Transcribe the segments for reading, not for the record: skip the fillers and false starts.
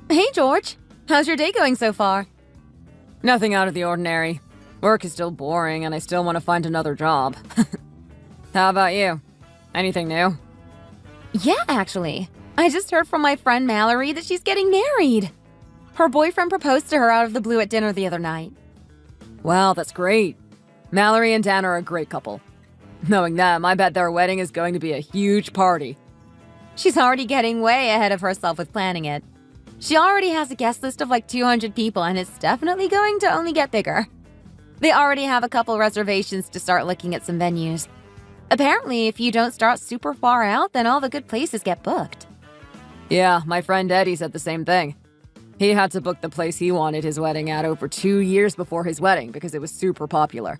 Hey, George. How's your day going so far? Nothing out of the ordinary. Work is still boring and I still want to find another job. How about you? Anything new? Yeah, actually. I just heard from my friend Mallory that she's getting married. Her boyfriend proposed to her out of the blue at dinner the other night. Wow, that's great. Mallory and Dan are a great couple. Knowing them, I bet their wedding is going to be a huge party. She's already getting way ahead of herself with planning it. She already has a guest list of like 200 people, and it's definitely going to only get bigger. They already have a couple reservations to start looking at some venues. Apparently, if you don't start super far out, then all the good places get booked. Yeah, my friend Eddie said the same thing. He had to book the place he wanted his wedding at over 2 years before his wedding because it was super popular.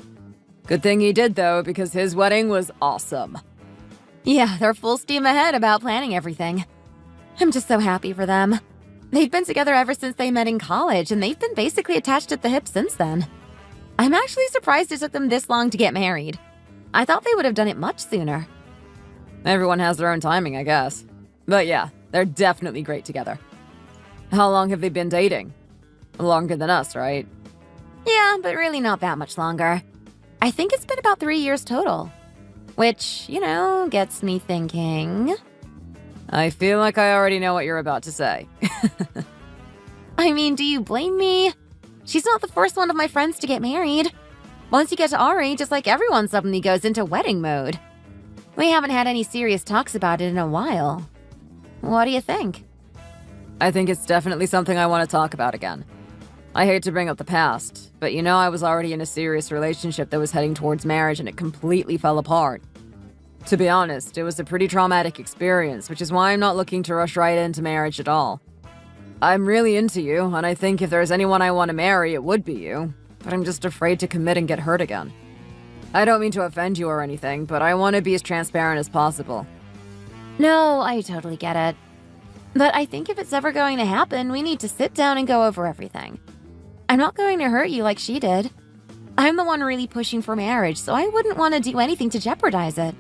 Good thing he did, though, because his wedding was awesome. Yeah, they're full steam ahead about planning everything. I'm just so happy for them. They've been together ever since they met in college, and they've been basically attached at the hip since then. I'm actually surprised it took them this long to get married. I thought they would have done it much sooner. Everyone has their own timing, I guess. But yeah, they're definitely great together. How long have they been dating? Longer than us, right? Yeah, but really not that much longer. I think it's been about 3 years total. Which, gets me thinking. I feel like I already know what you're about to say. I mean, do you blame me? She's not the first one of my friends to get married. Once you get to our age, it's like everyone suddenly goes into wedding mode. We haven't had any serious talks about it in a while. What do you think? I think it's definitely something I want to talk about again. I hate to bring up the past, but I was already in a serious relationship that was heading towards marriage and it completely fell apart. To be honest, it was a pretty traumatic experience, which is why I'm not looking to rush right into marriage at all. I'm really into you, and I think if there's anyone I want to marry, it would be you, but I'm just afraid to commit and get hurt again. I don't mean to offend you or anything, but I want to be as transparent as possible. No, I totally get it. But I think if it's ever going to happen, we need to sit down and go over everything. I'm not going to hurt you like she did. I'm the one really pushing for marriage, so I wouldn't want to do anything to jeopardize it.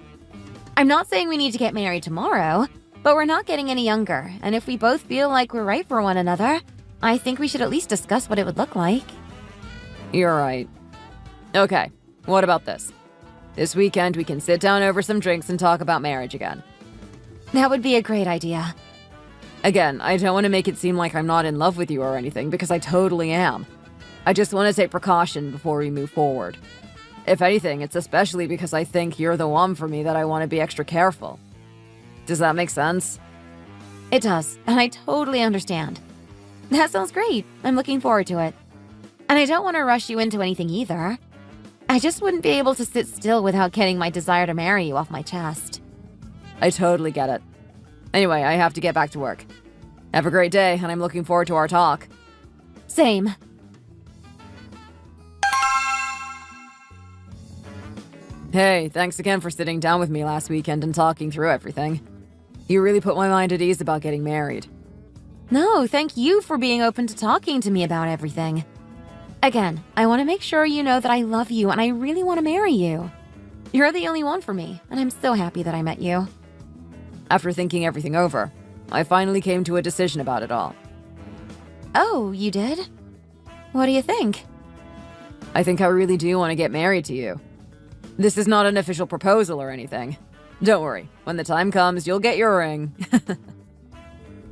I'm not saying we need to get married tomorrow, but we're not getting any younger, and if we both feel like we're right for one another, I think we should at least discuss what it would look like. You're right. Okay, what about this? This weekend we can sit down over some drinks and talk about marriage again. That would be a great idea. Again, I don't want to make it seem like I'm not in love with you or anything, because I totally am. I just want to take precaution before we move forward. If anything, it's especially because I think you're the one for me that I want to be extra careful. Does that make sense? It does, and I totally understand. That sounds great. I'm looking forward to it. And I don't want to rush you into anything either. I just wouldn't be able to sit still without getting my desire to marry you off my chest. I totally get it. Anyway, I have to get back to work. Have a great day, and I'm looking forward to our talk. Same. Hey, thanks again for sitting down with me last weekend and talking through everything. You really put my mind at ease about getting married. No, thank you for being open to talking to me about everything. Again, I want to make sure you know that I love you and I really want to marry you. You're the only one for me, and I'm so happy that I met you. After thinking everything over, I finally came to a decision about it all. Oh, you did? What do you think? I think I really do want to get married to you. This is not an official proposal or anything. Don't worry, when the time comes, you'll get your ring.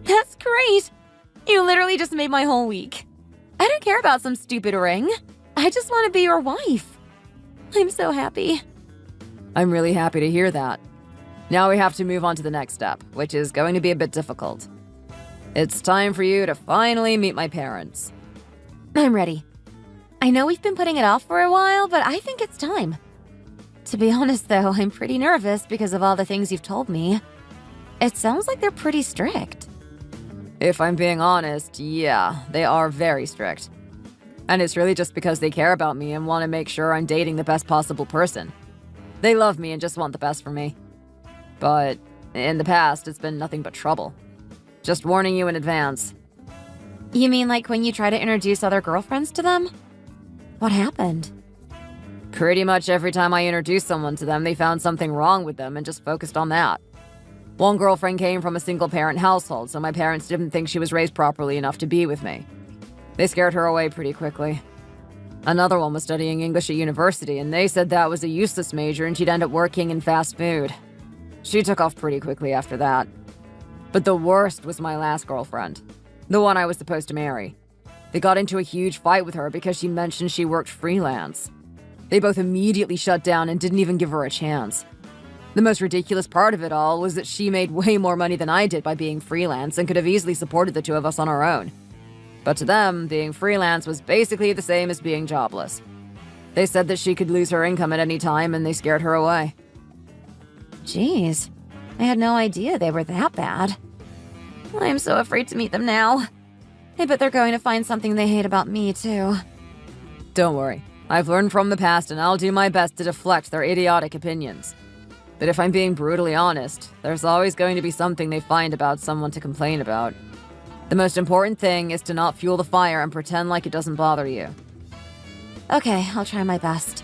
That's great! You literally just made my whole week. I don't care about some stupid ring. I just want to be your wife. I'm so happy. I'm really happy to hear that. Now we have to move on to the next step, which is going to be a bit difficult. It's time for you to finally meet my parents. I'm ready. I know we've been putting it off for a while, but I think it's time. To be honest, though, I'm pretty nervous because of all the things you've told me. It sounds like they're pretty strict. If I'm being honest, yeah, they are very strict. And it's really just because they care about me and want to make sure I'm dating the best possible person. They love me and just want the best for me. But in the past, it's been nothing but trouble. Just warning you in advance. You mean like when you try to introduce other girlfriends to them? What happened? Pretty much every time I introduced someone to them, they found something wrong with them and just focused on that. One girlfriend came from a single-parent household, so my parents didn't think she was raised properly enough to be with me. They scared her away pretty quickly. Another one was studying English at university, and they said that was a useless major and she'd end up working in fast food. She took off pretty quickly after that. But the worst was my last girlfriend, the one I was supposed to marry. They got into a huge fight with her because she mentioned she worked freelance. They both immediately shut down and didn't even give her a chance. The most ridiculous part of it all was that she made way more money than I did by being freelance and could have easily supported the two of us on our own. But to them, being freelance was basically the same as being jobless. They said that she could lose her income at any time and they scared her away. Jeez, I had no idea they were that bad. I'm so afraid to meet them now. I bet they're going to find something they hate about me, too. Don't worry. I've learned from the past and I'll do my best to deflect their idiotic opinions. But if I'm being brutally honest, there's always going to be something they find about someone to complain about. The most important thing is to not fuel the fire and pretend like it doesn't bother you. Okay, I'll try my best.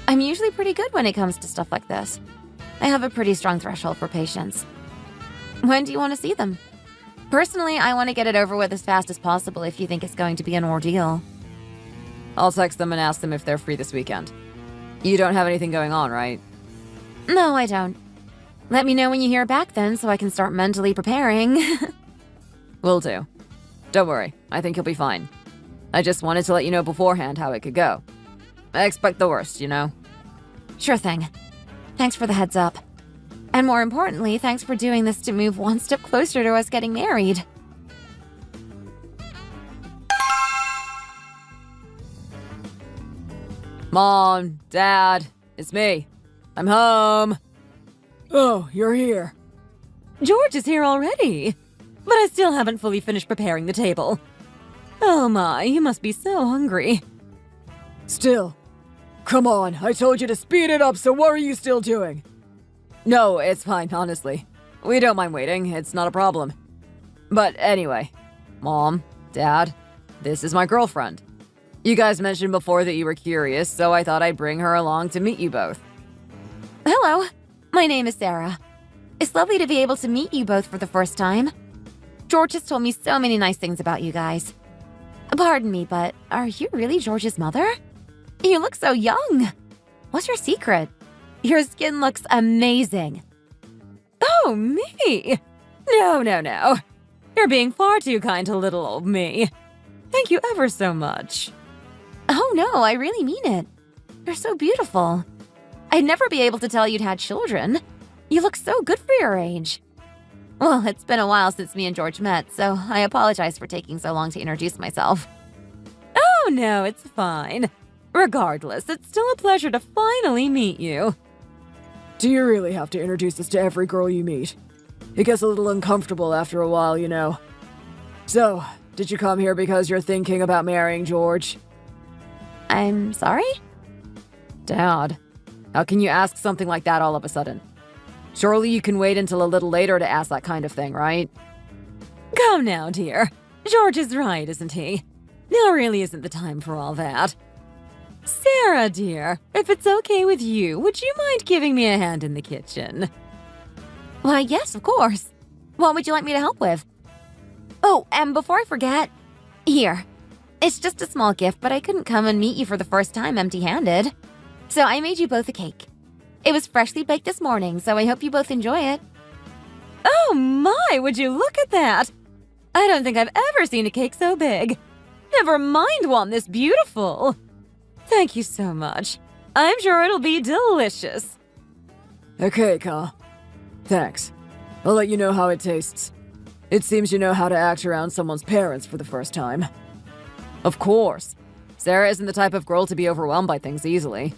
I'm usually pretty good when it comes to stuff like this. I have a pretty strong threshold for patience. When do you want to see them? Personally, I want to get it over with as fast as possible if you think it's going to be an ordeal. I'll text them and ask them if they're free this weekend. You don't have anything going on, right? No, I don't. Let me know when you hear back then so I can start mentally preparing. Will do. Don't worry, I think you'll be fine. I just wanted to let you know beforehand how it could go. I expect the worst, you know? Sure thing. Thanks for the heads up. And more importantly, thanks for doing this to move one step closer to us getting married. Mom, Dad, it's me. I'm home. Oh, you're here. George is here already. But I still haven't fully finished preparing the table. Oh my, you must be so hungry. Still. Come on, I told you to speed it up, so what are you still doing? No, it's fine, honestly. We don't mind waiting, it's not a problem. But anyway, Mom, Dad, this is my girlfriend. You guys mentioned before that you were curious, so I thought I'd bring her along to meet you both. Hello, my name is Sarah. It's lovely to be able to meet you both for the first time. George has told me so many nice things about you guys. Pardon me, but are you really George's mother? You look so young. What's your secret? Your skin looks amazing. Oh, me? No. You're being far too kind to little old me. Thank you ever so much. Oh no, I really mean it. You're so beautiful. I'd never be able to tell you'd had children. You look so good for your age. Well, it's been a while since me and George met, so I apologize for taking so long to introduce myself. Oh no, it's fine. Regardless, it's still a pleasure to finally meet you. Do you really have to introduce us to every girl you meet? It gets a little uncomfortable after a while, you know. So, did you come here because you're thinking about marrying George? I'm sorry? Dad, how can you ask something like that all of a sudden? Surely you can wait until a little later to ask that kind of thing, right? Come now, dear. George is right, isn't he? Now really isn't the time for all that. Sarah, dear, if it's okay with you, would you mind giving me a hand in the kitchen? Why, yes, of course. What would you like me to help with? Oh, and before I forget, here. It's just a small gift, but I couldn't come and meet you for the first time empty-handed. So I made you both a cake. It was freshly baked this morning, so I hope you both enjoy it. Oh my, would you look at that? I don't think I've ever seen a cake so big. Never mind one this beautiful. Thank you so much. I'm sure it'll be delicious. Okay, Ka. Thanks. I'll let you know how it tastes. It seems you know how to act around someone's parents for the first time. Of course. Sarah isn't the type of girl to be overwhelmed by things easily.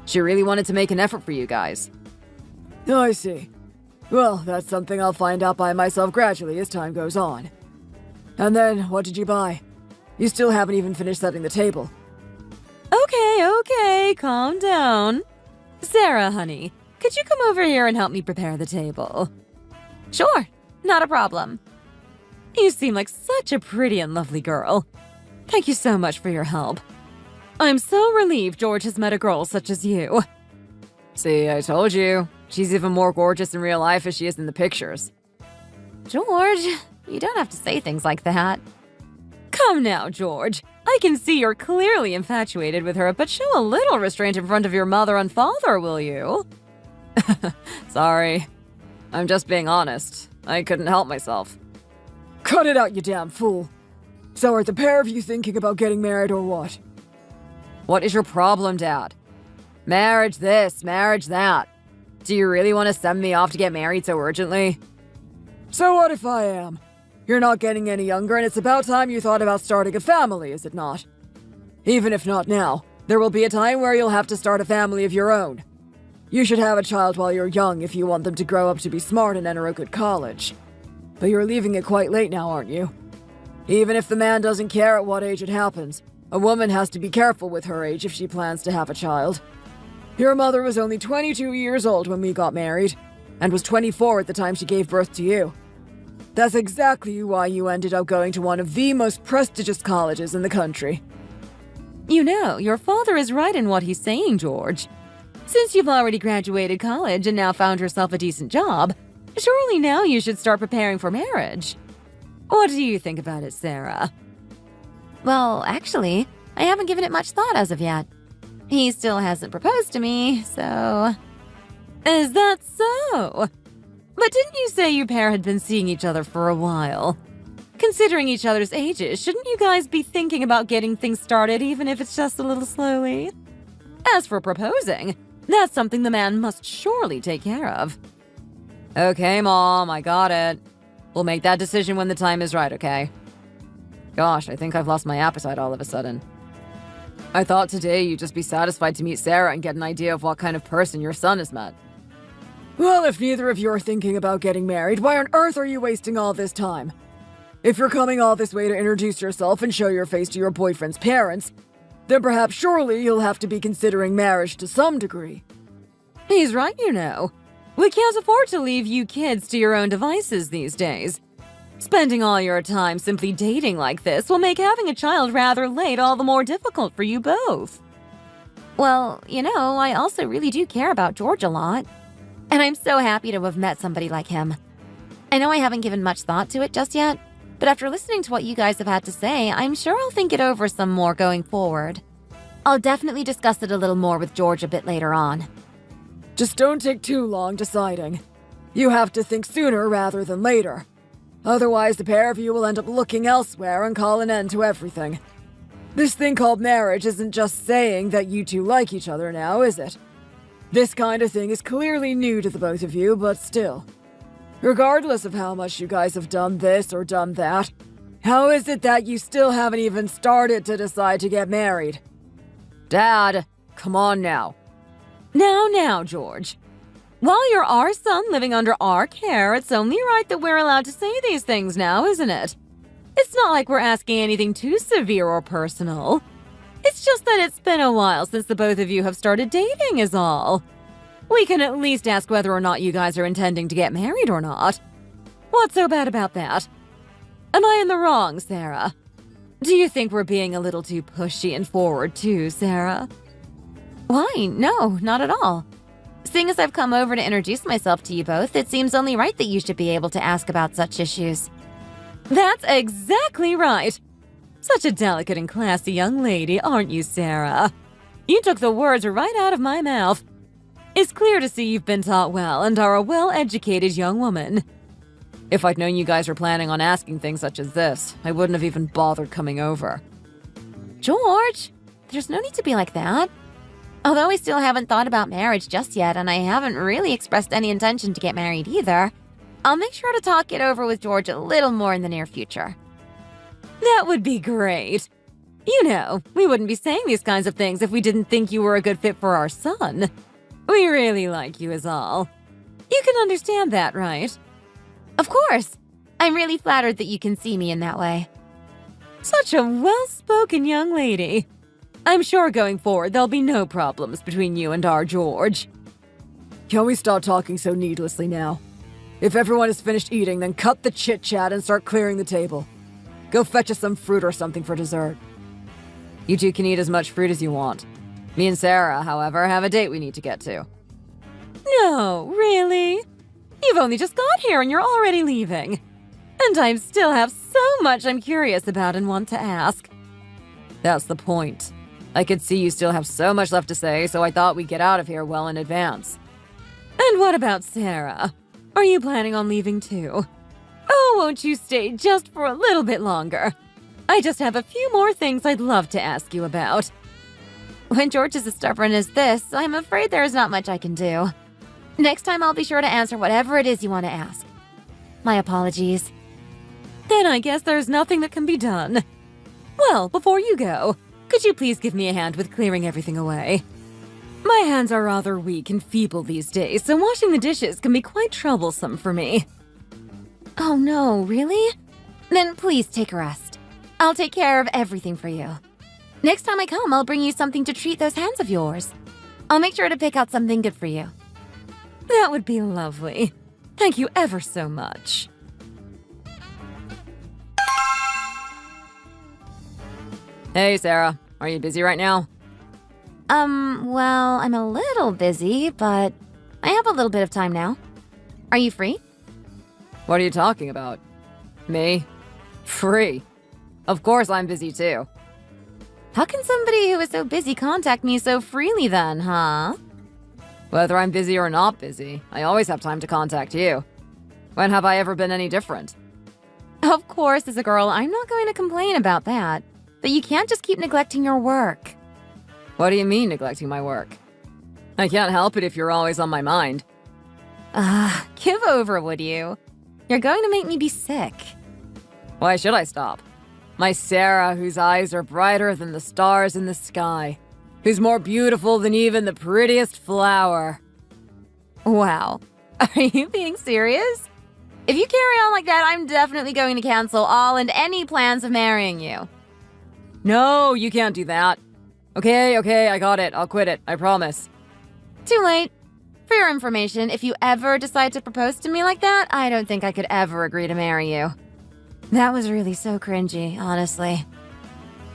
She really wanted to make an effort for you guys. Oh, I see. Well, that's something I'll find out by myself gradually as time goes on. And then, what did you buy? You still haven't even finished setting the table. Okay, calm down. Sarah, honey, could you come over here and help me prepare the table? Sure, not a problem. You seem like such a pretty and lovely girl. Thank you so much for your help. I'm so relieved George has met a girl such as you. See, I told you. She's even more gorgeous in real life as she is in the pictures. George, you don't have to say things like that. Come now, George. I can see you're clearly infatuated with her, but show a little restraint in front of your mother and father, will you? Sorry. I'm just being honest. I couldn't help myself. Cut it out, you damn fool. So are the pair of you thinking about getting married or what? What is your problem, Dad? Marriage this, marriage that. Do you really want to send me off to get married so urgently? So what if I am? You're not getting any younger, and it's about time you thought about starting a family, is it not? Even if not now, there will be a time where you'll have to start a family of your own. You should have a child while you're young if you want them to grow up to be smart and enter a good college. But you're leaving it quite late now, aren't you? Even if the man doesn't care at what age it happens, a woman has to be careful with her age if she plans to have a child. Your mother was only 22 years old when we got married, and was 24 at the time she gave birth to you. That's exactly why you ended up going to one of the most prestigious colleges in the country. You know, your father is right in what he's saying, George. Since you've already graduated college and now found yourself a decent job, surely now you should start preparing for marriage. What do you think about it, Sarah? Well, actually, I haven't given it much thought as of yet. He still hasn't proposed to me, so... Is that so? But didn't you say your pair had been seeing each other for a while? Considering each other's ages, shouldn't you guys be thinking about getting things started even if it's just a little slowly? As for proposing, that's something the man must surely take care of. Okay, Mom, I got it. We'll make that decision when the time is right, okay? Gosh, I think I've lost my appetite all of a sudden. I thought today you'd just be satisfied to meet Sarah and get an idea of what kind of person your son has met. Well, if neither of you are thinking about getting married, why on earth are you wasting all this time? If you're coming all this way to introduce yourself and show your face to your boyfriend's parents, then perhaps surely you'll have to be considering marriage to some degree. He's right, you know. We can't afford to leave you kids to your own devices these days. Spending all your time simply dating like this will make having a child rather late all the more difficult for you both. Well, you know, I also really do care about George a lot. And I'm so happy to have met somebody like him. I know I haven't given much thought to it just yet, but after listening to what you guys have had to say, I'm sure I'll think it over some more going forward. I'll definitely discuss it a little more with George a bit later on. Just don't take too long deciding. You have to think sooner rather than later. Otherwise, the pair of you will end up looking elsewhere and call an end to everything. This thing called marriage isn't just saying that you two like each other now, is it? This kind of thing is clearly new to the both of you, but still. Regardless of how much you guys have done this or done that, how is it that you still haven't even started to decide to get married? Dad, come on now. Now, George. While you're our son living under our care, it's only right that we're allowed to say these things now, isn't it? It's not like we're asking anything too severe or personal. It's just that it's been a while since the both of you have started dating is all. We can at least ask whether or not you guys are intending to get married or not. What's so bad about that? Am I in the wrong, Sarah? Do you think we're being a little too pushy and forward too, Sarah? Why? No, not at all. Seeing as I've come over to introduce myself to you both, it seems only right that you should be able to ask about such issues. That's exactly right. Such a delicate and classy young lady, aren't you, Sarah? You took the words right out of my mouth. It's clear to see you've been taught well and are a well-educated young woman. If I'd known you guys were planning on asking things such as this, I wouldn't have even bothered coming over. George, there's no need to be like that. Although I still haven't thought about marriage just yet, and I haven't really expressed any intention to get married either, I'll make sure to talk it over with George a little more in the near future. That would be great. You know, we wouldn't be saying these kinds of things if we didn't think you were a good fit for our son. We really like you is all. You can understand that, right? Of course. I'm really flattered that you can see me in that way. Such a well-spoken young lady. I'm sure going forward there'll be no problems between you and our George. Can we stop talking so needlessly now? If everyone has finished eating, then cut the chit-chat and start clearing the table. Go fetch us some fruit or something for dessert. You two can eat as much fruit as you want. Me and Sarah, however, have a date we need to get to. No, really? You've only just got here and you're already leaving. And I still have so much I'm curious about and want to ask. That's the point. I could see you still have so much left to say, so I thought we'd get out of here well in advance. And what about Sarah? Are you planning on leaving too? Oh, won't you stay just for a little bit longer? I just have a few more things I'd love to ask you about. When George is as stubborn as this, I'm afraid there's not much I can do. Next time I'll be sure to answer whatever it is you want to ask. My apologies. Then I guess there's nothing that can be done. Well, before you go, could you please give me a hand with clearing everything away? My hands are rather weak and feeble these days, so washing the dishes can be quite troublesome for me. Oh no, really? Then please take a rest. I'll take care of everything for you. Next time I come, I'll bring you something to treat those hands of yours. I'll make sure to pick out something good for you. That would be lovely. Thank you ever so much. Hey, Sarah. Are you busy right now? Well, I'm a little busy, but I have a little bit of time now. Are you free? What are you talking about? Me? Free? Of course I'm busy too. How can somebody who is so busy contact me so freely then, huh? Whether I'm busy or not busy, I always have time to contact you. When have I ever been any different? Of course, as a girl, I'm not going to complain about that. But you can't just keep neglecting your work. What do you mean, neglecting my work? I can't help it if you're always on my mind. Give over, would you? You're going to make me be sick. Why should I stop? My Sarah, whose eyes are brighter than the stars in the sky, who's more beautiful than even the prettiest flower. Wow. Are you being serious? If you carry on like that, I'm definitely going to cancel all and any plans of marrying you. No, you can't do that. Okay, I got it. I'll quit it. I promise. Too late. For your information, if you ever decide to propose to me like that, I don't think I could ever agree to marry you. That was really so cringy, honestly.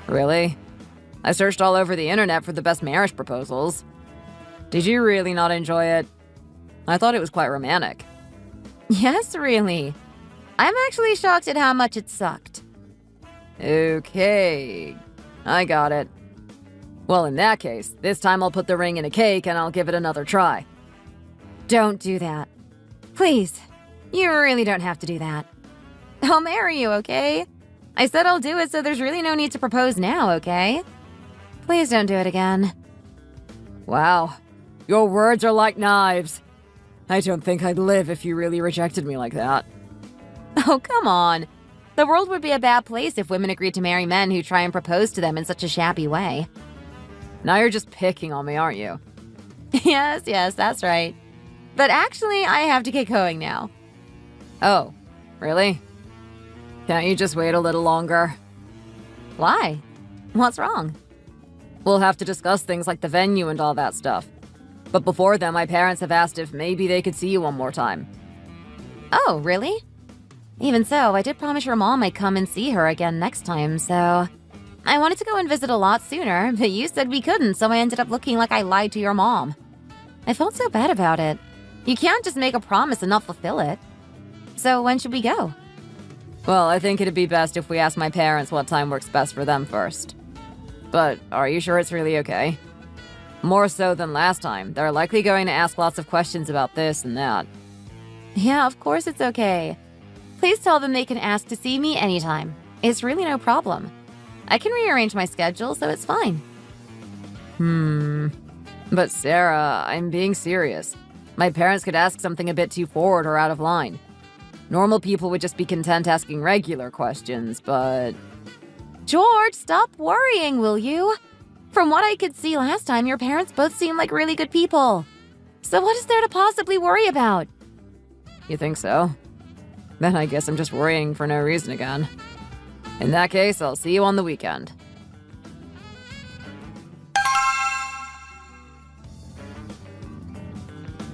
Really? I searched all over the internet for the best marriage proposals. Did you really not enjoy it? I thought it was quite romantic. Yes, really. I'm actually shocked at how much it sucked. Okay, I got it. Well, in that case, this time I'll put the ring in a cake and I'll give it another try. Don't do that. Please. You really don't have to do that. I'll marry you, okay? I said I'll do it, so there's really no need to propose now, okay? Please don't do it again. Wow, your words are like knives. I don't think I'd live if you really rejected me like that. Oh, come on. The world would be a bad place if women agreed to marry men who try and propose to them in such a shabby way. Now you're just picking on me, aren't you? Yes, that's right. But actually, I have to get going now. Oh, really? Can't you just wait a little longer? Why? What's wrong? We'll have to discuss things like the venue and all that stuff. But before then, my parents have asked if maybe they could see you one more time. Oh, really? Even so, I did promise your mom I'd come and see her again next time, so... I wanted to go and visit a lot sooner, but you said we couldn't, so I ended up looking like I lied to your mom. I felt so bad about it. You can't just make a promise and not fulfill it. So when should we go? Well, I think it'd be best if we ask my parents what time works best for them first. But are you sure it's really okay? More so than last time, they're likely going to ask lots of questions about this and that. Yeah, of course it's okay. Please tell them they can ask to see me anytime. It's really no problem. I can rearrange my schedule, so it's fine. But Sarah, I'm being serious. My parents could ask something a bit too forward or out of line. Normal people would just be content asking regular questions, but... George, stop worrying, will you? From what I could see last time, your parents both seem like really good people. So what is there to possibly worry about? You think so? Then I guess I'm just worrying for no reason again. In that case, I'll see you on the weekend.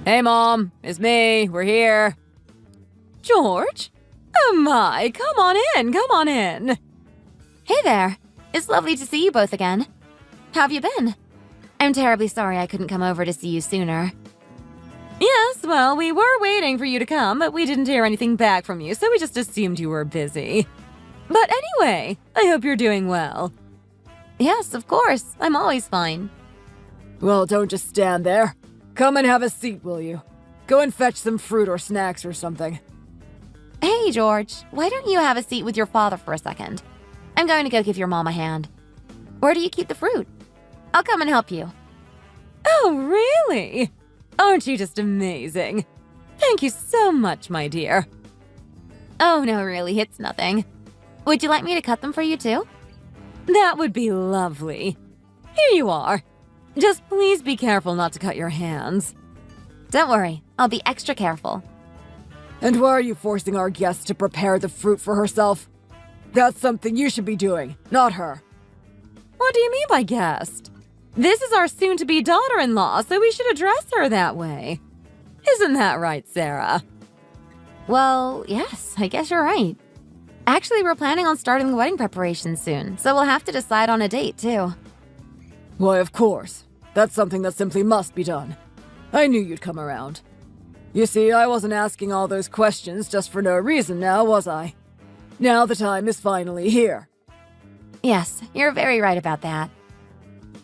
Hey, Mom. It's me. We're here. George? Oh my, come on in. Hey there. It's lovely to see you both again. How have you been? I'm terribly sorry I couldn't come over to see you sooner. Yes, well, we were waiting for you to come, but we didn't hear anything back from you, so we just assumed you were busy. But anyway, I hope you're doing well. Yes, of course. I'm always fine. Well, don't just stand there. Come and have a seat, will you? Go and fetch some fruit or snacks or something. Hey, George, why don't you have a seat with your father for a second? I'm going to go give your mom a hand. Where do you keep the fruit? I'll come and help you. Oh, really? Aren't you just amazing? Thank you so much, my dear. Oh, no, really, it's nothing. Would you like me to cut them for you too? That would be lovely. Here you are. Just please be careful not to cut your hands. Don't worry, I'll be extra careful. And why are you forcing our guest to prepare the fruit for herself? That's something you should be doing, not her. What do you mean by guest? This is our soon-to-be daughter-in-law, so we should address her that way. Isn't that right, Sarah? Well, yes, I guess you're right. Actually, we're planning on starting the wedding preparations soon, so we'll have to decide on a date, too. Why, of course. That's something that simply must be done. I knew you'd come around. You see, I wasn't asking all those questions just for no reason now, was I? Now the time is finally here. Yes, you're very right about that.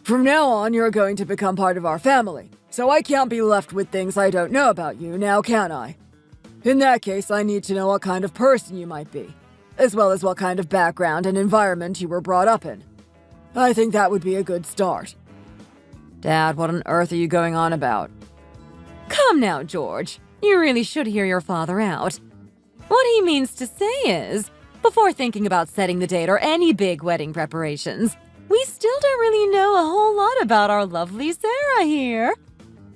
From now on, you're going to become part of our family, so I can't be left with things I don't know about you, now can I? In that case, I need to know what kind of person you might be, as well as what kind of background and environment you were brought up in. I think that would be a good start. Dad, what on earth are you going on about? Come now, George. You really should hear your father out. What he means to say is, before thinking about setting the date or any big wedding preparations, we still don't really know a whole lot about our lovely Sarah here.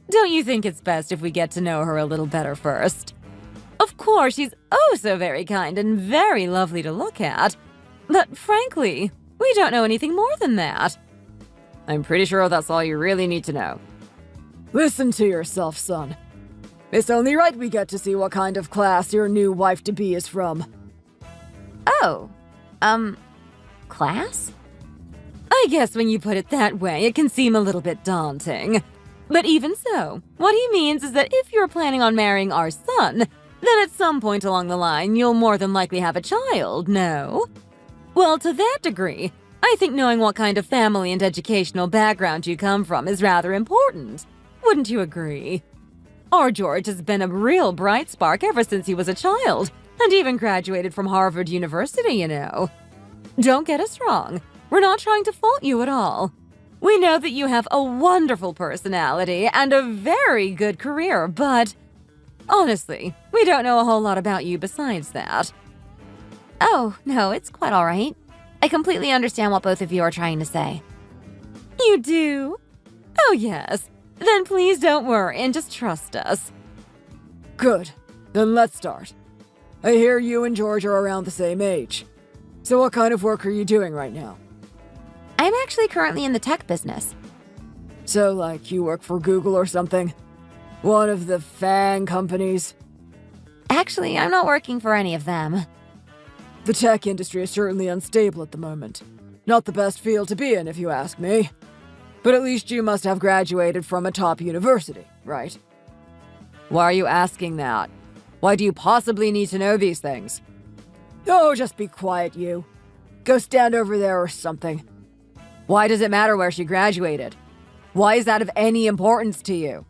Don't you think it's best if we get to know her a little better first? Of course, she's oh so very kind and very lovely to look at. But frankly, we don't know anything more than that. I'm pretty sure that's all you really need to know. Listen to yourself, son. It's only right we get to see what kind of class your new wife-to-be is from. Oh, class? I guess when you put it that way, it can seem a little bit daunting. But even so, what he means is that if you're planning on marrying our son, then at some point along the line, you'll more than likely have a child, no? Well, to that degree, I think knowing what kind of family and educational background you come from is rather important. Wouldn't you agree? Our George has been a real bright spark ever since he was a child, and even graduated from Harvard University, you know. Don't get us wrong. We're not trying to fault you at all. We know that you have a wonderful personality and a very good career, but honestly, we don't know a whole lot about you besides that. Oh, no, it's quite all right. I completely understand what both of you are trying to say. You do? Oh, yes. Then please don't worry and just trust us. Good. Then let's start. I hear you and George are around the same age. So what kind of work are you doing right now? I'm actually currently in the tech business. So, like, you work for Google or something? One of the FAANG companies? Actually, I'm not working for any of them. The tech industry is certainly unstable at the moment. Not the best field to be in, if you ask me. But at least you must have graduated from a top university, right? Why are you asking that? Why do you possibly need to know these things? Oh, just be quiet, you. Go stand over there or something. Why does it matter where she graduated? Why is that of any importance to you?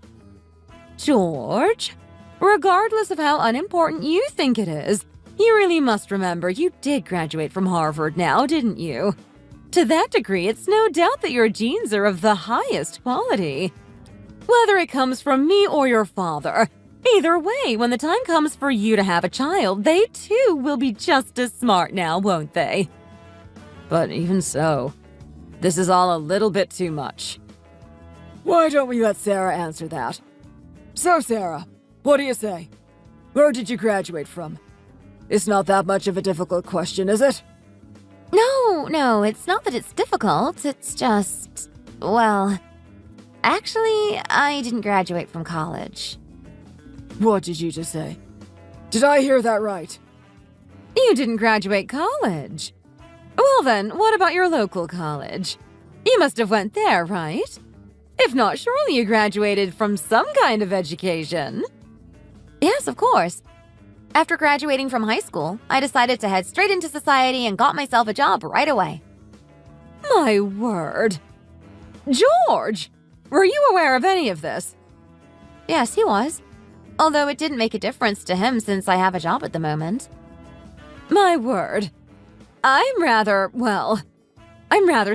George, regardless of how unimportant you think it is, you really must remember you did graduate from Harvard now, didn't you? To that degree, it's no doubt that your genes are of the highest quality. Whether it comes from me or your father, either way, when the time comes for you to have a child, they too will be just as smart now, won't they? But even so, this is all a little bit too much. Why don't we let Sarah answer that? So, Sarah, what do you say? Where did you graduate from? It's not that much of a difficult question, is it? No, it's not that it's difficult. It's just, well, actually, I didn't graduate from college. What did you just say? Did I hear that right? You didn't graduate college. Well then, what about your local college? You must have went there, right? If not, surely you graduated from some kind of education. Yes, of course. After graduating from high school, I decided to head straight into society and got myself a job right away. My word. George! Were you aware of any of this? Yes, he was. Although it didn't make a difference to him since I have a job at the moment. My word. I'm rather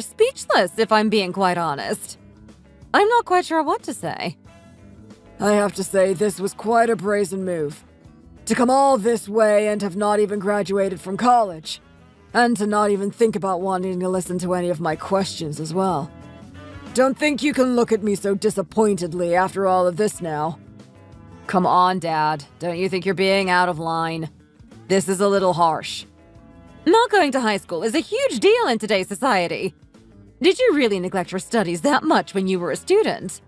speechless if I'm being quite honest. I'm not quite sure what to say. I have to say, this was quite a brazen move. To come all this way and have not even graduated from college. And to not even think about wanting to listen to any of my questions as well. Don't think you can look at me so disappointedly after all of this now. Come on, Dad. Don't you think you're being out of line? This is a little harsh. Not going to high school is a huge deal in today's society. Did you really neglect your studies that much when you were a student?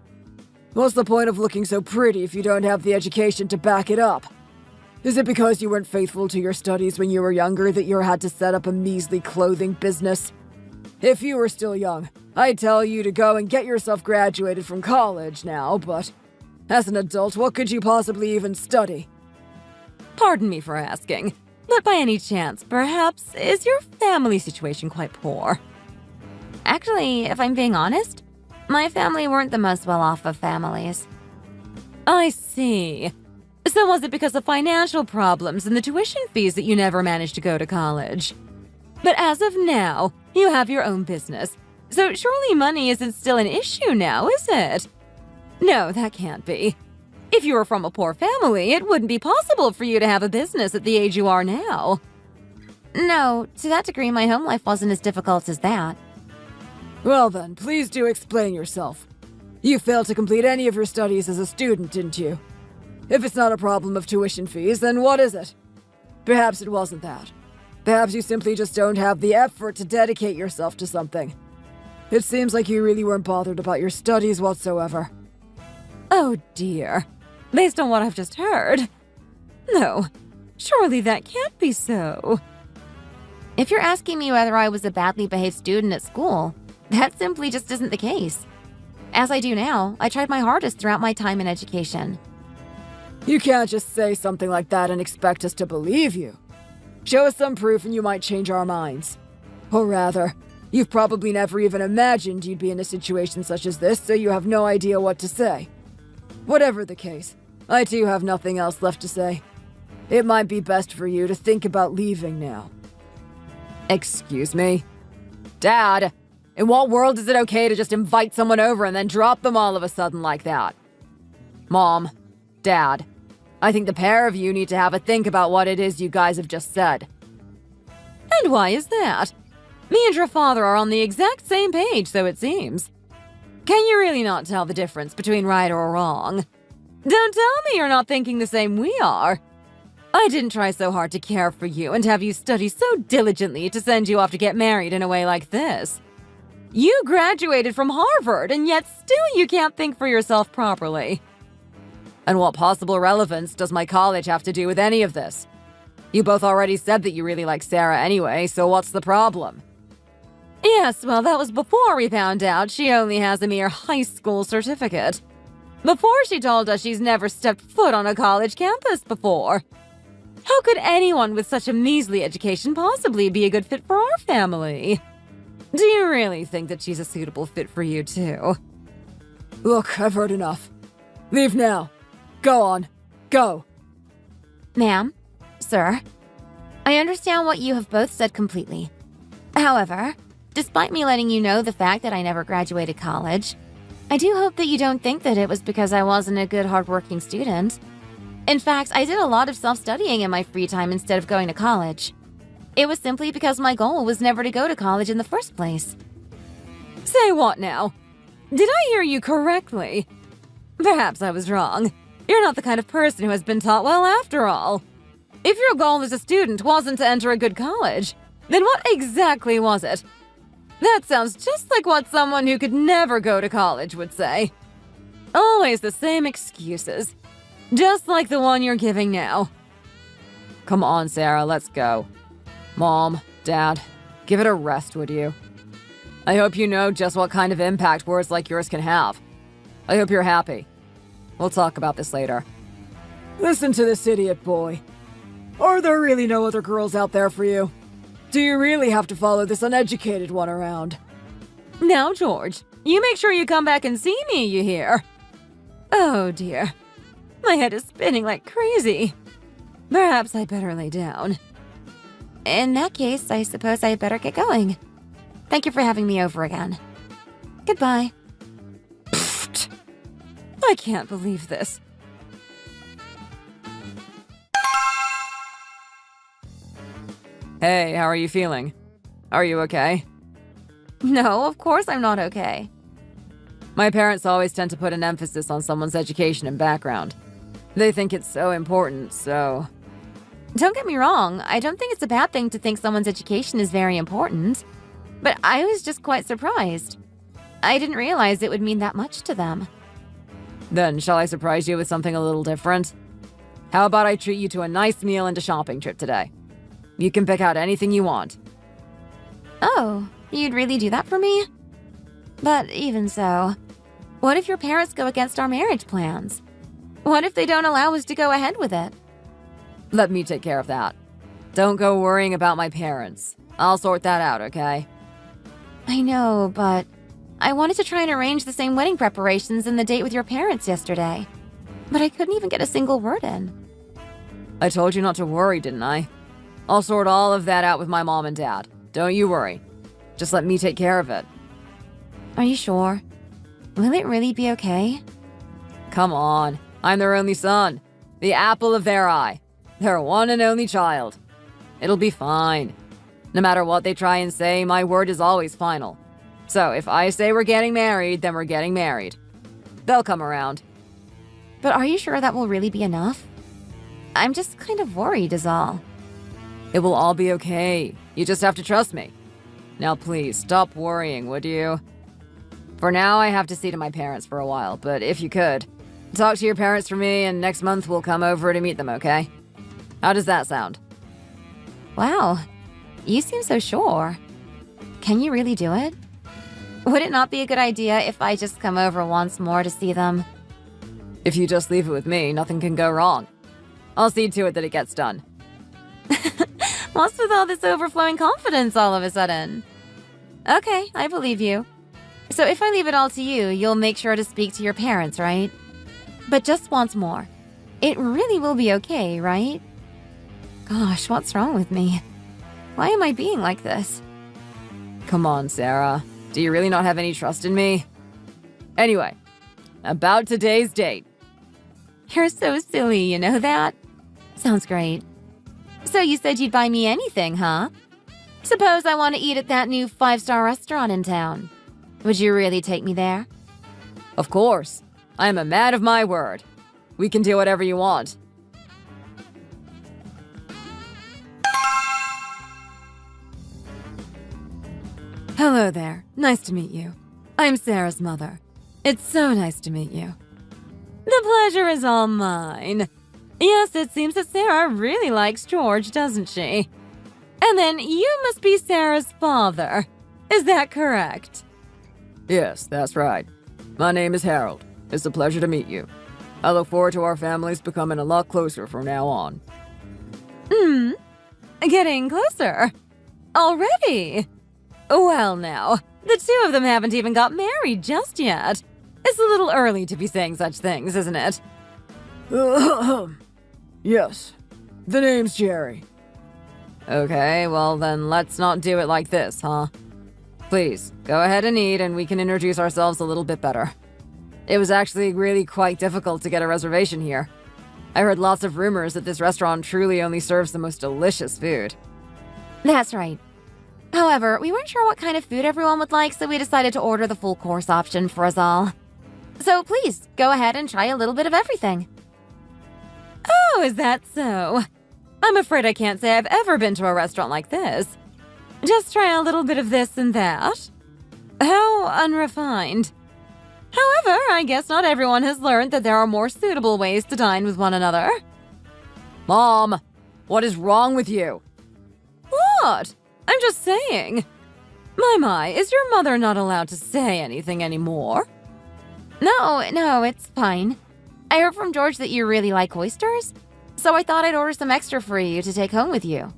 What's the point of looking so pretty if you don't have the education to back it up? Is it because you weren't faithful to your studies when you were younger that you had to set up a measly clothing business? If you were still young, I'd tell you to go and get yourself graduated from college now, but as an adult, what could you possibly even study? Pardon me for asking, but by any chance, perhaps, is your family situation quite poor? Actually, if I'm being honest, my family weren't the most well-off of families. I see. So was it because of financial problems and the tuition fees that you never managed to go to college? But as of now, you have your own business, so surely money isn't still an issue now, is it? No, that can't be. If you were from a poor family, it wouldn't be possible for you to have a business at the age you are now. No, to that degree, my home life wasn't as difficult as that. Well then, please do explain yourself. You failed to complete any of your studies as a student, didn't you? If it's not a problem of tuition fees, then what is it? Perhaps it wasn't that. Perhaps you simply just don't have the effort to dedicate yourself to something. It seems like you really weren't bothered about your studies whatsoever. Oh dear. Based on what I've just heard. No, surely that can't be so. If you're asking me whether I was a badly behaved student at school, that simply just isn't the case. As I do now, I tried my hardest throughout my time in education. You can't just say something like that and expect us to believe you. Show us some proof and you might change our minds. Or rather, you've probably never even imagined you'd be in a situation such as this, so you have no idea what to say. Whatever the case, I too have nothing else left to say. It might be best for you to think about leaving now. Excuse me? Dad, in what world is it okay to just invite someone over and then drop them all of a sudden like that? Mom, Dad, I think the pair of you need to have a think about what it is you guys have just said. And why is that? Me and your father are on the exact same page, so it seems. Can you really not tell the difference between right or wrong? Don't tell me you're not thinking the same we are. I didn't try so hard to care for you and have you study so diligently to send you off to get married in a way like this. You graduated from Harvard, and yet still you can't think for yourself properly. And what possible relevance does my college have to do with any of this? You both already said that you really like Sarah anyway, so what's the problem? Yes, well, that was before we found out she only has a mere high school certificate. Before she told us she's never stepped foot on a college campus before. How could anyone with such a measly education possibly be a good fit for our family? Do you really think that she's a suitable fit for you, too? Look, I've heard enough. Leave now. Go on. Go. Ma'am, sir, I understand what you have both said completely. However, despite me letting you know the fact that I never graduated college, I do hope that you don't think that it was because I wasn't a good, hardworking student. In fact, I did a lot of self-studying in my free time instead of going to college. It was simply because my goal was never to go to college in the first place. Say what now? Did I hear you correctly? Perhaps I was wrong. You're not the kind of person who has been taught well after all. If your goal as a student wasn't to enter a good college, then what exactly was it? That sounds just like what someone who could never go to college would say. Always the same excuses. Just like the one you're giving now. Come on, Sarah, let's go. Mom, Dad, give it a rest, would you? I hope you know just what kind of impact words like yours can have. I hope you're happy. We'll talk about this later. Listen to this idiot boy. Are there really no other girls out there for you? Do you really have to follow this uneducated one around? Now, George, you make sure you come back and see me, you hear? Oh dear. My head is spinning like crazy. Perhaps I'd better lay down. In that case, I suppose I better get going. Thank you for having me over again. Goodbye. I can't believe this. Hey, how are you feeling? Are you okay? No, of course I'm not okay. My parents always tend to put an emphasis on someone's education and background. They think it's so important, so... Don't get me wrong, I don't think it's a bad thing to think someone's education is very important. But I was just quite surprised. I didn't realize it would mean that much to them. Then, shall I surprise you with something a little different? How about I treat you to a nice meal and a shopping trip today? You can pick out anything you want. Oh, you'd really do that for me? But even so, what if your parents go against our marriage plans? What if they don't allow us to go ahead with it? Let me take care of that. Don't go worrying about my parents. I'll sort that out, okay? I know, but I wanted to try and arrange the same wedding preparations and the date with your parents yesterday. But I couldn't even get a single word in. I told you not to worry, didn't I? I'll sort all of that out with my mom and dad. Don't you worry. Just let me take care of it. Are you sure? Will it really be okay? Come on. I'm their only son. The apple of their eye. Their one and only child. It'll be fine. No matter what they try and say, my word is always final. So if I say we're getting married, then we're getting married. They'll come around. But are you sure that will really be enough? I'm just kind of worried is all. It will all be okay. You just have to trust me. Now please, stop worrying, would you? For now, I have to see to my parents for a while, but if you could, talk to your parents for me, and next month we'll come over to meet them, okay? How does that sound? Wow, you seem so sure. Can you really do it? Would it not be a good idea if I just come over once more to see them? If you just leave it with me, nothing can go wrong. I'll see to it that it gets done. What's with all this overflowing confidence all of a sudden? Okay, I believe you. So if I leave it all to you, you'll make sure to speak to your parents, right? But just once more. It really will be okay, right? Gosh, what's wrong with me? Why am I being like this? Come on, Sarah. Do you really not have any trust in me? Anyway, about today's date. You're so silly, you know that? Sounds great. So you said you'd buy me anything, huh? Suppose I want to eat at that new 5-star restaurant in town. Would you really take me there? Of course. I am a man of my word. We can do whatever you want. Hello there. Nice to meet you. I'm Sarah's mother. It's so nice to meet you. The pleasure is all mine. Yes, it seems that Sarah really likes George, doesn't she? And then you must be Sarah's father. Is that correct? Yes, that's right. My name is Harold. It's a pleasure to meet you. I look forward to our families becoming a lot closer from now on. Getting closer. Already? Well now, the two of them haven't even got married just yet. It's a little early to be saying such things, isn't it? Yes. The name's Jerry. Okay, well then let's not do it like this, huh? Please, go ahead and eat and we can introduce ourselves a little bit better. It was actually really quite difficult to get a reservation here. I heard lots of rumors that this restaurant truly only serves the most delicious food. That's right. However, we weren't sure what kind of food everyone would like, so we decided to order the full course option for us all. So please, go ahead and try a little bit of everything. Oh, is that so? I'm afraid I can't say I've ever been to a restaurant like this. Just try a little bit of this and that. How unrefined. However, I guess not everyone has learned that there are more suitable ways to dine with one another. Mom, what is wrong with you? What? I'm just saying. My, is your mother not allowed to say anything anymore? No, it's fine. I heard from George that you really like oysters, so I thought I'd order some extra for you to take home with you.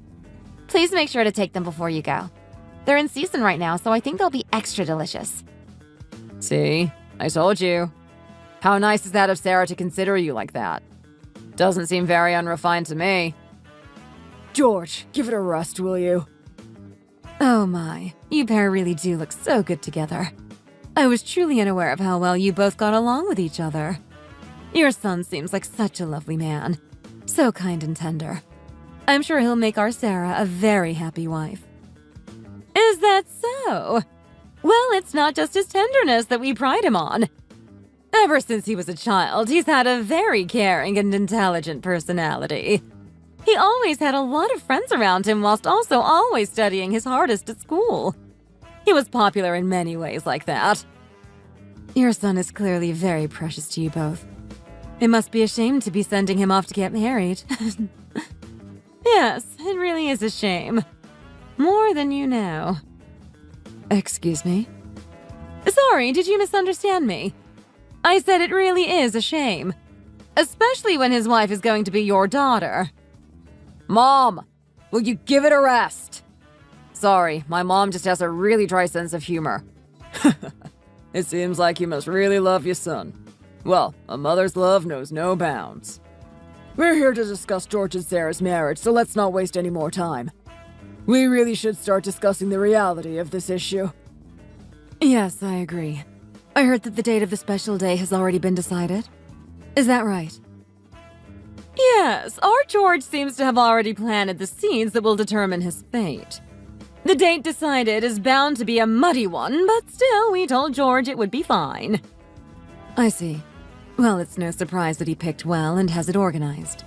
Please make sure to take them before you go. They're in season right now, so I think they'll be extra delicious. See? I told you. How nice is that of Sarah to consider you like that? Doesn't seem very unrefined to me. George, give it a rest, will you? Oh my, you pair really do look so good together. I was truly unaware of how well you both got along with each other. Your son seems like such a lovely man. So kind and tender. I'm sure he'll make our Sarah a very happy wife. Is that so? Well, it's not just his tenderness that we pride him on. Ever since he was a child, he's had a very caring and intelligent personality. He always had a lot of friends around him whilst also always studying his hardest at school. He was popular in many ways like that. Your son is clearly very precious to you both. It must be a shame to be sending him off to get married. Yes, it really is a shame. More than you know. Excuse me? Sorry, did you misunderstand me? I said it really is a shame. Especially when his wife is going to be your daughter. Mom! Will you give it a rest? Sorry, my mom just has a really dry sense of humor. It seems like you must really love your son. Well, a mother's love knows no bounds. We're here to discuss George and Sarah's marriage, so let's not waste any more time. We really should start discussing the reality of this issue. Yes, I agree. I heard that the date of the special day has already been decided. Is that right? Yes, our George seems to have already planted the seeds that will determine his fate. The date decided is bound to be a muddy one, but still, we told George it would be fine. I see. Well, it's no surprise that he picked well and has it organized.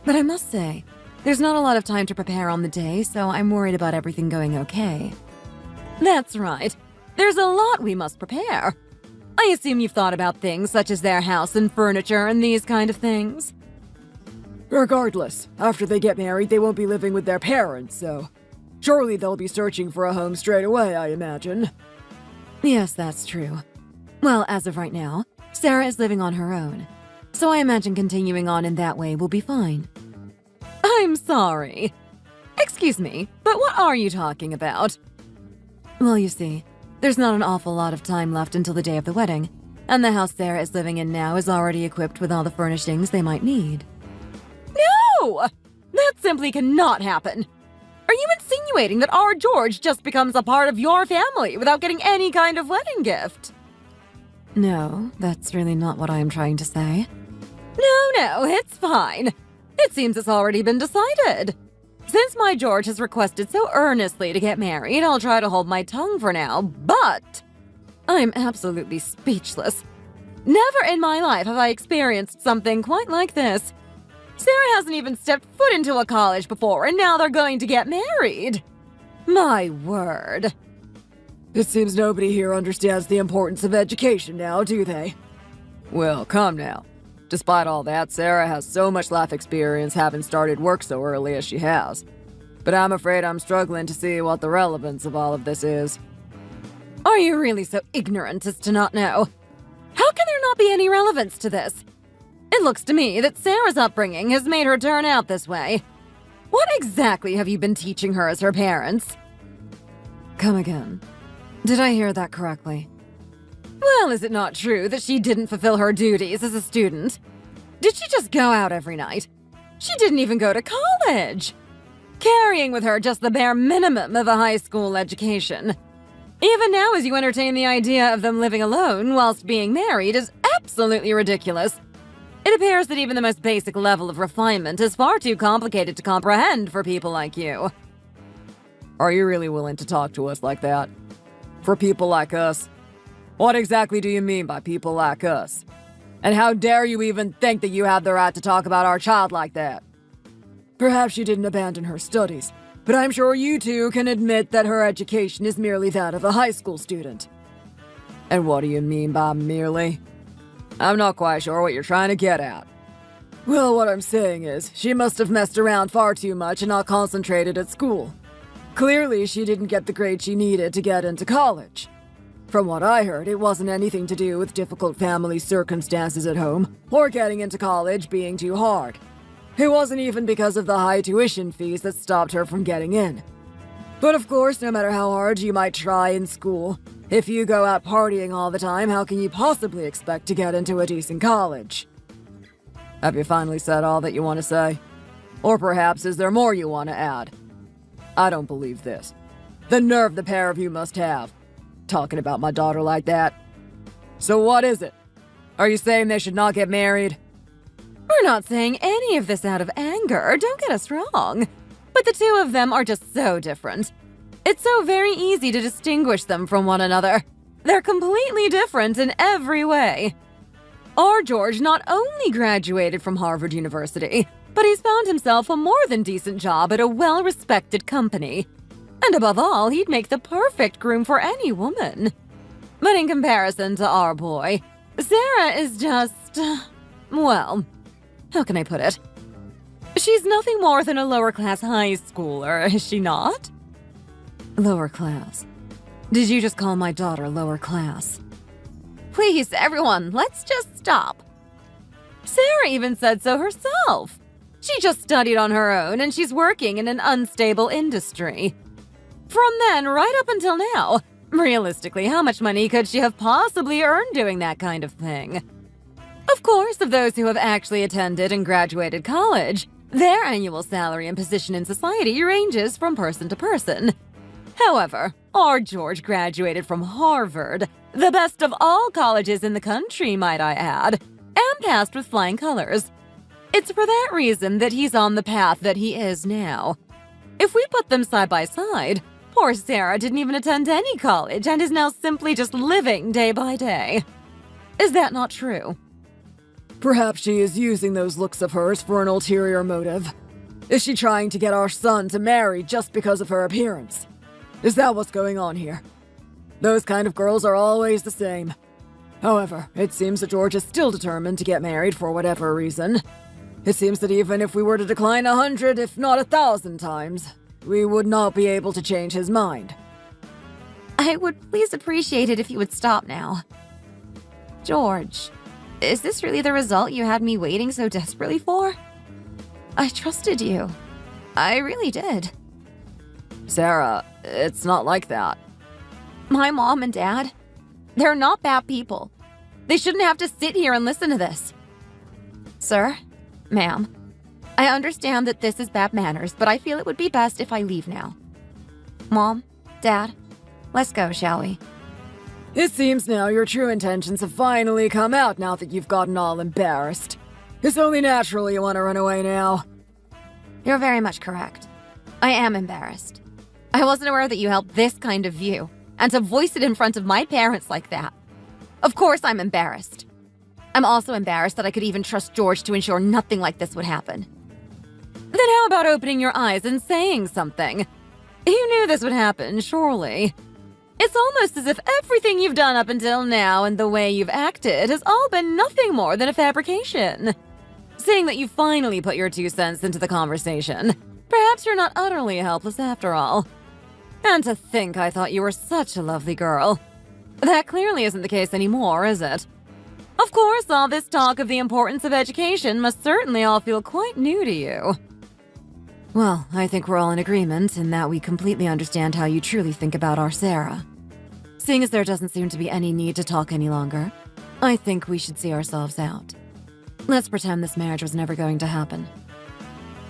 But I must say, there's not a lot of time to prepare on the day, so I'm worried about everything going okay. That's right. There's a lot we must prepare. I assume you've thought about things such as their house and furniture and these kind of things. Regardless, after they get married, they won't be living with their parents, so surely they'll be searching for a home straight away, I imagine. Yes, that's true. Well, as of right now, Sarah is living on her own, so I imagine continuing on in that way will be fine. I'm sorry. Excuse me, but what are you talking about? Well, you see, there's not an awful lot of time left until the day of the wedding, and the house Sarah is living in now is already equipped with all the furnishings they might need. No! That simply cannot happen. Are you insinuating that our George just becomes a part of your family without getting any kind of wedding gift? No, that's really not what I am trying to say. No, it's fine. It seems it's already been decided. Since my George has requested so earnestly to get married, I'll try to hold my tongue for now, but I'm absolutely speechless. Never in my life have I experienced something quite like this. Sarah hasn't even stepped foot into a college before, and now they're going to get married. My word. It seems nobody here understands the importance of education now, do they? Well, come now. Despite all that, Sarah has so much life experience having started work so early as she has. But I'm afraid I'm struggling to see what the relevance of all of this is. Are you really so ignorant as to not know? How can there not be any relevance to this? It looks to me that Sarah's upbringing has made her turn out this way. What exactly have you been teaching her as her parents? Come again. Did I hear that correctly? Well, is it not true that she didn't fulfill her duties as a student? Did she just go out every night? She didn't even go to college. Carrying with her just the bare minimum of a high school education. Even now, as you entertain the idea of them living alone whilst being married is absolutely ridiculous. It appears that even the most basic level of refinement is far too complicated to comprehend for people like you. Are you really willing to talk to us like that? For people like us? What exactly do you mean by people like us? And how dare you even think that you have the right to talk about our child like that? Perhaps she didn't abandon her studies, but I'm sure you two can admit that her education is merely that of a high school student. And what do you mean by merely? I'm not quite sure what you're trying to get at. Well, what I'm saying is, she must have messed around far too much and not concentrated at school. Clearly, she didn't get the grade she needed to get into college. From what I heard, it wasn't anything to do with difficult family circumstances at home, or getting into college being too hard. It wasn't even because of the high tuition fees that stopped her from getting in. But of course, no matter how hard you might try in school, if you go out partying all the time, how can you possibly expect to get into a decent college? Have you finally said all that you want to say? Or perhaps is there more you want to add? I don't believe this. The nerve the pair of you must have. Talking about my daughter like that. So what is it? Are you saying they should not get married? We're not saying any of this out of anger, don't get us wrong. But the two of them are just so different. It's so very easy to distinguish them from one another. They're completely different in every way. Our George not only graduated from Harvard University, but he's found himself a more than decent job at a well-respected company. And above all, he'd make the perfect groom for any woman. But in comparison to our boy, Sarah is just... well, how can I put it? She's nothing more than a lower-class high schooler, is she not? Lower class. Did you just call my daughter lower class? Please, everyone, let's just stop. Sarah even said so herself. She just studied on her own, and she's working in an unstable industry. From then, right up until now, realistically, how much money could she have possibly earned doing that kind of thing? Of course, of those who have actually attended and graduated college, their annual salary and position in society ranges from person to person. However, our George graduated from Harvard, the best of all colleges in the country, might I add, and passed with flying colors. It's for that reason that he's on the path that he is now. If we put them side by side, poor Sarah didn't even attend any college and is now simply just living day by day. Is that not true? Perhaps she is using those looks of hers for an ulterior motive. Is she trying to get our son to marry just because of her appearance? Is that what's going on here? Those kind of girls are always the same. However, it seems that George is still determined to get married for whatever reason. It seems that even if we were to decline 100, if not 1,000 times, we would not be able to change his mind. I would please appreciate it if you would stop now. George, is this really the result you had me waiting so desperately for? I trusted you. I really did. Sarah, it's not like that. My mom and dad, they're not bad people. They shouldn't have to sit here and listen to this. Sir, ma'am, I understand that this is bad manners, but I feel it would be best if I leave now. Mom, Dad, let's go, shall we? It seems now your true intentions have finally come out now that you've gotten all embarrassed. It's only natural you want to run away now. You're very much correct. I am embarrassed. I wasn't aware that you held this kind of view, and to voice it in front of my parents like that. Of course I'm embarrassed. I'm also embarrassed that I could even trust George to ensure nothing like this would happen. Then how about opening your eyes and saying something? You knew this would happen, surely. It's almost as if everything you've done up until now and the way you've acted has all been nothing more than a fabrication. Seeing that you finally put your 2 cents into the conversation, perhaps you're not utterly helpless after all. And to think I thought you were such a lovely girl. That clearly isn't the case anymore, is it? Of course, all this talk of the importance of education must certainly all feel quite new to you. Well, I think we're all in agreement in that we completely understand how you truly think about our Sarah. Seeing as there doesn't seem to be any need to talk any longer, I think we should see ourselves out. Let's pretend this marriage was never going to happen.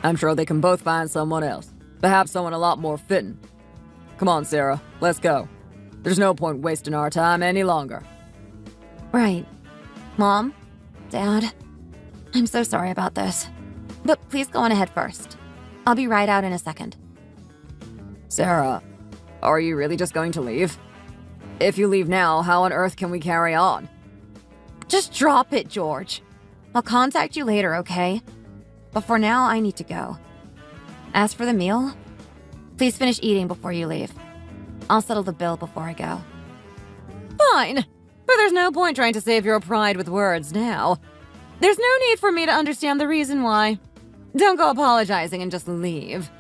I'm sure they can both find someone else. Perhaps someone a lot more fitting. Come on, Sarah, let's go. There's no point wasting our time any longer. Right. Mom, Dad, I'm so sorry about this. But please go on ahead first. I'll be right out in a second. Sarah, are you really just going to leave? If you leave now, how on earth can we carry on? Just drop it, George. I'll contact you later, okay? But for now, I need to go. As for the meal, please finish eating before you leave. I'll settle the bill before I go. Fine, but there's no point trying to save your pride with words now. There's no need for me to understand the reason why. Don't go apologizing and just leave.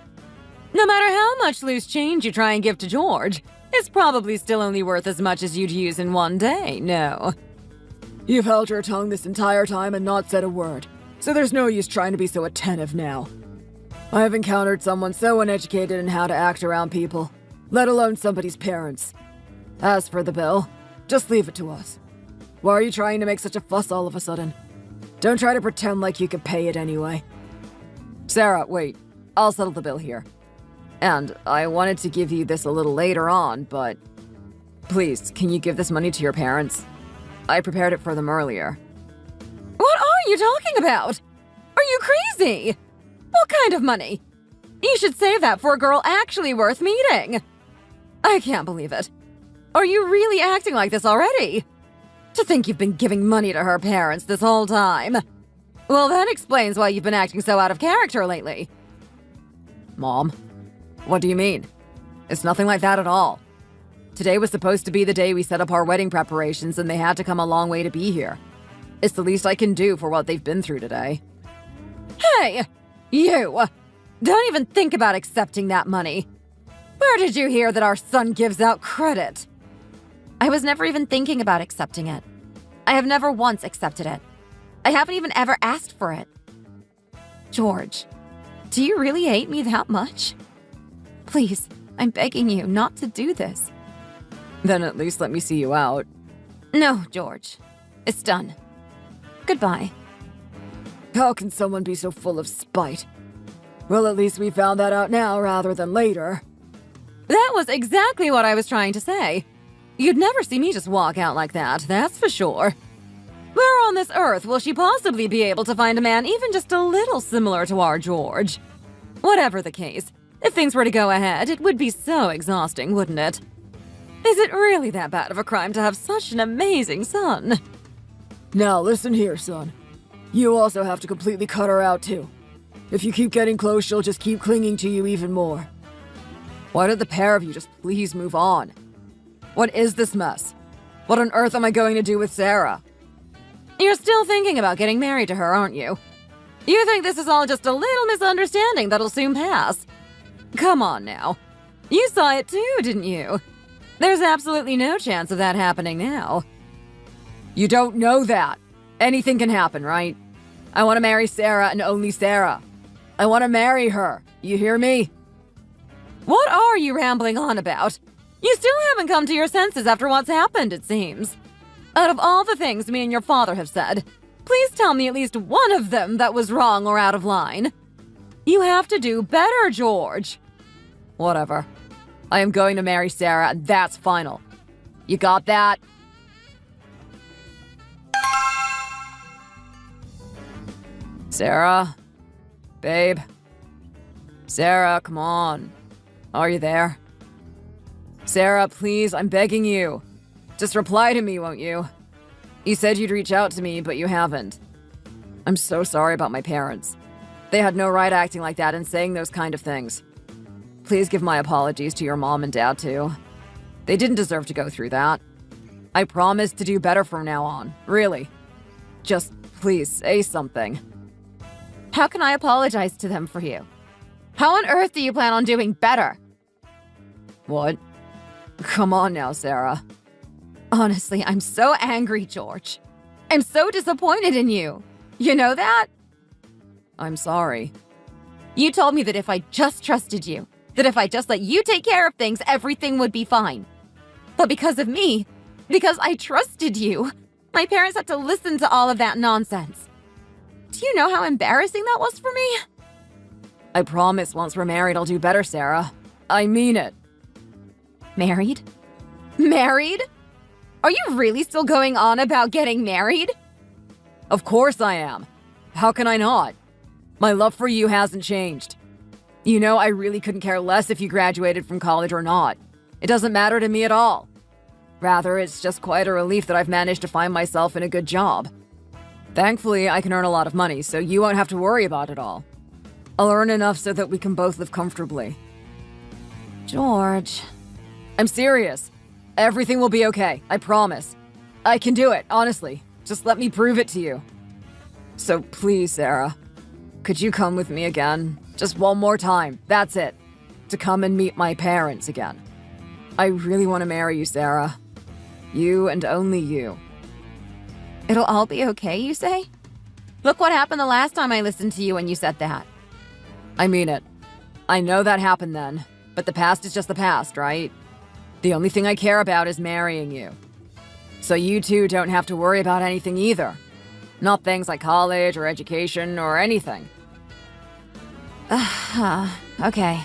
No matter how much loose change you try and give to George, it's probably still only worth as much as you'd use in one day, no? You've held your tongue this entire time and not said a word, so there's no use trying to be so attentive now. I have encountered someone so uneducated in how to act around people, let alone somebody's parents. As for the bill, just leave it to us. Why are you trying to make such a fuss all of a sudden? Don't try to pretend like you could pay it anyway. Sarah, wait. I'll settle the bill here. And I wanted to give you this a little later on, but please, can you give this money to your parents? I prepared it for them earlier. What are you talking about? Are you crazy? What kind of money? You should save that for a girl actually worth meeting. I can't believe it. Are you really acting like this already? To think you've been giving money to her parents this whole time. Well, that explains why you've been acting so out of character lately. Mom, what do you mean? It's nothing like that at all. Today was supposed to be the day we set up our wedding preparations, and they had to come a long way to be here. It's the least I can do for what they've been through today. Hey, you! Don't even think about accepting that money. Where did you hear that our son gives out credit? I was never even thinking about accepting it. I have never once accepted it. I haven't even ever asked for it. George, do you really hate me that much? Please, I'm begging you not to do this. Then at least let me see you out. No, George. It's done. Goodbye. How can someone be so full of spite? Well, at least we found that out now rather than later. That was exactly what I was trying to say. You'd never see me just walk out like that, that's for sure. Where on this earth will she possibly be able to find a man even just a little similar to our George? Whatever the case, if things were to go ahead, it would be so exhausting, wouldn't it? Is it really that bad of a crime to have such an amazing son? Now listen here, son. You also have to completely cut her out too. If you keep getting close, she'll just keep clinging to you even more. Why did the pair of you just please move on? What is this mess? What on earth am I going to do with Sarah? You're still thinking about getting married to her, aren't you? You think this is all just a little misunderstanding that'll soon pass? Come on now. You saw it too, didn't you? There's absolutely no chance of that happening now. You don't know that. Anything can happen, right? I want to marry Sarah and only Sarah. I want to marry her. You hear me? What are you rambling on about? You still haven't come to your senses after what's happened, it seems. Out of all the things me and your father have said, please tell me at least one of them that was wrong or out of line. You have to do better, George. Whatever. I am going to marry Sarah, and that's final. You got that? Sarah? Babe? Sarah, come on. Are you there? Sarah, please, I'm begging you. Just reply to me, won't you? You said you'd reach out to me, but you haven't. I'm so sorry about my parents. They had no right acting like that and saying those kind of things. Please give my apologies to your mom and dad, too. They didn't deserve to go through that. I promise to do better from now on, really. Just please say something. How can I apologize to them for you? How on earth do you plan on doing better? What? Come on now, Sarah. Honestly, I'm so angry, George. I'm so disappointed in you. You know that? I'm sorry. You told me that if I just trusted you, that if I just let you take care of things, everything would be fine. But because of me, because I trusted you, my parents had to listen to all of that nonsense. Do you know how embarrassing that was for me? I promise once we're married, I'll do better, Sarah. I mean it. Married? Married? Are you really still going on about getting married? Of course I am. How can I not? My love for you hasn't changed. You know, I really couldn't care less if you graduated from college or not. It doesn't matter to me at all. Rather, it's just quite a relief that I've managed to find myself in a good job. Thankfully, I can earn a lot of money, so you won't have to worry about it all. I'll earn enough so that we can both live comfortably. George. I'm serious. Everything will be okay, I promise. I can do it, honestly. Just let me prove it to you. So please, Sarah, could you come with me again? Just one more time, that's it. To come and meet my parents again. I really want to marry you, Sarah. You and only you. It'll all be okay, you say? Look what happened the last time I listened to you when you said that. I mean it. I know that happened then, but the past is just the past, right? The only thing I care about is marrying you. So you two don't have to worry about anything either. Not things like college or education or anything. Okay.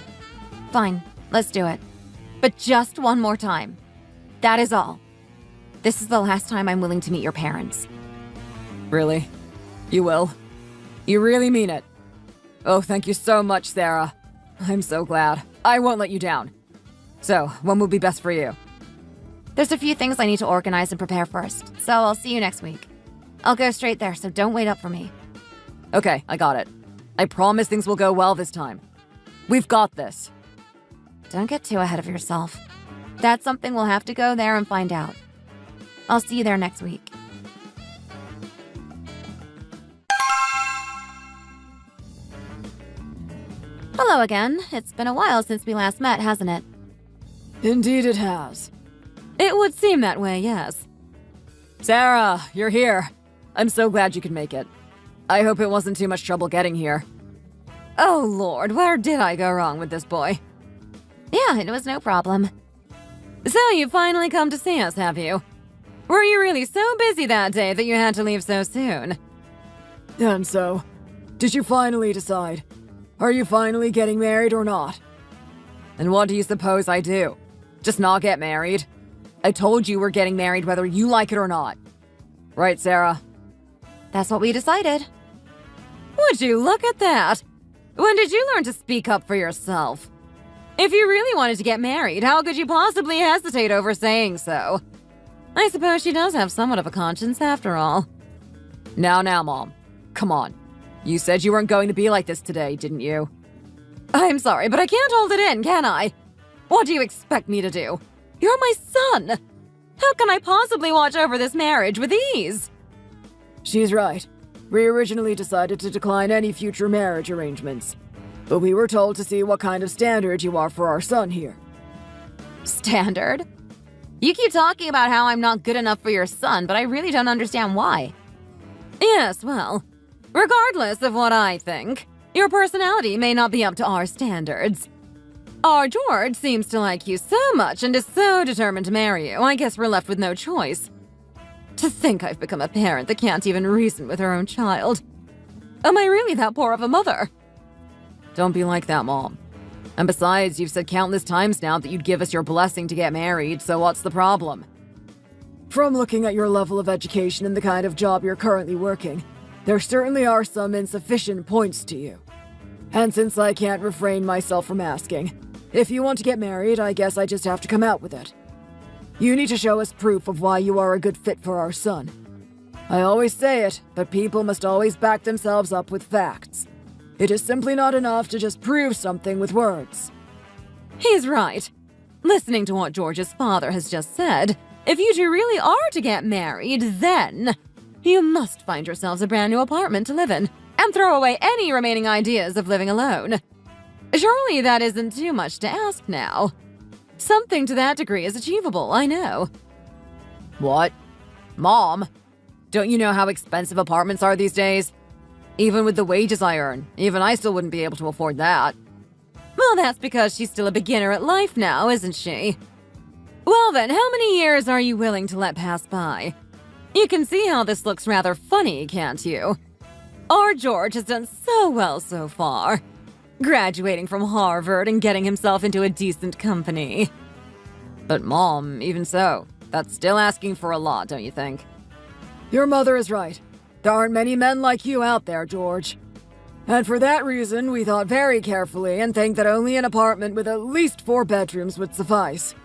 Fine, let's do it. But just one more time. That is all. This is the last time I'm willing to meet your parents. Really? You will? You really mean it? Oh, thank you so much, Sarah. I'm so glad. I won't let you down. So, when will be best for you? There's a few things I need to organize and prepare first, so I'll see you next week. I'll go straight there, so don't wait up for me. Okay, I got it. I promise things will go well this time. We've got this. Don't get too ahead of yourself. That's something we'll have to go there and find out. I'll see you there next week. Hello again. It's been a while since we last met, hasn't it? Indeed it has. It would seem that way, yes. Sarah, you're here. I'm so glad you could make it. I hope it wasn't too much trouble getting here. Oh Lord, where did I go wrong with this boy? Yeah, it was no problem. So you finally come to see us, have you? Were you really so busy that day that you had to leave so soon? And so, did you finally decide? Are you finally getting married or not? And what do you suppose I do? Just not get married? I told you we're getting married whether you like it or not. Right, Sarah? That's what we decided. Would you look at that? When did you learn to speak up for yourself? If you really wanted to get married, how could you possibly hesitate over saying so? I suppose she does have somewhat of a conscience after all. Now, Mom. Come on. You said you weren't going to be like this today, didn't you? I'm sorry, but I can't hold it in, can I? What do you expect me to do? You're my son! How can I possibly watch over this marriage with ease? She's right. We originally decided to decline any future marriage arrangements. But we were told to see what kind of standard you are for our son here. Standard? You keep talking about how I'm not good enough for your son, but I really don't understand why. Yes, well, regardless of what I think, your personality may not be up to our standards. Our George seems to like you so much and is so determined to marry you, I guess we're left with no choice. To think I've become a parent that can't even reason with her own child. Am I really that poor of a mother? Don't be like that, Mom. And besides, you've said countless times now that you'd give us your blessing to get married, so what's the problem? From looking at your level of education and the kind of job you're currently working, there certainly are some insufficient points to you. And since I can't refrain myself from asking, if you want to get married, I guess I just have to come out with it. You need to show us proof of why you are a good fit for our son. I always say it, but people must always back themselves up with facts. It is simply not enough to just prove something with words. He's right. Listening to what George's father has just said, if you two really are to get married, then you must find yourselves a brand new apartment to live in and throw away any remaining ideas of living alone. Surely that isn't too much to ask now. Something to that degree is achievable, I know. What? Mom? Don't you know how expensive apartments are these days? Even with the wages I earn, even I still wouldn't be able to afford that. Well, that's because she's still a beginner at life now, isn't she? Well then, how many years are you willing to let pass by? You can see how this looks rather funny, can't you? Our George has done so well so far. Graduating from Harvard and getting himself into a decent company. But Mom, even so, that's still asking for a lot, don't you think? Your mother is right. There aren't many men like you out there, George. And for that reason, we thought very carefully and think that only an apartment with at least 4 bedrooms would suffice.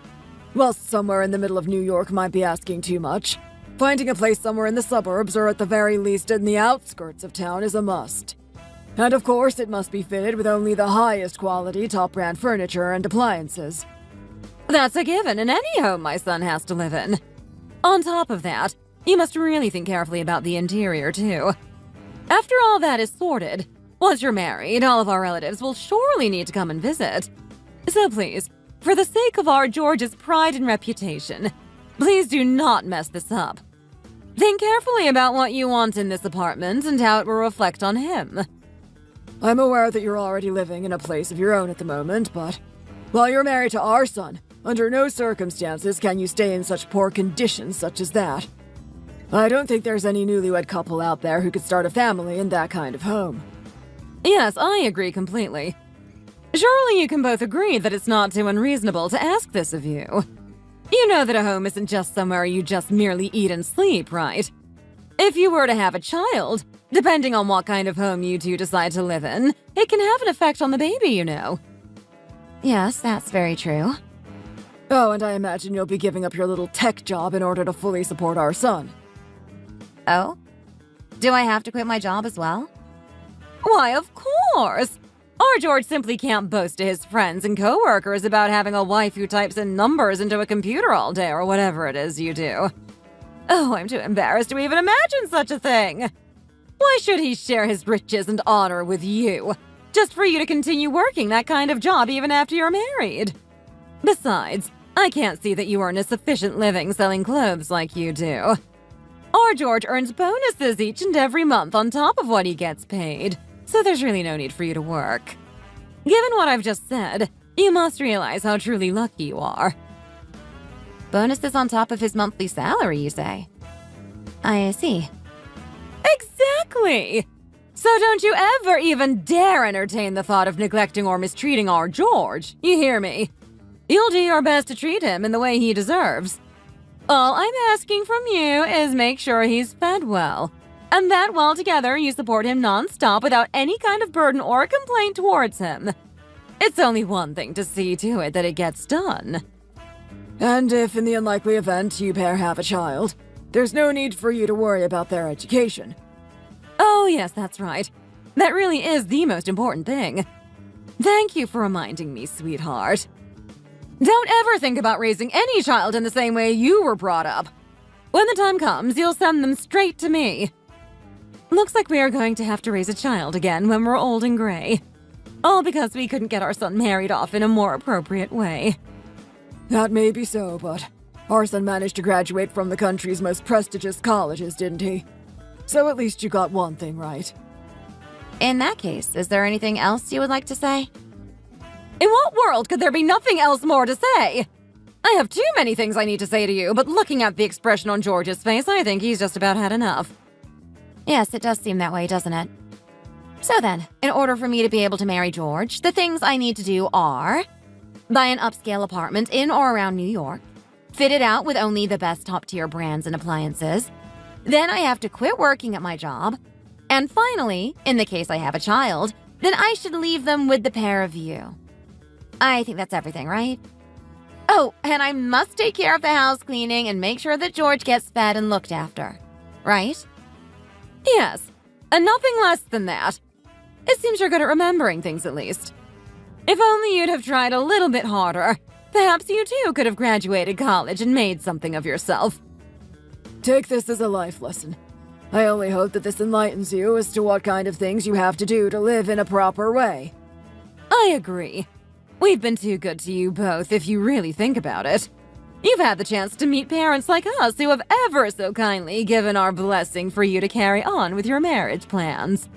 Whilst somewhere in the middle of New York might be asking too much, finding a place somewhere in the suburbs or at the very least in the outskirts of town is a must. And of course, it must be fitted with only the highest quality top-brand furniture and appliances. That's a given in any home my son has to live in. On top of that, you must really think carefully about the interior, too. After all that is sorted, once you're married, all of our relatives will surely need to come and visit. So please, For the sake of our George's pride and reputation, please do not mess this up. Think carefully about what you want in this apartment and how it will reflect on him. I'm aware that you're already living in a place of your own at the moment, but while you're married to our son, under no circumstances can you stay in such poor conditions such as that. I don't think there's any newlywed couple out there who could start a family in that kind of home. Yes, I agree completely. Surely you can both agree that it's not too unreasonable to ask this of you. You know that a home isn't just somewhere you just merely eat and sleep, right? If you were to have a child, depending on what kind of home you two decide to live in, it can have an effect on the baby, you know. Yes, that's very true. Oh, and I imagine you'll be giving up your little tech job in order to fully support our son. Oh? Do I have to quit my job as well? Why, of course! Our George simply can't boast to his friends and coworkers about having a wife who types in numbers into a computer all day or whatever it is you do. Oh, I'm too embarrassed to even imagine such a thing. Why should he share his riches and honor with you? Just for you to continue working that kind of job even after you're married? Besides, I can't see that you earn a sufficient living selling clothes like you do. Our George earns bonuses each and every month on top of what he gets paid, so there's really no need for you to work. Given what I've just said, you must realize how truly lucky you are. Bonuses on top of his monthly salary, you say? I see. Exactly! So don't you ever even dare entertain the thought of neglecting or mistreating our George, you hear me? You'll do your best to treat him in the way he deserves. All I'm asking from you is make sure he's fed well, and that while together you support him non-stop without any kind of burden or complaint towards him. It's only one thing to see to it that it gets done. And if in the unlikely event you pair have a child, there's no need for you to worry about their education. Oh yes, that's right. That really is the most important thing. Thank you for reminding me, sweetheart. Don't ever think about raising any child in the same way you were brought up. When the time comes, you'll send them straight to me. Looks like we are going to have to raise a child again when we're old and gray. All because we couldn't get our son married off in a more appropriate way. That may be so, but our son managed to graduate from the country's most prestigious colleges, didn't he? So at least you got one thing right. In that case, is there anything else you would like to say? In what world could there be nothing else more to say? I have too many things I need to say to you, but looking at the expression on George's face, I think he's just about had enough. Yes, it does seem that way, doesn't it? So then, in order for me to be able to marry George, the things I need to do are buy an upscale apartment in or around New York, fit it out with only the best top-tier brands and appliances. Then I have to quit working at my job. And finally, in the case I have a child, then I should leave them with the pair of you. I think that's everything, right? Oh, and I must take care of the house cleaning and make sure that George gets fed and looked after. Right? Yes, and nothing less than that. It seems you're good at remembering things at least. If only you'd have tried a little bit harder, perhaps you too could have graduated college and made something of yourself. Take this as a life lesson. I only hope that this enlightens you as to what kind of things you have to do to live in a proper way. I agree. We've been too good to you both if you really think about it. You've had the chance to meet parents like us who have ever so kindly given our blessing for you to carry on with your marriage plans.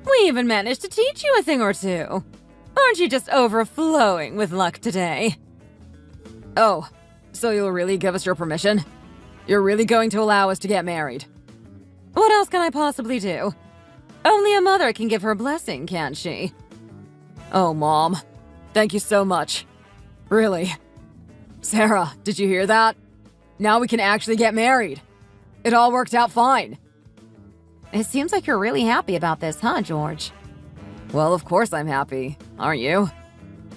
We even managed to teach you a thing or two. Aren't you just overflowing with luck today? Oh, so you'll really give us your permission? You're really going to allow us to get married? What else can I possibly do? Only a mother can give her blessing, can't she? Oh, Mom. Thank you so much. Really. Sarah, did you hear that? Now we can actually get married. It all worked out fine. It seems like you're really happy about this, huh, George? Well, of course I'm happy, aren't you?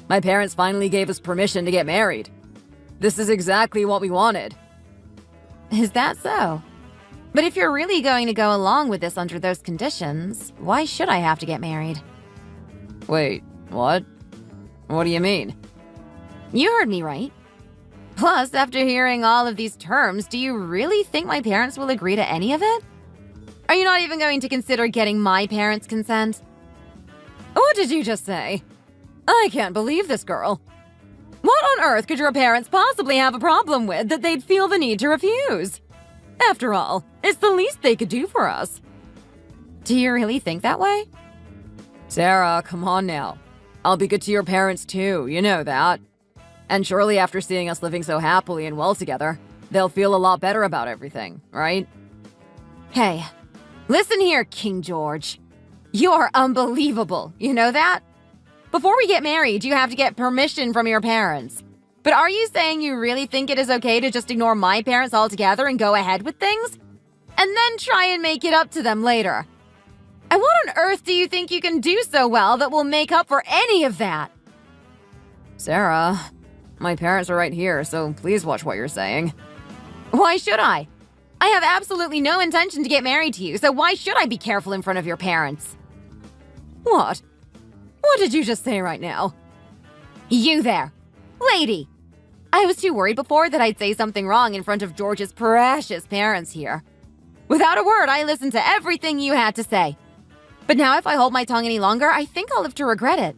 My parents finally gave us permission to get married. This is exactly what we wanted. Is that so? But if you're really going to go along with this under those conditions, why should I have to get married? Wait, what? What do you mean? You heard me right. Plus, after hearing all of these terms, do you really think my parents will agree to any of it? Are you not even going to consider getting my parents' consent? What did you just say? I can't believe this girl. What What on earth could your parents possibly have a problem with that they'd feel the need to refuse? After all, it's the least they could do for us. Do you really think that way? Sarah, come on now. I'll be good to your parents too, you know that. And surely after seeing us living so happily and well together, they'll feel a lot better about everything, right? Hey, listen here, King George. You are unbelievable, you know that? Before we get married, you have to get permission from your parents. But are you saying you really think it is okay to just ignore my parents altogether and go ahead with things? And then try and make it up to them later? And what on earth do you think you can do so well that will make up for any of that? Sarah, my parents are right here, so please watch what you're saying. Why should I? I have absolutely no intention to get married to you, so why should I be careful in front of your parents? What? What did you just say right now? You there, lady! I was too worried before that I'd say something wrong in front of George's precious parents here. Without a word, I listened to everything you had to say. But now if I hold my tongue any longer, I think I'll live to regret it.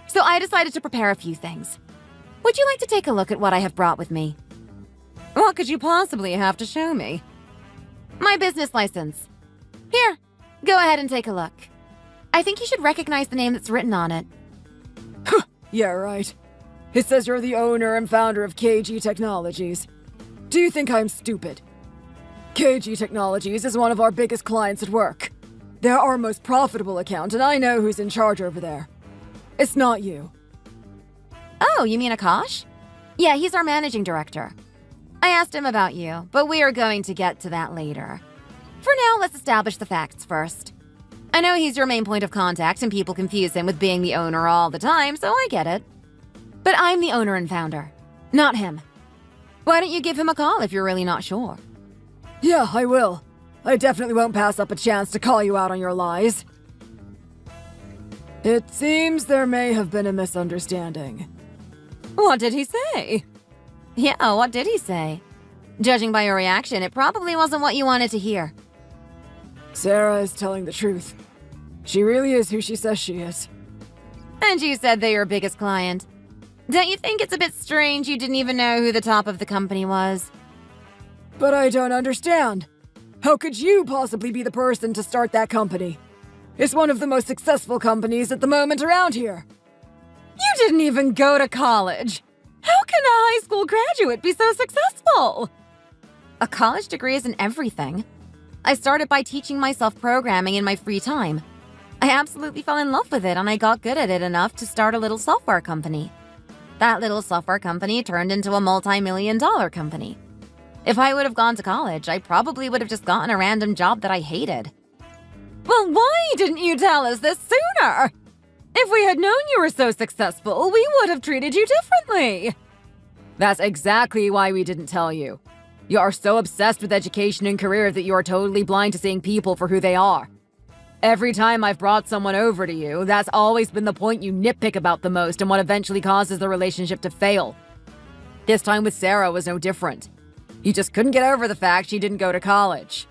So I decided to prepare a few things. Would you like to take a look at what I have brought with me? What could you possibly have to show me? My business license. Here, go ahead and take a look. I think you should recognize the name that's written on it. Yeah, right. It says you're the owner and founder of KG Technologies. Do you think I'm stupid? KG Technologies is one of our biggest clients at work. They're our most profitable account, and I know who's in charge over there. It's not you. Oh, you mean Akash? Yeah, he's our managing director. I asked him about you, but we are going to get to that later. For now, let's establish the facts first. I know he's your main point of contact and people confuse him with being the owner all the time, so I get it. But I'm the owner and founder, not him. Why don't you give him a call if you're really not sure? Yeah, I will. I definitely won't pass up a chance to call you out on your lies. It seems there may have been a misunderstanding. What did he say? Yeah, what did he say? Judging by your reaction, it probably wasn't what you wanted to hear. Sarah is telling the truth. She really is who she says she is. And you said they're your biggest client. Don't you think it's a bit strange you didn't even know who the top of the company was? But I don't understand. How could you possibly be the person to start that company? It's one of the most successful companies at the moment around here. You didn't even go to college. How can a high school graduate be so successful? A college degree isn't everything. I started by teaching myself programming in my free time. I absolutely fell in love with it and I got good at it enough to start a little software company. That little software company turned into a multi-million-dollar company. If I would have gone to college, I probably would have just gotten a random job that I hated. Well, why didn't you tell us this sooner? If we had known you were so successful, we would have treated you differently. That's exactly why we didn't tell you. You are so obsessed with education and career that you are totally blind to seeing people for who they are. Every time I've brought someone over to you, that's always been the point you nitpick about the most and what eventually causes the relationship to fail. This time with Sarah was no different. You just couldn't get over the fact she didn't go to college.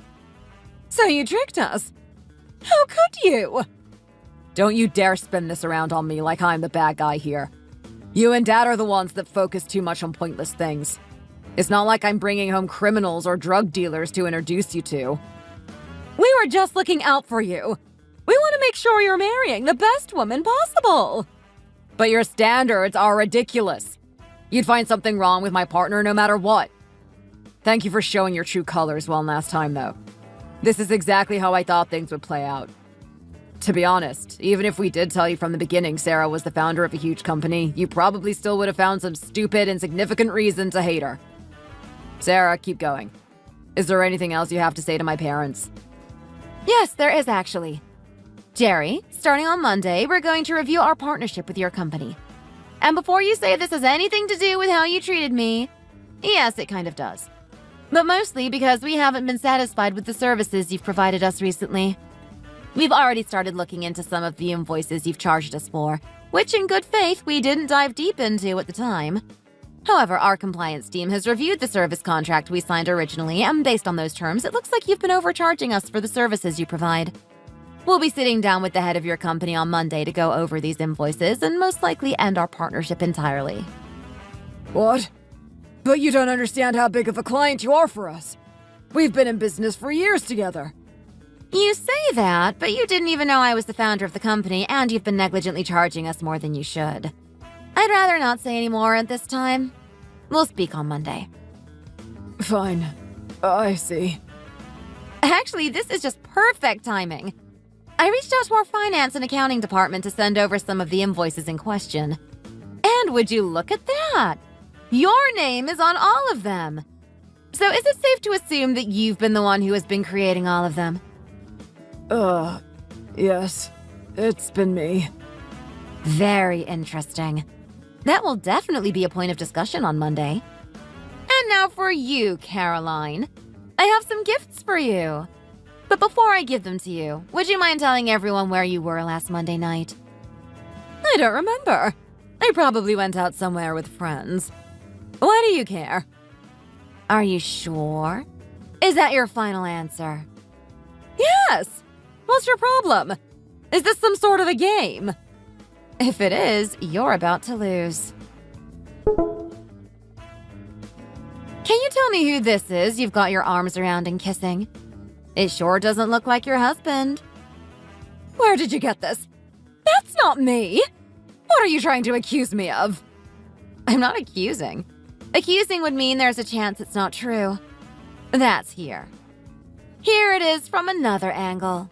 So you tricked us. How could you? Don't you dare spin this around on me like I'm the bad guy here. You and Dad are the ones that focus too much on pointless things. It's not like I'm bringing home criminals or drug dealers to introduce you to. We were just looking out for you. We want to make sure you're marrying the best woman possible. But your standards are ridiculous. You'd find something wrong with my partner no matter what. Thank you for showing your true colors one last time, though. This is exactly how I thought things would play out. To be honest, even if we did tell you from the beginning Sarah was the founder of a huge company, you probably still would have found some stupid, insignificant reason to hate her. Sarah, keep going. Is there anything else you have to say to my parents? Yes, there is actually. Jerry, starting on Monday, we're going to review our partnership with your company. And before you say this has anything to do with how you treated me, yes, it kind of does. But mostly because we haven't been satisfied with the services you've provided us recently. We've already started looking into some of the invoices you've charged us for, which in good faith we didn't dive deep into at the time. However, our compliance team has reviewed the service contract we signed originally, and based on those terms, it looks like you've been overcharging us for the services you provide. We'll be sitting down with the head of your company on Monday to go over these invoices and most likely end our partnership entirely. What? But you don't understand how big of a client you are for us. We've been in business for years together. You say that, but you didn't even know I was the founder of the company, and you've been negligently charging us more than you should. I'd rather not say any more at this time. We'll speak on Monday. Fine. I see. Actually, this is just perfect timing. I reached out to our finance and accounting department to send over some of the invoices in question. And would you look at that? Your name is on all of them. So is it safe to assume that you've been the one who has been creating all of them? Yes. It's been me. Very interesting. That will definitely be a point of discussion on Monday. And now for you, Caroline. I have some gifts for you. But before I give them to you, would you mind telling everyone where you were last Monday night? I don't remember. I probably went out somewhere with friends. Why do you care? Are you sure? Is that your final answer? Yes! What's your problem? Is this some sort of a game? If it is, you're about to lose. Can you tell me who this is you've got your arms around and kissing? It sure doesn't look like your husband. Where did you get this? That's not me! What are you trying to accuse me of? I'm not accusing. Accusing would mean there's a chance it's not true. That's here. Here it is from another angle.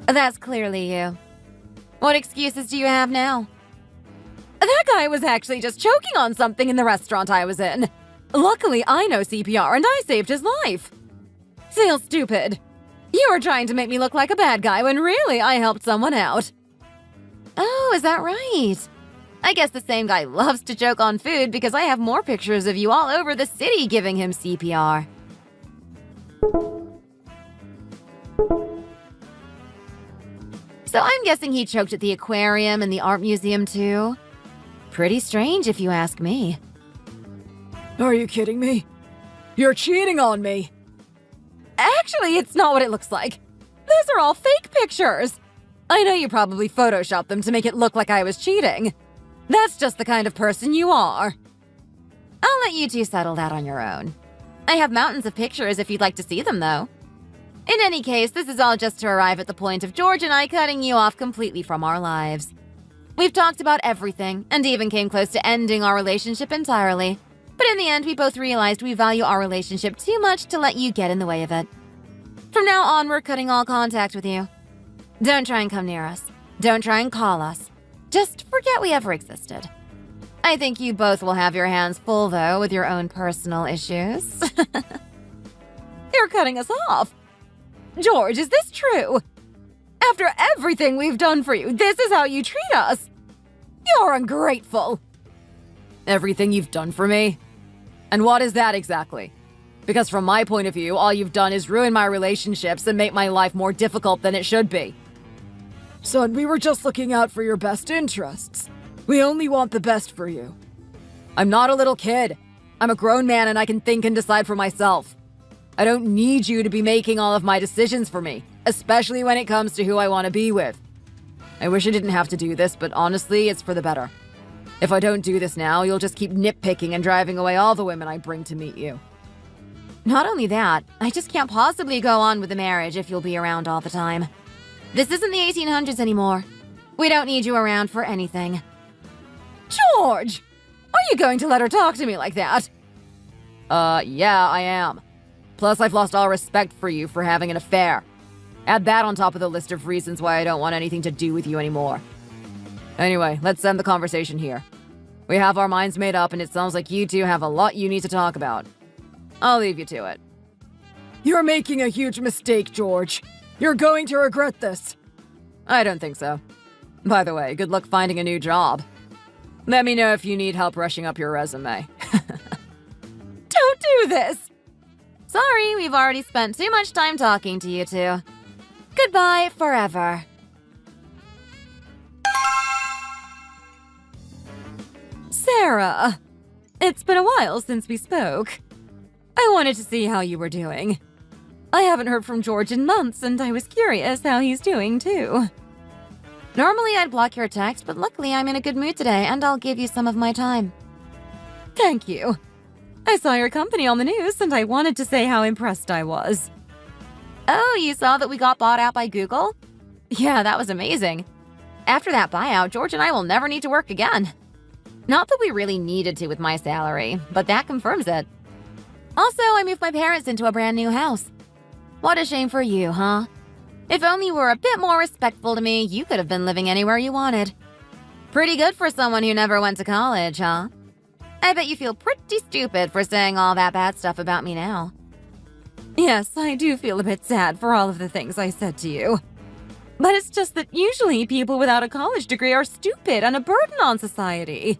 That's clearly you. What excuses do you have now? That guy was actually just choking on something in the restaurant I was in. Luckily, I know CPR and I saved his life. Feel stupid. You were trying to make me look like a bad guy when really I helped someone out. Oh, is that right? I guess the same guy loves to joke on food because I have more pictures of you all over the city giving him CPR. So I'm guessing he choked at the aquarium and the art museum too? Pretty strange if you ask me. Are you kidding me? You're cheating on me! Actually, it's not what it looks like. Those are all fake pictures. I know you probably photoshopped them to make it look like I was cheating. That's just the kind of person you are. I'll let you two settle that on your own. I have mountains of pictures if you'd like to see them, though. In any case, this is all just to arrive at the point of George and I cutting you off completely from our lives. We've talked about everything, and even came close to ending our relationship entirely. But in the end, we both realized we value our relationship too much to let you get in the way of it. From now on, we're cutting all contact with you. Don't try and come near us. Don't try and call us. Just forget we ever existed. I think you both will have your hands full, though, with your own personal issues. You're cutting us off. George, is this true? After everything we've done for you, this is how you treat us. You're ungrateful. Everything you've done for me? And what is that exactly? Because from my point of view, all you've done is ruin my relationships and make my life more difficult than it should be. Son, we were just looking out for your best interests. We only want the best for you. I'm not a little kid. I'm a grown man and I can think and decide for myself. I don't need you to be making all of my decisions for me, especially when it comes to who I want to be with. I wish I didn't have to do this, but honestly, it's for the better. If I don't do this now, you'll just keep nitpicking and driving away all the women I bring to meet you. Not only that, I just can't possibly go on with the marriage if you'll be around all the time. This isn't the 1800s anymore. We don't need you around for anything. George! Are you going to let her talk to me like that? Yeah, I am. Plus, I've lost all respect for you for having an affair. Add that on top of the list of reasons why I don't want anything to do with you anymore. Anyway, let's end the conversation here. We have our minds made up and it sounds like you two have a lot you need to talk about. I'll leave you to it. You're making a huge mistake, George. You're going to regret this. I don't think so. By the way, good luck finding a new job. Let me know if you need help brushing up your resume. Don't do this! Sorry, we've already spent too much time talking to you two. Goodbye forever. Sarah, it's been a while since we spoke. I wanted to see how you were doing. I haven't heard from George in months, and I was curious how he's doing, too. Normally I'd block your text, but luckily I'm in a good mood today and I'll give you some of my time. Thank you. I saw your company on the news and I wanted to say how impressed I was. Oh, you saw that we got bought out by Google? Yeah, that was amazing. After that buyout, George and I will never need to work again. Not that we really needed to with my salary, but that confirms it. Also, I moved my parents into a brand new house. What a shame for you, huh? If only you were a bit more respectful to me, you could have been living anywhere you wanted. Pretty good for someone who never went to college, huh? I bet you feel pretty stupid for saying all that bad stuff about me now. Yes, I do feel a bit sad for all of the things I said to you. But it's just that usually people without a college degree are stupid and a burden on society.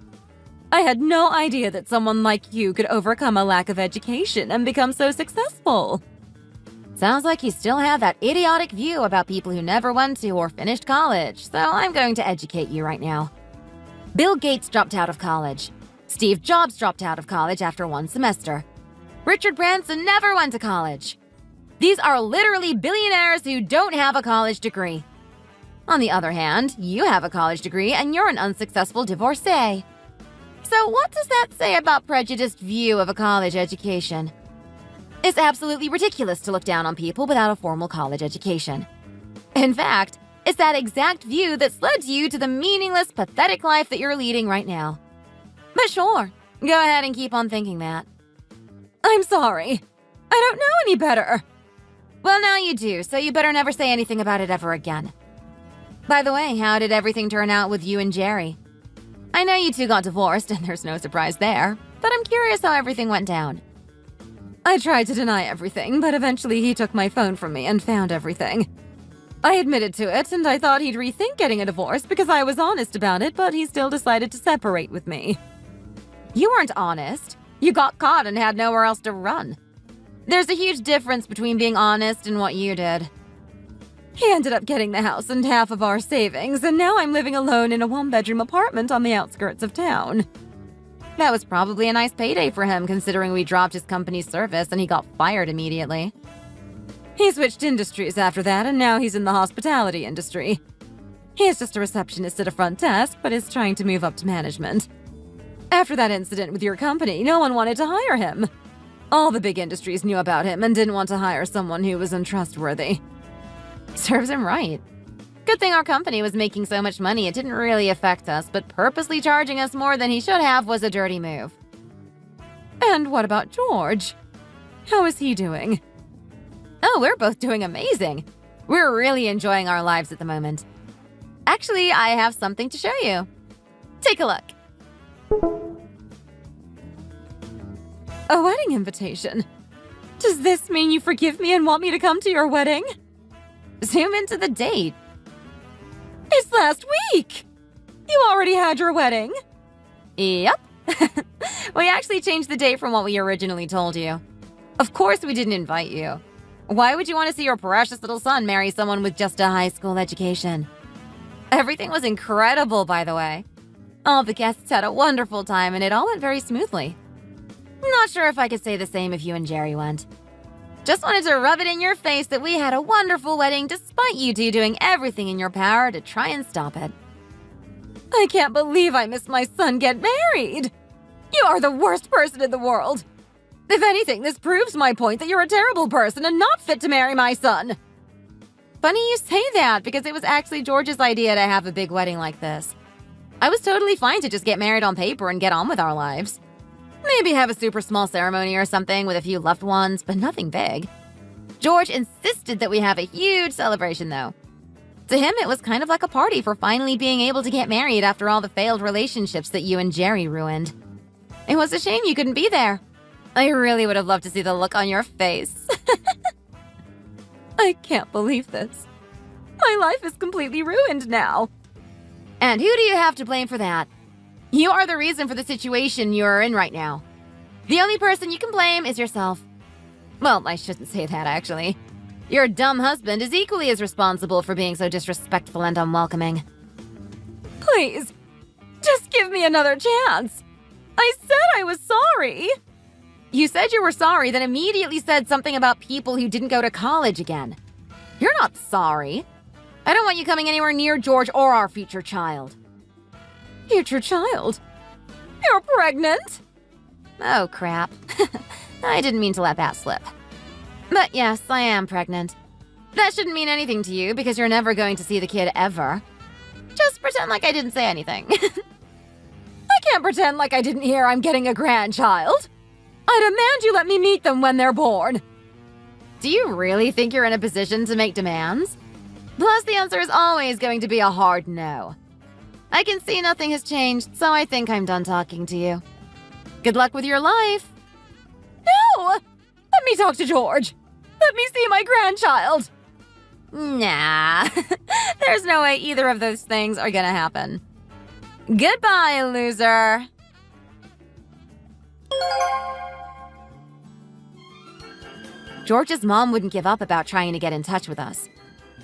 I had no idea that someone like you could overcome a lack of education and become so successful. Sounds like you still have that idiotic view about people who never went to or finished college, so I'm going to educate you right now. Bill Gates dropped out of college. Steve Jobs dropped out of college after 1 semester. Richard Branson never went to college. These are literally billionaires who don't have a college degree. On the other hand, you have a college degree and you're an unsuccessful divorcee. So what does that say about prejudiced view of a college education? It's absolutely ridiculous to look down on people without a formal college education. In fact, it's that exact view that's led you to the meaningless, pathetic life that you're leading right now. But sure, go ahead and keep on thinking that. I'm sorry. I don't know any better. Well, now you do, so you better never say anything about it ever again. By the way, how did everything turn out with you and Jerry? I know you two got divorced, and there's no surprise there, but I'm curious how everything went down. I tried to deny everything, but eventually he took my phone from me and found everything. I admitted to it, and I thought he'd rethink getting a divorce because I was honest about it, but he still decided to separate with me. You weren't honest. You got caught and had nowhere else to run. There's a huge difference between being honest and what you did. He ended up getting the house and half of our savings, and now I'm living alone in a 1-bedroom apartment on the outskirts of town. That was probably a nice payday for him, considering we dropped his company's service and he got fired immediately. He switched industries after that, and now he's in the hospitality industry. He is just a receptionist at a front desk, but is trying to move up to management. After that incident with your company, no one wanted to hire him. All the big industries knew about him and didn't want to hire someone who was untrustworthy. Serves him right. Good thing our company was making so much money it didn't really affect us, but purposely charging us more than he should have was a dirty move. And what about George? How is he doing? Oh, we're both doing amazing. We're really enjoying our lives at the moment. Actually, I have something to show you. Take a look. A wedding invitation. Does this mean you forgive me and want me to come to your wedding? Zoom into the date. It's last week! You already had your wedding? Yep. We actually changed the date from what we originally told you. Of course we didn't invite you. Why would you want to see your precious little son marry someone with just a high school education? Everything was incredible, by the way. All the guests had a wonderful time and it all went very smoothly. Not sure if I could say the same if you and Jerry went. Just wanted to rub it in your face that we had a wonderful wedding despite you two doing everything in your power to try and stop it. I can't believe I missed my son get married! You are the worst person in the world! If anything, this proves my point that you're a terrible person and not fit to marry my son! Funny you say that, because it was actually George's idea to have a big wedding like this. I was totally fine to just get married on paper and get on with our lives. Maybe have a super small ceremony or something with a few loved ones, but nothing big. George insisted that we have a huge celebration, though. To him, it was kind of like a party for finally being able to get married after all the failed relationships that you and Jerry ruined. It was a shame you couldn't be there. I really would have loved to see the look on your face. I can't believe this. My life is completely ruined now. And who do you have to blame for that? You are the reason for the situation you're in right now. The only person you can blame is yourself. Well, I shouldn't say that, actually. Your dumb husband is equally as responsible for being so disrespectful and unwelcoming. Please, just give me another chance. I said I was sorry. You said you were sorry, then immediately said something about people who didn't go to college again. You're not sorry. I don't want you coming anywhere near George or our future child. Future child? You're pregnant? Oh, crap. I didn't mean to let that slip. But yes, I am pregnant. That shouldn't mean anything to you because you're never going to see the kid ever. Just pretend like I didn't say anything. I can't pretend like I didn't hear I'm getting a grandchild. I demand you let me meet them when they're born. Do you really think you're in a position to make demands? Plus, the answer is always going to be a hard no. I can see nothing has changed, so I think I'm done talking to you. Good luck with your life. No! Let me talk to George. Let me see my grandchild. Nah. There's no way either of those things are gonna happen. Goodbye, loser. George's mom wouldn't give up about trying to get in touch with us.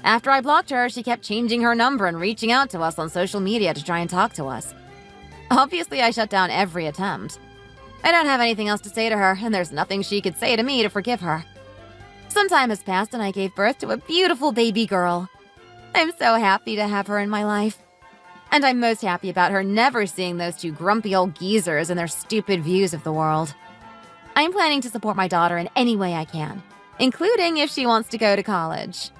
After I blocked her, she kept changing her number and reaching out to us on social media to try and talk to us. Obviously, I shut down every attempt. I don't have anything else to say to her, and there's nothing she could say to me to forgive her. Some time has passed and I gave birth to a beautiful baby girl. I'm so happy to have her in my life. And I'm most happy about her never seeing those two grumpy old geezers and their stupid views of the world. I'm planning to support my daughter in any way I can, including if she wants to go to college.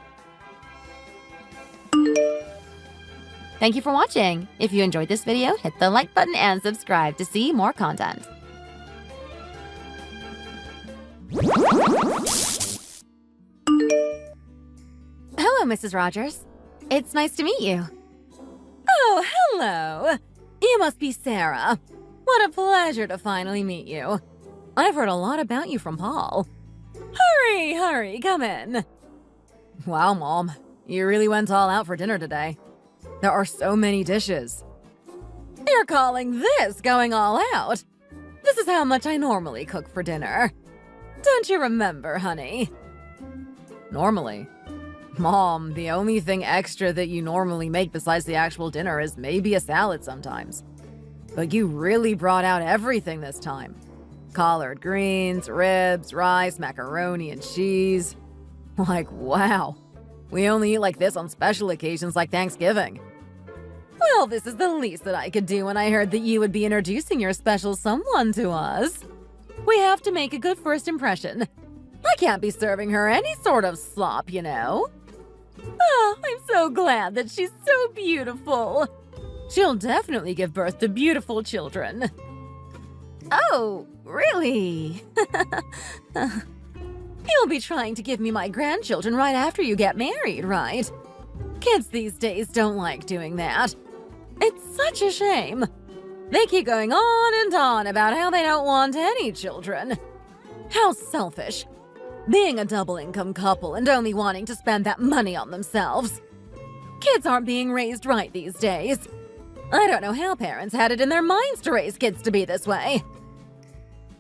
Thank you for watching. If you enjoyed this video, hit the like button and subscribe to see more content. Hello, Mrs. Rogers. It's nice to meet you. Oh, hello. You must be Sarah. What a pleasure to finally meet you. I've heard a lot about you from Paul. Hurry, come in. Wow, Mom. You really went all out for dinner today. There are so many dishes. You're calling this going all out? This is how much I normally cook for dinner. Don't you remember, honey? Normally? Mom, the only thing extra that you normally make besides the actual dinner is maybe a salad sometimes. But you really brought out everything this time. Collard greens, ribs, rice, macaroni, and cheese. Like, wow. We only eat like this on special occasions like Thanksgiving. Well, this is the least that I could do when I heard that you would be introducing your special someone to us. We have to make a good first impression. I can't be serving her any sort of slop, you know. Oh, I'm so glad that she's so beautiful. She'll definitely give birth to beautiful children. Oh, really? You'll be trying to give me my grandchildren right after you get married, right? Kids these days don't like doing that. It's such a shame. They keep going on and on about how they don't want any children. How selfish. Being a double-income couple and only wanting to spend that money on themselves. Kids aren't being raised right these days. I don't know how parents had it in their minds to raise kids to be this way.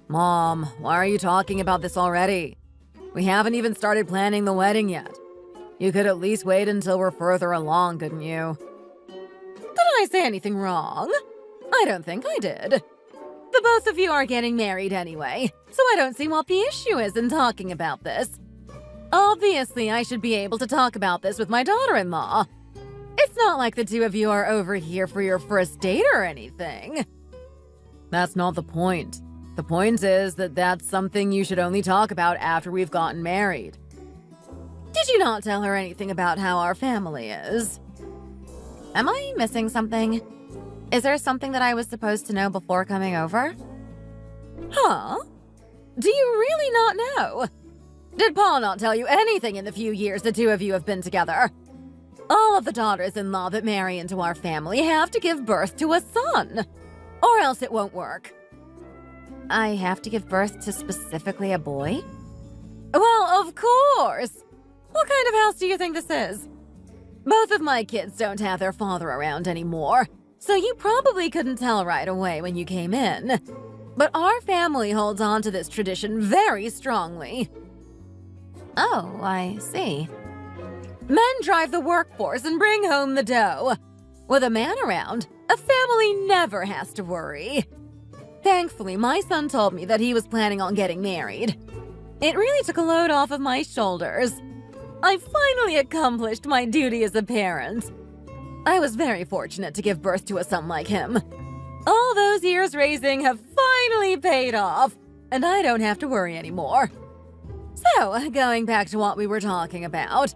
Mom, why are you talking about this already? We haven't even started planning the wedding yet. You could at least wait until we're further along, couldn't you? Did I say anything wrong? I don't think I did. The both of you are getting married anyway, so I don't see what the issue is in talking about this. Obviously, I should be able to talk about this with my daughter-in-law. It's not like the two of you are over here for your first date or anything. That's not the point. The point is that that's something you should only talk about after we've gotten married. Did you not tell her anything about how our family is? Am I missing something? Is there something that I was supposed to know before coming over? Huh? Do you really not know? Did Paul not tell you anything in the few years the two of you have been together? All of the daughters-in-law that marry into our family have to give birth to a son, or else it won't work. I have to give birth to specifically a boy? Well, of course! What kind of house do you think this is? Both of my kids don't have their father around anymore, so you probably couldn't tell right away when you came in. But our family holds on to this tradition very strongly. Oh, I see. Men drive the workforce and bring home the dough. With a man around, a family never has to worry. Thankfully, my son told me that he was planning on getting married. It really took a load off of my shoulders. I finally accomplished my duty as a parent. I was very fortunate to give birth to a son like him. All those years raising have finally paid off, and I don't have to worry anymore. So, going back to what we were talking about,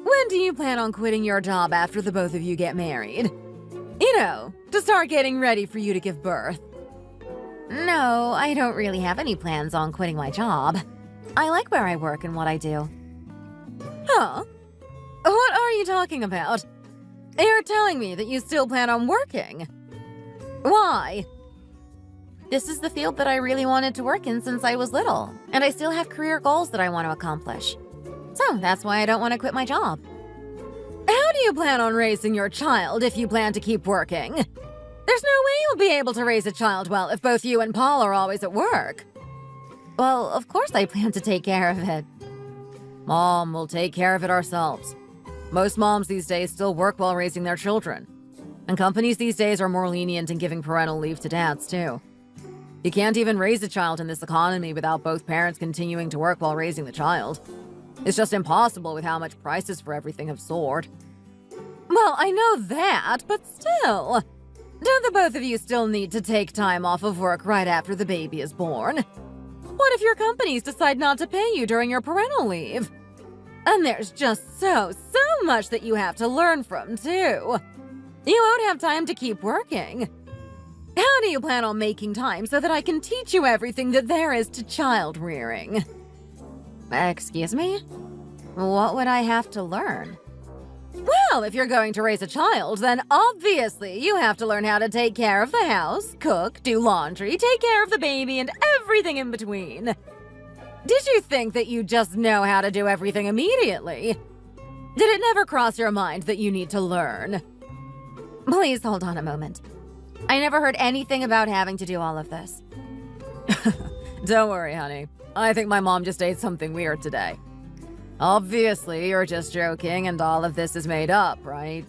when do you plan on quitting your job after the both of you get married? You know, to start getting ready for you to give birth. No, I don't really have any plans on quitting my job. I like where I work and what I do. Huh? What are you talking about? You're telling me that you still plan on working. Why? This is the field that I really wanted to work in since I was little, and I still have career goals that I want to accomplish. So that's why I don't want to quit my job. How do you plan on raising your child if you plan to keep working? There's no way you'll be able to raise a child well if both you and Paul are always at work. Well, of course I plan to take care of it. Mom, we'll take care of it ourselves. Most moms these days still work while raising their children. And companies these days are more lenient in giving parental leave to dads, too. You can't even raise a child in this economy without both parents continuing to work while raising the child. It's just impossible with how much prices for everything have soared. Well, I know that, but still. Don't the both of you still need to take time off of work right after the baby is born? What if your companies decide not to pay you during your parental leave? And there's just so much that you have to learn from, too. You won't have time to keep working. How do you plan on making time so that I can teach you everything that there is to child rearing? Excuse me? What would I have to learn? Well, if you're going to raise a child, then obviously you have to learn how to take care of the house, cook, do laundry, take care of the baby, and everything in between. Did you think that you just know how to do everything immediately? Did it never cross your mind that you need to learn? Please hold on a moment. I never heard anything about having to do all of this. Don't worry, honey. I think my mom just ate something weird today. Obviously, you're just joking and all of this is made up, right?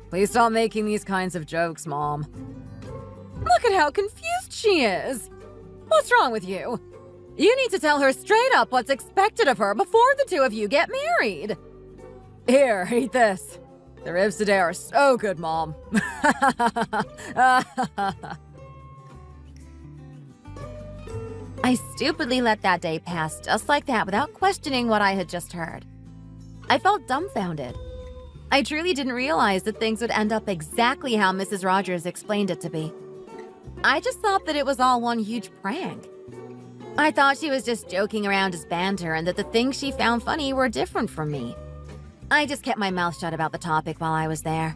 Please stop making these kinds of jokes, Mom. Look at how confused she is. What's wrong with you? You need to tell her straight up what's expected of her before the two of you get married. Here, eat this. The ribs today are so good, Mom. I stupidly let that day pass just like that without questioning what I had just heard. I felt dumbfounded. I truly didn't realize that things would end up exactly how Mrs. Rogers explained it to be. I just thought that it was all one huge prank. I thought she was just joking around as banter and that the things she found funny were different from me. I just kept my mouth shut about the topic while I was there.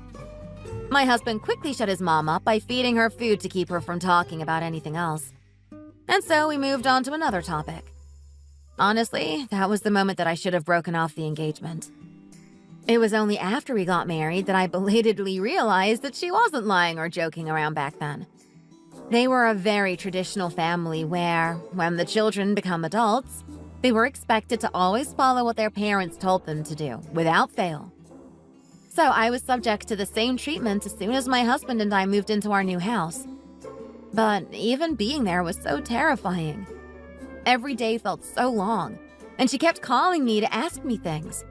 My husband quickly shut his mom up by feeding her food to keep her from talking about anything else. And so we moved on to another topic. Honestly, that was the moment that I should have broken off the engagement. It was only after we got married that I belatedly realized that she wasn't lying or joking around back then. They were a very traditional family where, when the children become adults, they were expected to always follow what their parents told them to do, without fail. So I was subject to the same treatment as soon as my husband and I moved into our new house. But even being there was so terrifying. Every day felt so long, and she kept calling me to ask me things.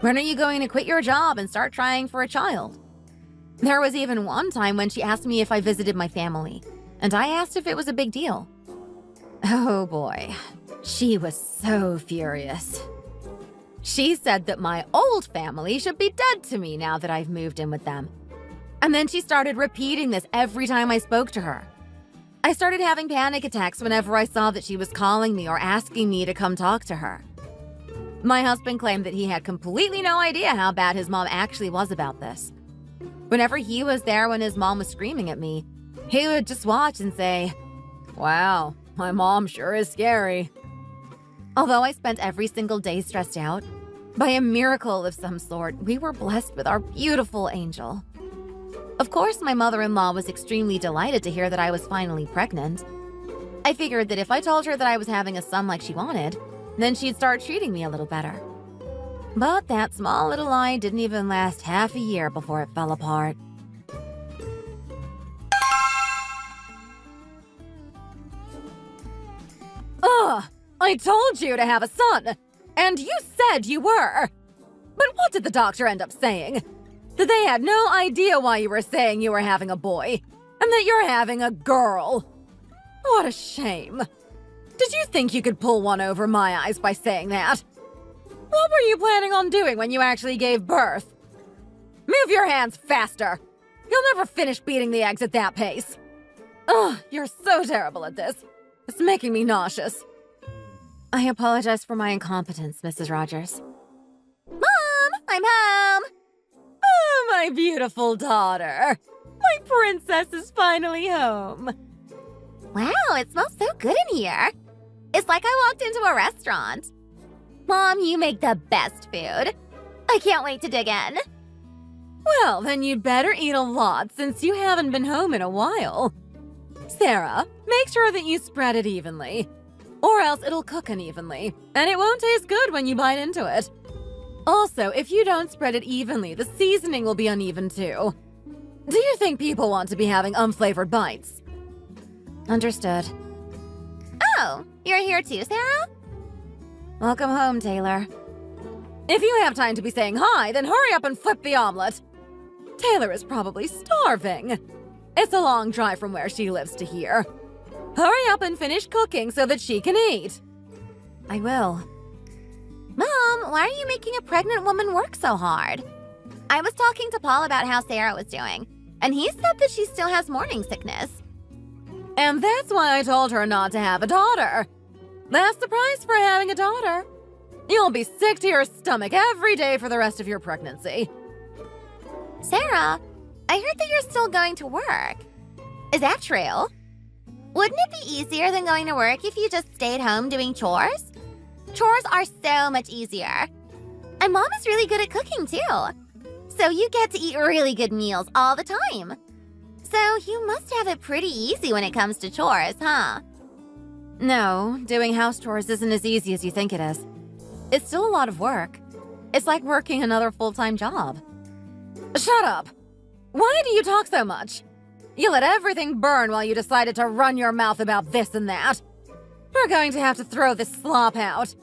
When are you going to quit your job and start trying for a child? There was even one time when she asked me if I visited my family, and I asked if it was a big deal. Oh boy, she was so furious. She said that my old family should be dead to me now that I've moved in with them. And then she started repeating this every time I spoke to her. I started having panic attacks whenever I saw that she was calling me or asking me to come talk to her. My husband claimed that he had completely no idea how bad his mom actually was about this. Whenever he was there when his mom was screaming at me, he would just watch and say, Wow, my mom sure is scary. Although I spent every single day stressed out, by a miracle of some sort, we were blessed with our beautiful angel. Of course, my mother-in-law was extremely delighted to hear that I was finally pregnant. I figured that if I told her that I was having a son like she wanted, then she'd start treating me a little better. But that small little lie didn't even last half a year before it fell apart. Ugh! I told you to have a son! And you said you were! did the doctor end up saying? That they had no idea why you were saying you were having a boy, and that you're having a girl. What a shame. Did you think you could pull one over my eyes by saying that? What were you planning on doing when you actually gave birth? Move your hands faster. You'll never finish beating the eggs at that pace. Ugh, you're so terrible at this. It's making me nauseous. I apologize for my incompetence, Mrs. Rogers. Mom, I'm home. Oh, my beautiful daughter. My princess is finally home. Wow, it smells so good in here. It's like I walked into a restaurant. Mom, you make the best food. I can't wait to dig in. Well, then you'd better eat a lot since you haven't been home in a while. Sarah, make sure that you spread it evenly. Or else it'll cook unevenly, and it won't taste good when you bite into it. Also, if you don't spread it evenly, the seasoning will be uneven too. Do you think people want to be having unflavored bites? Understood. Oh, you're here too, Sarah? Welcome home, Taylor. If you have time to be saying hi, then hurry up and flip the omelet. Taylor is probably starving. It's a long drive from where she lives to here. Hurry up and finish cooking so that she can eat. I will. Mom, why are you making a pregnant woman work so hard? I was talking to Paul about how Sarah was doing, and he said that she still has morning sickness. And that's why I told her not to have a daughter. That's the price for having a daughter. You'll be sick to your stomach every day for the rest of your pregnancy. Sarah, I heard that you're still going to work. Is that true? Wouldn't it be easier than going to work if you just stayed home doing chores? Chores are so much easier. And Mom is really good at cooking too. So you get to eat really good meals all the time. So you must have it pretty easy when it comes to chores, huh? No, doing house chores isn't as easy as you think it is. It's still a lot of work. It's like working another full-time job. Shut up! Why do you talk so much? You let everything burn while you decided to run your mouth about this and that. We're going to have to throw this slop out.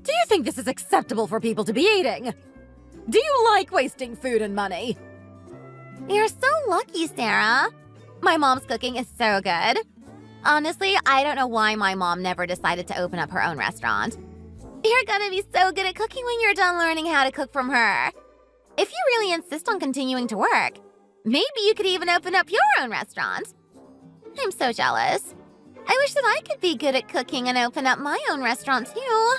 Do you think this is acceptable for people to be eating? Do you like wasting food and money? You're so lucky, Sarah. My mom's cooking is so good. Honestly, I don't know why my mom never decided to open up her own restaurant. You're gonna be so good at cooking when you're done learning how to cook from her. If you really insist on continuing to work, maybe you could even open up your own restaurant. I'm so jealous. I wish that I could be good at cooking and open up my own restaurant too.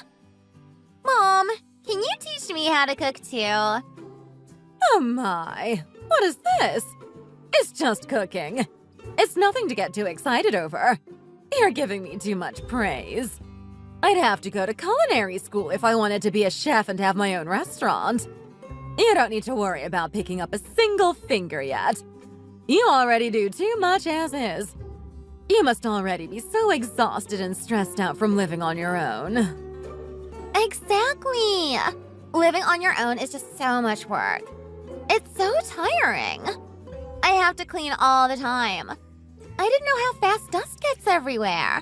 Mom, can you teach me how to cook too? Oh my, what is this? It's just cooking. It's nothing to get too excited over. You're giving me too much praise. I'd have to go to culinary school if I wanted to be a chef and have my own restaurant. You don't need to worry about picking up a single finger yet. You already do too much as is. You must already be so exhausted and stressed out from living on your own. Exactly. Living on your own is just so much work. It's so tiring. I have to clean all the time. I didn't know how fast dust gets everywhere.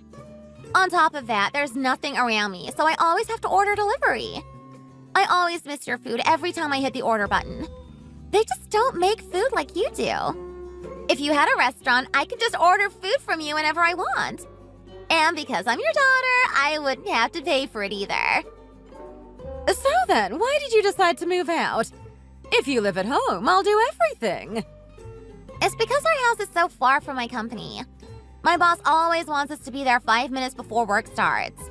On top of that, there's nothing around me, so I always have to order delivery. I always miss your food every time I hit the order button. They just don't make food like you do. If you had a restaurant, I could just order food from you whenever I want. And because I'm your daughter, I wouldn't have to pay for it either. So then, why did you decide to move out? If you live at home, I'll do everything. It's because our house is so far from my company. My boss always wants us to be there 5 minutes before work starts.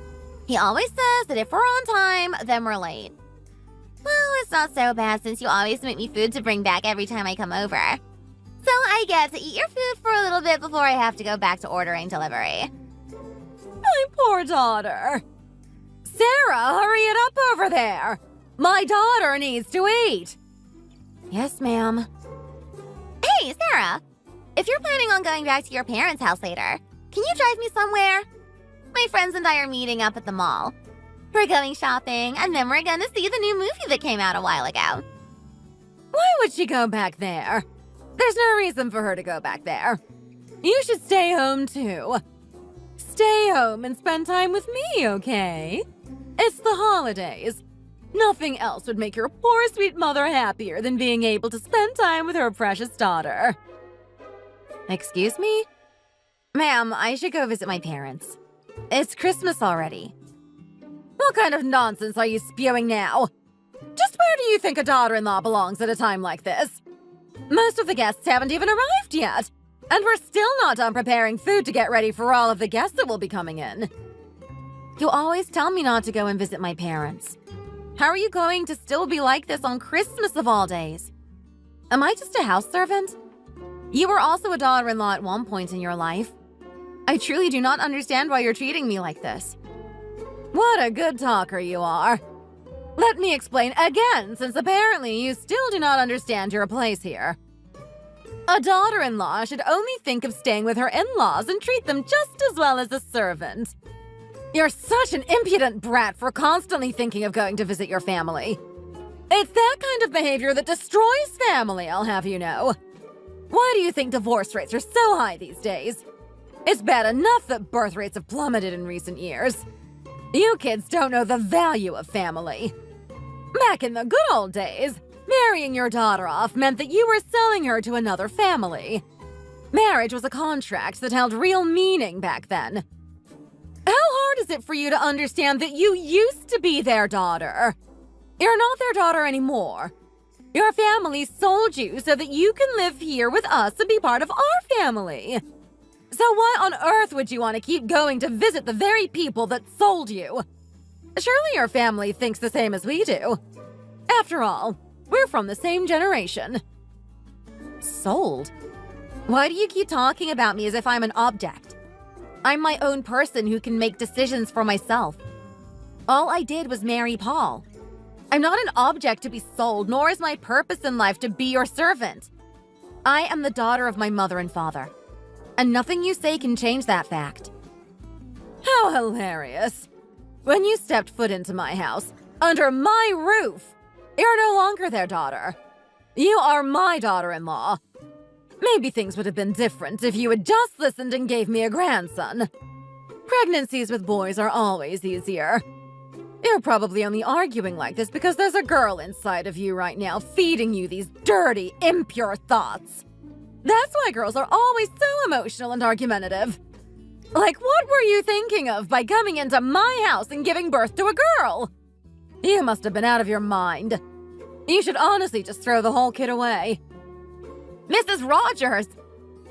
He always says that if we're on time, then we're late. Well, it's not so bad since you always make me food to bring back every time I come over. So I get to eat your food for a little bit before I have to go back to ordering delivery. My poor daughter. Sarah, hurry it up over there. My daughter needs to eat. Yes, ma'am. Hey, Sarah. If you're planning on going back to your parents' house later, can you drive me somewhere? My friends and I are meeting up at the mall. We're going shopping, and then we're gonna see the new movie that came out a while ago. Why would she go back there? There's no reason for her to go back there. You should stay home, too. Stay home and spend time with me, okay? It's the holidays. Nothing else would make your poor sweet mother happier than being able to spend time with her precious daughter. Excuse me? Ma'am, I should go visit my parents. It's Christmas already. What kind of nonsense are you spewing now? Just where do you think a daughter-in-law belongs at a time like this? Most of the guests haven't even arrived yet, and we're still not done preparing food to get ready for all of the guests that will be coming in. You always tell me not to go and visit my parents. How are you going to still be like this on Christmas of all days? Am I just a house servant? You were also a daughter-in-law at one point in your life. I truly do not understand why you're treating me like this. What a good talker you are. Let me explain again, since apparently you still do not understand your place here. A daughter-in-law should only think of staying with her in-laws and treat them just as well as a servant. You're such an impudent brat for constantly thinking of going to visit your family. It's that kind of behavior that destroys family, I'll have you know. Why do you think divorce rates are so high these days? It's bad enough that birth rates have plummeted in recent years. You kids don't know the value of family. Back in the good old days, marrying your daughter off meant that you were selling her to another family. Marriage was a contract that held real meaning back then. How hard is it for you to understand that you used to be their daughter? You're not their daughter anymore. Your family sold you so that you can live here with us and be part of our family. So why on earth would you want to keep going to visit the very people that sold you? Surely your family thinks the same as we do. After all, we're from the same generation. Sold? Why do you keep talking about me as if I'm an object? I'm my own person who can make decisions for myself. All I did was marry Paul. I'm not an object to be sold, nor is my purpose in life to be your servant. I am the daughter of my mother and father, and nothing you say can change that fact. How hilarious. When you stepped foot into my house, under my roof, you're no longer their daughter. You are my daughter-in-law. Maybe things would have been different if you had just listened and gave me a grandson. Pregnancies with boys are always easier. You're probably only arguing like this because there's a girl inside of you right now feeding you these dirty, impure thoughts. That's why girls are always so emotional and argumentative. Like, what were you thinking of by coming into my house and giving birth to a girl? You must have been out of your mind. You should honestly just throw the whole kid away. Mrs. Rogers,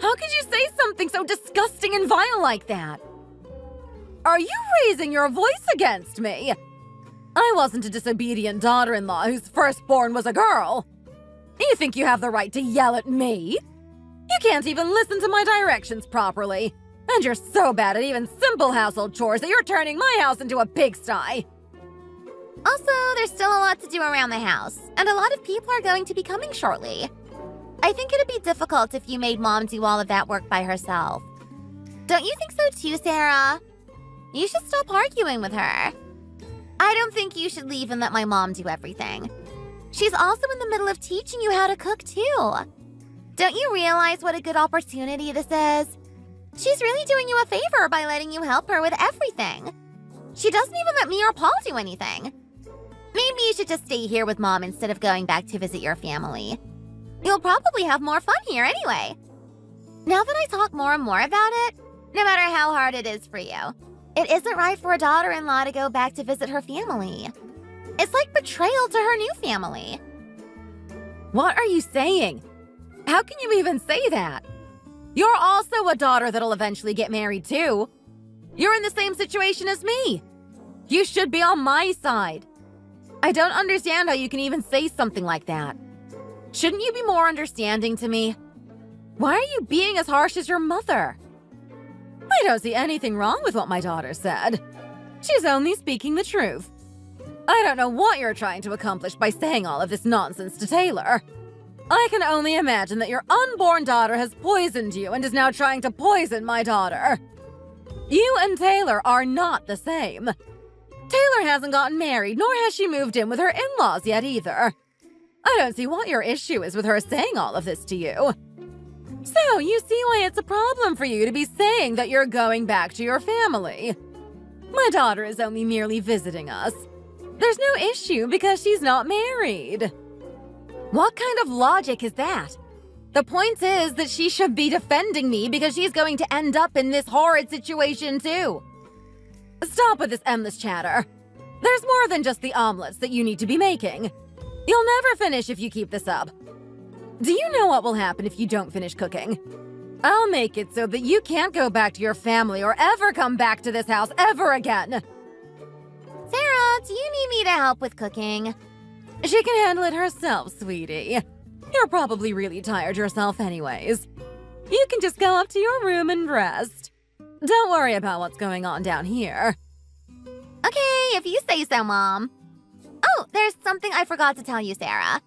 how could you say something so disgusting and vile like that? Are you raising your voice against me? I wasn't a disobedient daughter-in-law whose firstborn was a girl. You think you have the right to yell at me? You can't even listen to my directions properly. And you're so bad at even simple household chores that you're turning my house into a pigsty. Also, there's still a lot to do around the house, and a lot of people are going to be coming shortly. I think it'd be difficult if you made Mom do all of that work by herself. Don't you think so too, Sarah? You should stop arguing with her. I don't think you should leave and let my mom do everything. She's also in the middle of teaching you how to cook too. Don't you realize what a good opportunity this is? She's really doing you a favor by letting you help her with everything. She doesn't even let me or Paul do anything. Maybe you should just stay here with Mom instead of going back to visit your family. You'll probably have more fun here anyway. Now that I talk more and more about it, no matter how hard it is for you, it isn't right for a daughter-in-law to go back to visit her family. It's like betrayal to her new family. What are you saying? How can you even say that? You're also a daughter that'll eventually get married too. You're in the same situation as me. You should be on my side. I don't understand how you can even say something like that. Shouldn't you be more understanding to me? Why are you being as harsh as your mother? I don't see anything wrong with what my daughter said. She's only speaking the truth. I don't know what you're trying to accomplish by saying all of this nonsense to Taylor. I can only imagine that your unborn daughter has poisoned you and is now trying to poison my daughter. You and Taylor are not the same. Taylor hasn't gotten married, nor has she moved in with her in-laws yet either. I don't see what your issue is with her saying all of this to you. So, you see why it's a problem for you to be saying that you're going back to your family. My daughter is only merely visiting us. There's no issue because she's not married. What kind of logic is that? The point is that she should be defending me because she's going to end up in this horrid situation too. Stop with this endless chatter. There's more than just the omelets that you need to be making. You'll never finish if you keep this up. Do you know what will happen if you don't finish cooking? I'll make it so that you can't go back to your family or ever come back to this house ever again. Sarah, do you need me to help with cooking? She can handle it herself, sweetie. You're probably really tired yourself anyways. You can just go up to your room and rest. Don't worry about what's going on down here. Okay, if you say so, Mom. Oh, there's something I forgot to tell you, Sarah.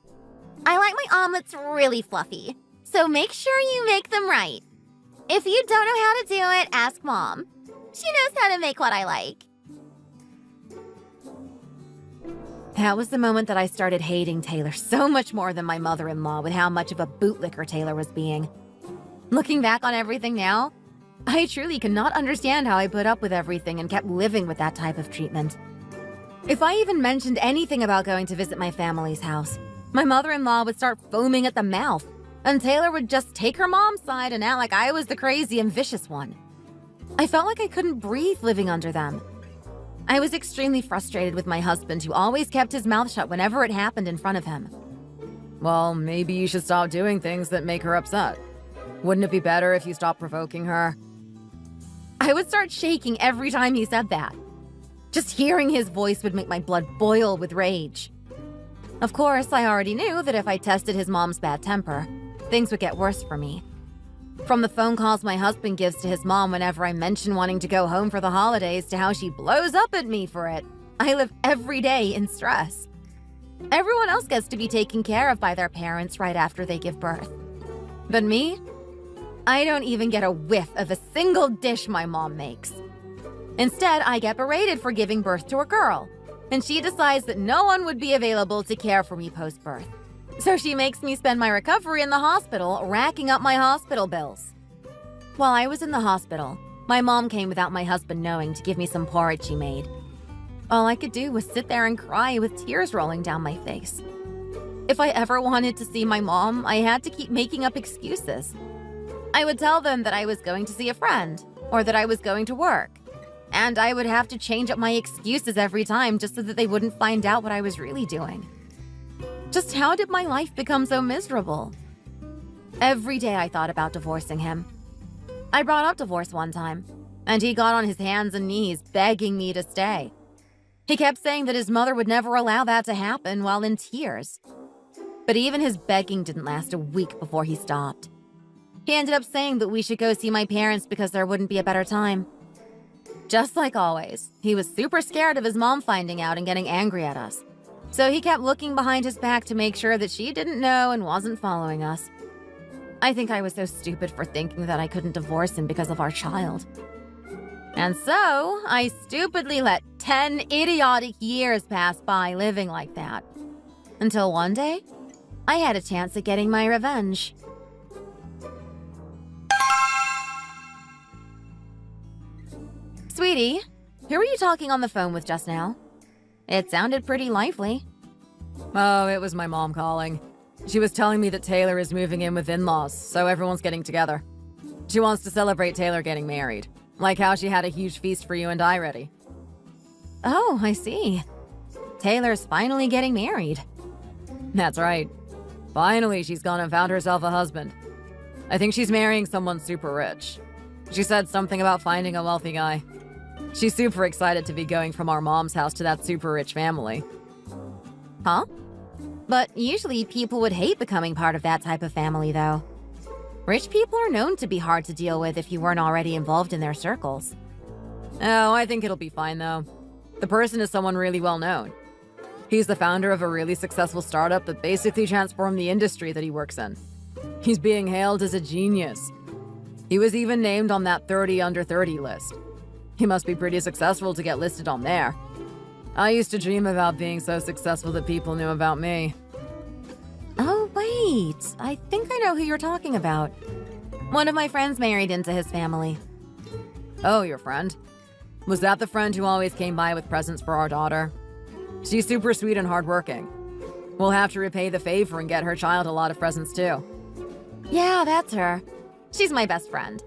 I like my omelets really fluffy, so make sure you make them right. If you don't know how to do it, ask Mom. She knows how to make what I like. That was the moment that I started hating Taylor so much more than my mother-in-law with how much of a bootlicker Taylor was being. Looking back on everything now, I truly cannot understand how I put up with everything and kept living with that type of treatment. If I even mentioned anything about going to visit my family's house, my mother-in-law would start foaming at the mouth, and Taylor would just take her mom's side and act like I was the crazy and vicious one. I felt like I couldn't breathe living under them. I was extremely frustrated with my husband, who always kept his mouth shut whenever it happened in front of him. Well, maybe you should stop doing things that make her upset. Wouldn't it be better if you stopped provoking her? I would start shaking every time he said that. Just hearing his voice would make my blood boil with rage. Of course, I already knew that if I tested his mom's bad temper, things would get worse for me. From the phone calls my husband gives to his mom whenever I mention wanting to go home for the holidays to how she blows up at me for it, I live every day in stress. Everyone else gets to be taken care of by their parents right after they give birth. But me? I don't even get a whiff of a single dish my mom makes. Instead, I get berated for giving birth to a girl, and she decides that no one would be available to care for me post-birth. So she makes me spend my recovery in the hospital, racking up my hospital bills. While I was in the hospital, my mom came without my husband knowing to give me some porridge she made. All I could do was sit there and cry with tears rolling down my face. If I ever wanted to see my mom, I had to keep making up excuses. I would tell them that I was going to see a friend, or that I was going to work. And I would have to change up my excuses every time just so that they wouldn't find out what I was really doing. Just how did my life become so miserable? Every day I thought about divorcing him. I brought up divorce one time, and he got on his hands and knees begging me to stay. He kept saying that his mother would never allow that to happen while in tears. But even his begging didn't last a week before he stopped. He ended up saying that we should go see my parents because there wouldn't be a better time. Just like always, he was super scared of his mom finding out and getting angry at us. So he kept looking behind his back to make sure that she didn't know and wasn't following us. I think I was so stupid for thinking that I couldn't divorce him because of our child. And so, I stupidly let 10 idiotic years pass by living like that. Until one day, I had a chance at getting my revenge. Sweetie, who were you talking on the phone with just now? It sounded pretty lively. Oh, it was my mom calling. She was telling me that Taylor is moving in with in-laws, so everyone's getting together. She wants to celebrate Taylor getting married, like how she had a huge feast for you and I ready. Oh, I see. Taylor's finally getting married. That's right. Finally, she's gone and found herself a husband. I think she's marrying someone super rich. She said something about finding a wealthy guy. She's super excited to be going from our mom's house to that super rich family. Huh? But usually people would hate becoming part of that type of family, though. Rich people are known to be hard to deal with if you weren't already involved in their circles. Oh, I think it'll be fine, though. The person is someone really well known. He's the founder of a really successful startup that basically transformed the industry that he works in. He's being hailed as a genius. He was even named on that 30 under 30 list. He must be pretty successful to get listed on there. I used to dream about being so successful that people knew about me. Oh, wait. I think I know who you're talking about. One of my friends married into his family. Oh, your friend? Was that the friend who always came by with presents for our daughter? She's super sweet and hardworking. We'll have to repay the favor and get her child a lot of presents too. Yeah, that's her. She's my best friend.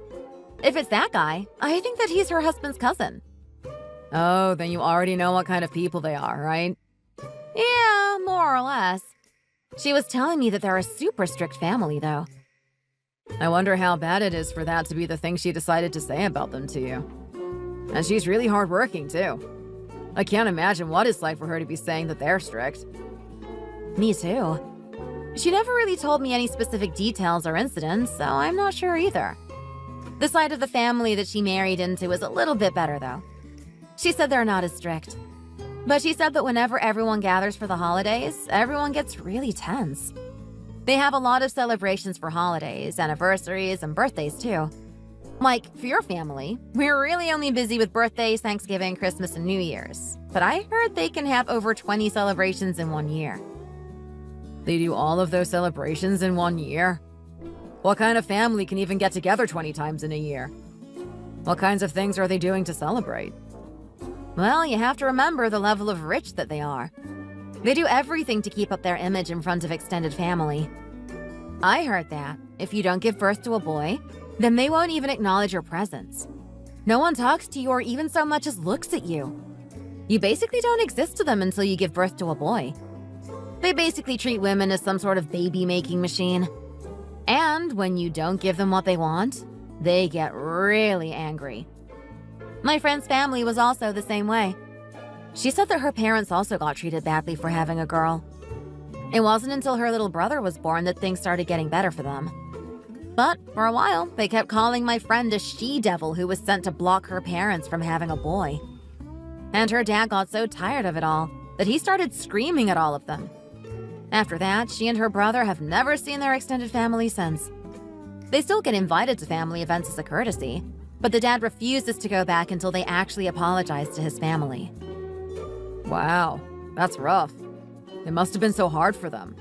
If it's that guy, I think that he's her husband's cousin. Oh, then you already know what kind of people they are, right? Yeah, more or less. She was telling me that they're a super strict family, though. I wonder how bad it is for that to be the thing she decided to say about them to you. And she's really hardworking, too. I can't imagine what it's like for her to be saying that they're strict. Me too. She never really told me any specific details or incidents, so I'm not sure either. The side of the family that she married into is a little bit better, though. She said they're not as strict. But she said that whenever everyone gathers for the holidays, everyone gets really tense. They have a lot of celebrations for holidays, anniversaries, and birthdays, too. Like, for your family, we're really only busy with birthdays, Thanksgiving, Christmas, and New Year's. But I heard they can have over 20 celebrations in 1 year. They do all of those celebrations in 1 year? What kind of family can even get together 20 times in a year? What kinds of things are they doing to celebrate? Well, you have to remember the level of rich that they are. They do everything to keep up their image in front of extended family. I heard that if you don't give birth to a boy, then they won't even acknowledge your presence. No one talks to you or even so much as looks at you. You basically don't exist to them until you give birth to a boy. They basically treat women as some sort of baby-making machine. And when you don't give them what they want, they get really angry. My friend's family was also the same way. She said that her parents also got treated badly for having a girl. It wasn't until her little brother was born that things started getting better for them. But for a while, they kept calling my friend a she-devil who was sent to block her parents from having a boy. And her dad got so tired of it all that he started screaming at all of them. After that, she and her brother have never seen their extended family since. They still get invited to family events as a courtesy, but the dad refuses to go back until they actually apologize to his family. Wow, that's rough. It must have been so hard for them.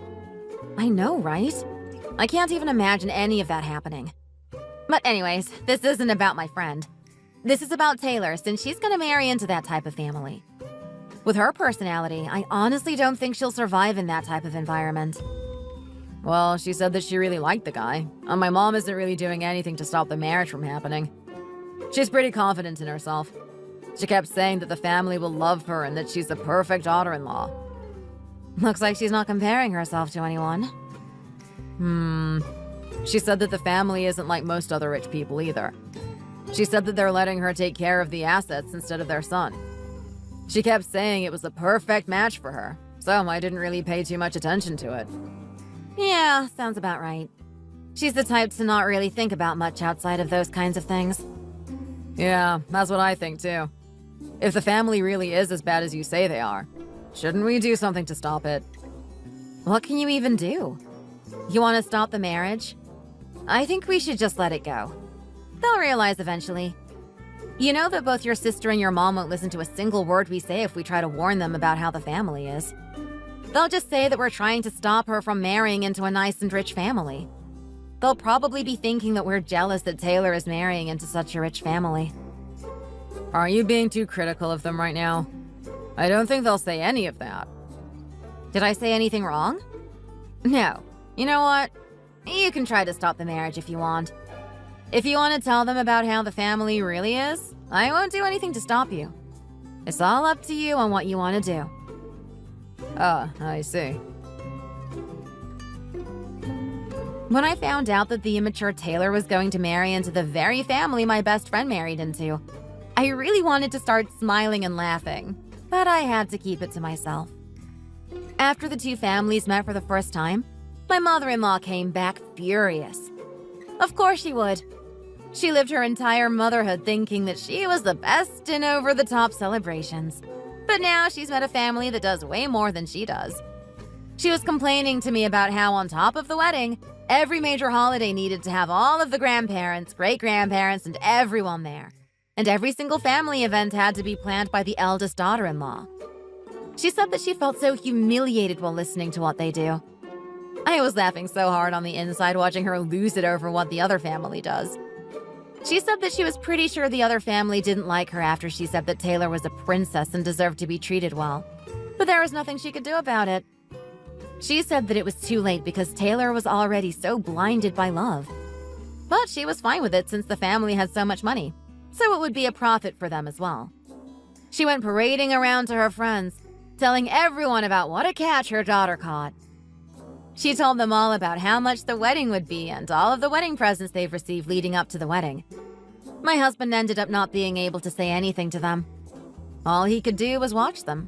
I know, right? I can't even imagine any of that happening. But anyways, this isn't about my friend. This is about Taylor, since she's gonna marry into that type of family. With her personality, I honestly don't think she'll survive in that type of environment. Well, she said that she really liked the guy, and my mom isn't really doing anything to stop the marriage from happening. She's pretty confident in herself. She kept saying that the family will love her and that she's the perfect daughter-in-law. Looks like she's not comparing herself to anyone. She said that the family isn't like most other rich people either. She said that they're letting her take care of the assets instead of their son. She kept saying it was the perfect match for her, so I didn't really pay too much attention to it. Yeah, sounds about right. She's the type to not really think about much outside of those kinds of things. Yeah, that's what I think too. If the family really is as bad as you say they are, shouldn't we do something to stop it? What can you even do? You want to stop the marriage? I think we should just let it go. They'll realize eventually. You know that both your sister and your mom won't listen to a single word we say if we try to warn them about how the family is. They'll just say that we're trying to stop her from marrying into a nice and rich family. They'll probably be thinking that we're jealous that Taylor is marrying into such a rich family. Are you being too critical of them right now? I don't think they'll say any of that. Did I say anything wrong? No. You know what? You can try to stop the marriage if you want. If you want to tell them about how the family really is, I won't do anything to stop you. It's all up to you on what you want to do. Ah, I see. When I found out that the immature Taylor was going to marry into the very family my best friend married into, I really wanted to start smiling and laughing, but I had to keep it to myself. After the two families met for the first time, my mother-in-law came back furious. Of course she would. She lived her entire motherhood thinking that she was the best in over-the-top celebrations. But now she's met a family that does way more than she does. She was complaining to me about how on top of the wedding, every major holiday needed to have all of the grandparents, great-grandparents, and everyone there. And every single family event had to be planned by the eldest daughter-in-law. She said that she felt so humiliated while listening to what they do. I was laughing so hard on the inside watching her lose it over what the other family does. She said that she was pretty sure the other family didn't like her after she said that Taylor was a princess and deserved to be treated well. But there was nothing she could do about it. She said that it was too late because Taylor was already so blinded by love. But she was fine with it since the family had so much money, so it would be a profit for them as well. She went parading around to her friends, telling everyone about what a catch her daughter caught. She told them all about how much the wedding would be and all of the wedding presents they've received leading up to the wedding. My husband ended up not being able to say anything to them. All he could do was watch them.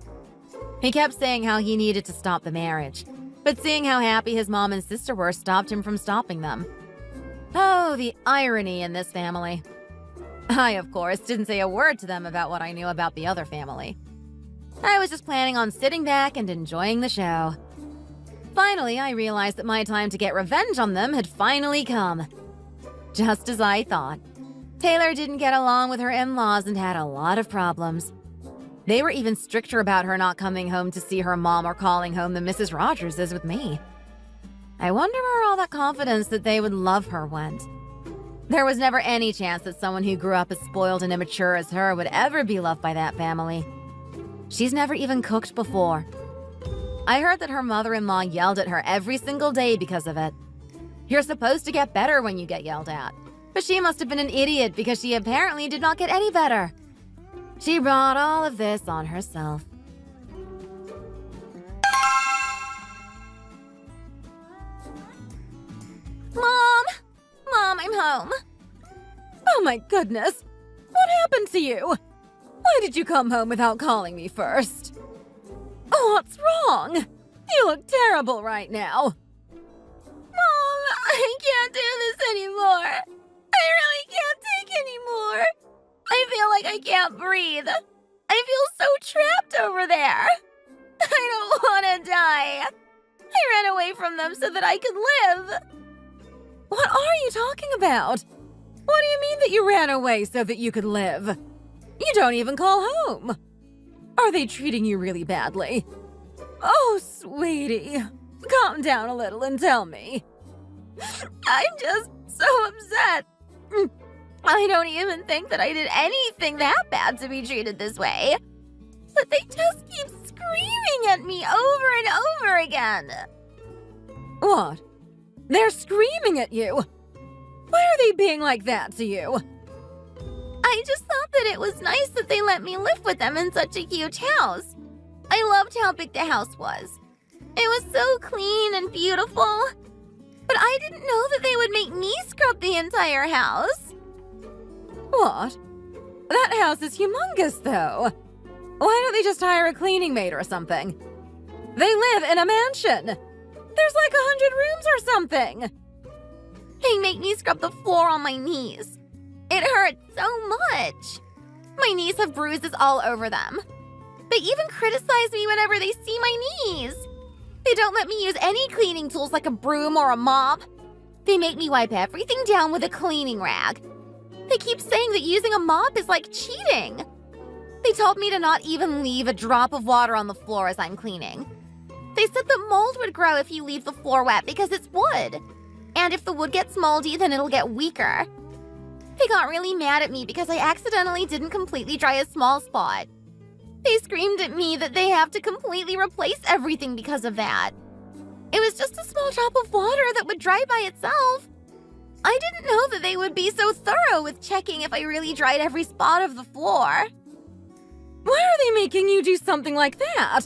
He kept saying how he needed to stop the marriage, but seeing how happy his mom and sister were stopped him from stopping them. Oh, the irony in this family. I, of course, didn't say a word to them about what I knew about the other family. I was just planning on sitting back and enjoying the show. Finally, I realized that my time to get revenge on them had finally come. Just as I thought. Taylor didn't get along with her in-laws and had a lot of problems. They were even stricter about her not coming home to see her mom or calling home than Mrs. Rogers is with me. I wonder where all that confidence that they would love her went. There was never any chance that someone who grew up as spoiled and immature as her would ever be loved by that family. She's never even cooked before. I heard that her mother-in-law yelled at her every single day because of it. You're supposed to get better when you get yelled at. But she must have been an idiot because she apparently did not get any better. She brought all of this on herself. Mom! Mom, I'm home. Oh my goodness! What happened to you? Why did you come home without calling me first? What's wrong? You look terrible right now. Mom, I can't do this anymore. I really can't take anymore. I feel like I can't breathe. I feel so trapped over there. I don't want to die. I ran away from them so that I could live. What are you talking about? What do you mean that you ran away so that you could live? You don't even call home. Are they treating you really badly? Oh, sweetie, calm down a little and tell me. I'm just so upset. I don't even think that I did anything that bad to be treated this way. But they just keep screaming at me over and over again. What? They're screaming at you? Why are they being like that to you? I just thought that it was nice that they let me live with them in such a huge house. I loved how big the house was. It was so clean and beautiful. But I didn't know that they would make me scrub the entire house. What? That house is humongous, though. Why don't they just hire a cleaning maid or something? They live in a mansion. There's like 100 rooms or something. They make me scrub the floor on my knees. It hurts so much. My knees have bruises all over them. They even criticize me whenever they see my knees. They don't let me use any cleaning tools like a broom or a mop. They make me wipe everything down with a cleaning rag. They keep saying that using a mop is like cheating. They told me to not even leave a drop of water on the floor as I'm cleaning. They said that mold would grow if you leave the floor wet because it's wood. And if the wood gets moldy, then it'll get weaker. They got really mad at me because I accidentally didn't completely dry a small spot. They screamed at me that they have to completely replace everything because of that. It was just a small drop of water that would dry by itself. I didn't know that they would be so thorough with checking if I really dried every spot of the floor. Why are they making you do something like that?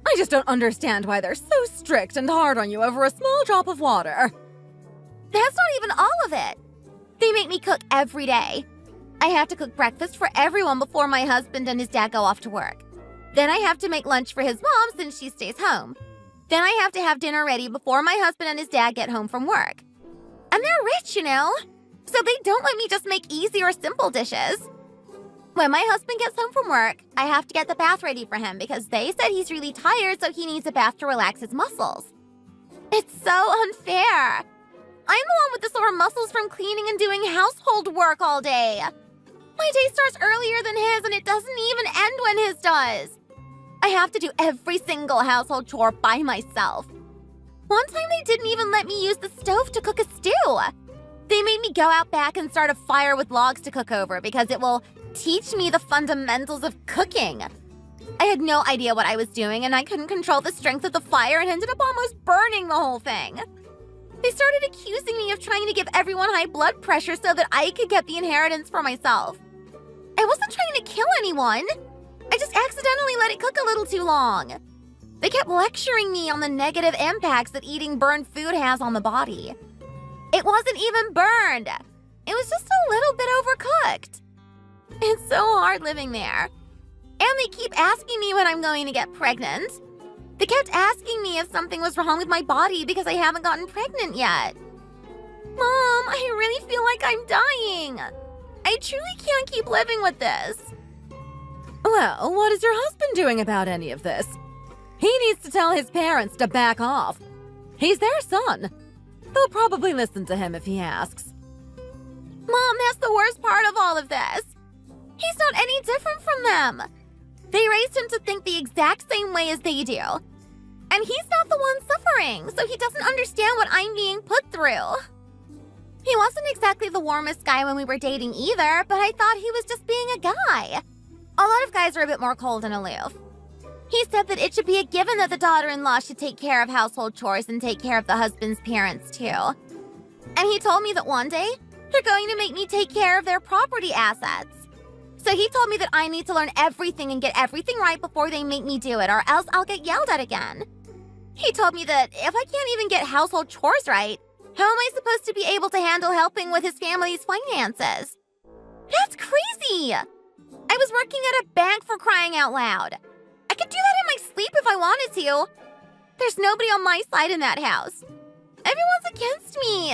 I just don't understand why they're so strict and hard on you over a small drop of water. That's not even all of it. They make me cook every day. I have to cook breakfast for everyone before my husband and his dad go off to work. Then I have to make lunch for his mom since she stays home. Then I have to have dinner ready before my husband and his dad get home from work. And they're rich, you know? So they don't let me just make easy or simple dishes. When my husband gets home from work, I have to get the bath ready for him because they said he's really tired, so he needs a bath to relax his muscles. It's so unfair. I'm the one with the sore muscles from cleaning and doing household work all day. My day starts earlier than his, and it doesn't even end when his does. I have to do every single household chore by myself. One time they didn't even let me use the stove to cook a stew. They made me go out back and start a fire with logs to cook over because it will teach me the fundamentals of cooking. I had no idea what I was doing, and I couldn't control the strength of the fire and ended up almost burning the whole thing. They started accusing me of trying to give everyone high blood pressure so that I could get the inheritance for myself. I wasn't trying to kill anyone. I just accidentally let it cook a little too long. They kept lecturing me on the negative impacts that eating burned food has on the body. It wasn't even burned. It was just a little bit overcooked. It's so hard living there. And they keep asking me when I'm going to get pregnant. They kept asking me if something was wrong with my body because I haven't gotten pregnant yet. Mom, I really feel like I'm dying. I truly can't keep living with this. Well, what is your husband doing about any of this? He needs to tell his parents to back off. He's their son. They'll probably listen to him if he asks. Mom, that's the worst part of all of this. He's not any different from them. They raised him to think the exact same way as they do. And he's not the one suffering, so he doesn't understand what I'm being put through. He wasn't exactly the warmest guy when we were dating either, but I thought he was just being a guy. A lot of guys are a bit more cold and aloof. He said that it should be a given that the daughter-in-law should take care of household chores and take care of the husband's parents too. And he told me that one day, they're going to make me take care of their property assets. So he told me that I need to learn everything and get everything right before they make me do it, or else I'll get yelled at again. He told me that if I can't even get household chores right, how am I supposed to be able to handle helping with his family's finances? That's crazy! I was working at a bank, for crying out loud. I could do that in my sleep if I wanted to. There's nobody on my side in that house. Everyone's against me.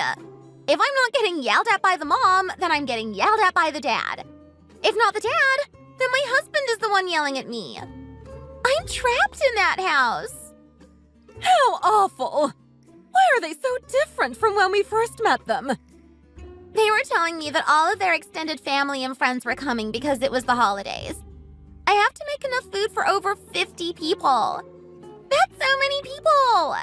If I'm not getting yelled at by the mom, then I'm getting yelled at by the dad. If not the dad, then my husband is the one yelling at me. I'm trapped in that house. How awful! Why are they so different from when we first met them? They were telling me that all of their extended family and friends were coming because it was the holidays. I have to make enough food for over 50 people. That's so many people!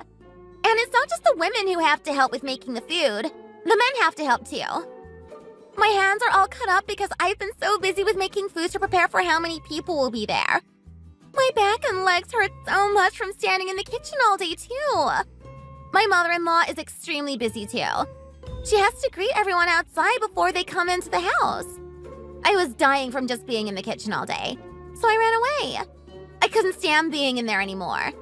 And it's not just the women who have to help with making the food. The men have to help too. My hands are all cut up because I've been so busy with making food to prepare for how many people will be there. My back and legs hurt so much from standing in the kitchen all day too. My mother-in-law is extremely busy too. She has to greet everyone outside before they come into the house. I was dying from just being in the kitchen all day, so I ran away. I couldn't stand being in there anymore.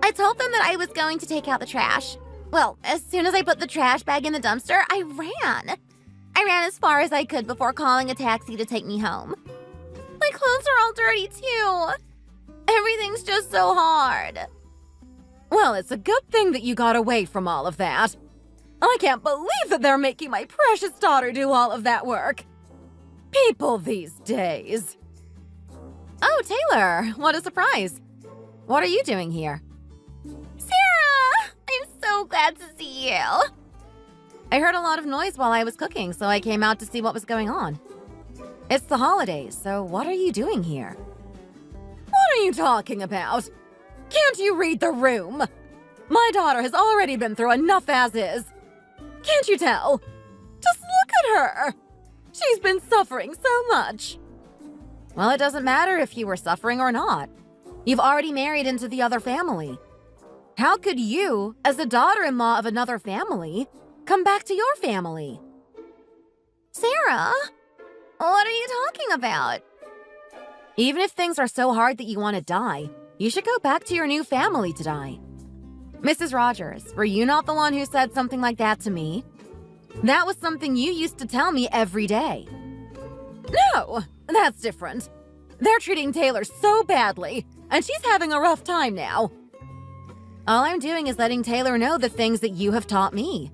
I told them that I was going to take out the trash. Well, as soon as I put the trash bag in the dumpster, I ran. I ran as far as I could before calling a taxi to take me home. My clothes are all dirty too. Everything's just so hard. Well, it's a good thing that you got away from all of that. I can't believe that they're making my precious daughter do all of that work. People these days. Oh, Taylor, what a surprise. What are you doing here? Sarah! I'm so glad to see you. I heard a lot of noise while I was cooking, so I came out to see what was going on. It's the holidays, so what are you doing here? What are you talking about? Can't you read the room? My daughter has already been through enough as is. Can't you tell? Just look at her. She's been suffering so much. Well, it doesn't matter if you were suffering or not. You've already married into the other family. How could you, as the daughter-in-law of another family, come back to your family? Sarah? What are you talking about? Even if things are so hard that you want to die, you should go back to your new family to die. Mrs. Rogers, were you not the one who said something like that to me? That was something you used to tell me every day. No, that's different. They're treating Taylor so badly, and she's having a rough time now. All I'm doing is letting Taylor know the things that you have taught me.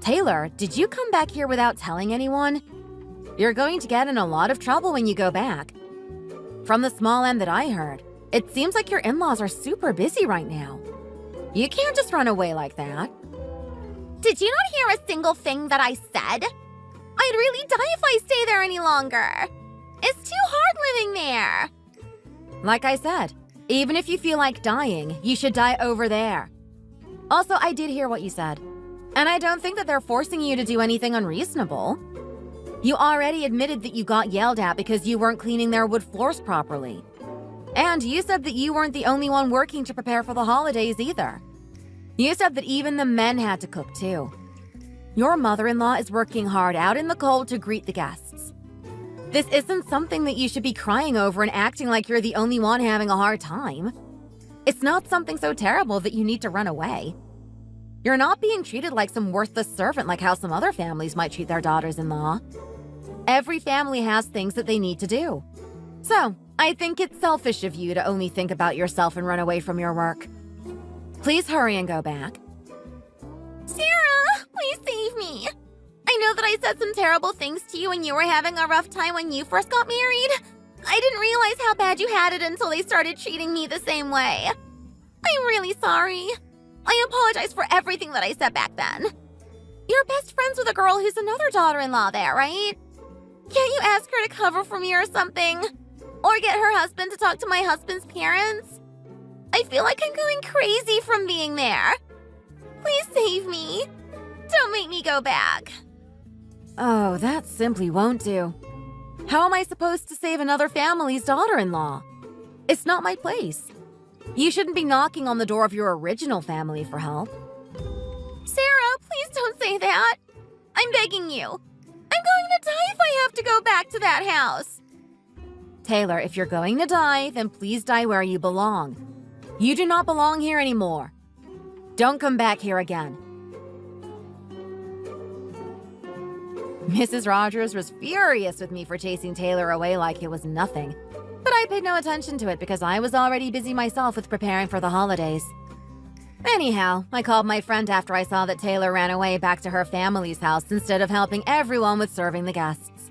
Taylor, did you come back here without telling anyone? You're going to get in a lot of trouble when you go back. From the small end that I heard, it seems like your in-laws are super busy right now. You can't just run away like that. Did you not hear a single thing that I said? I'd really die if I stay there any longer. It's too hard living there. Like I said, even if you feel like dying, you should die over there. Also, I did hear what you said, and I don't think that they're forcing you to do anything unreasonable. You already admitted that you got yelled at because you weren't cleaning their wood floors properly. And you said that you weren't the only one working to prepare for the holidays either. You said that even the men had to cook too. Your mother-in-law is working hard out in the cold to greet the guests. This isn't something that you should be crying over and acting like you're the only one having a hard time. It's not something so terrible that you need to run away. You're not being treated like some worthless servant like how some other families might treat their daughters-in-law. Every family has things that they need to do. So, I think it's selfish of you to only think about yourself and run away from your work. Please hurry and go back. Sarah, please save me. I know that I said some terrible things to you when you were having a rough time when you first got married. I didn't realize how bad you had it until they started treating me the same way. I'm really sorry. I apologize for everything that I said back then. You're best friends with a girl who's another daughter-in-law there, right? Can't you ask her to cover for me or something? Or get her husband to talk to my husband's parents? I feel like I'm going crazy from being there. Please save me. Don't make me go back. Oh, that simply won't do. How am I supposed to save another family's daughter-in-law? It's not my place. You shouldn't be knocking on the door of your original family for help. Sarah, please don't say that. I'm begging you. I'm going to die if I have to go back to that house. Taylor, if you're going to die, then please die where you belong. You do not belong here anymore. Don't come back here again. Mrs. Rogers was furious with me for chasing Taylor away like it was nothing. But I paid no attention to it because I was already busy myself with preparing for the holidays. Anyhow, I called my friend after I saw that Taylor ran away back to her family's house instead of helping everyone with serving the guests.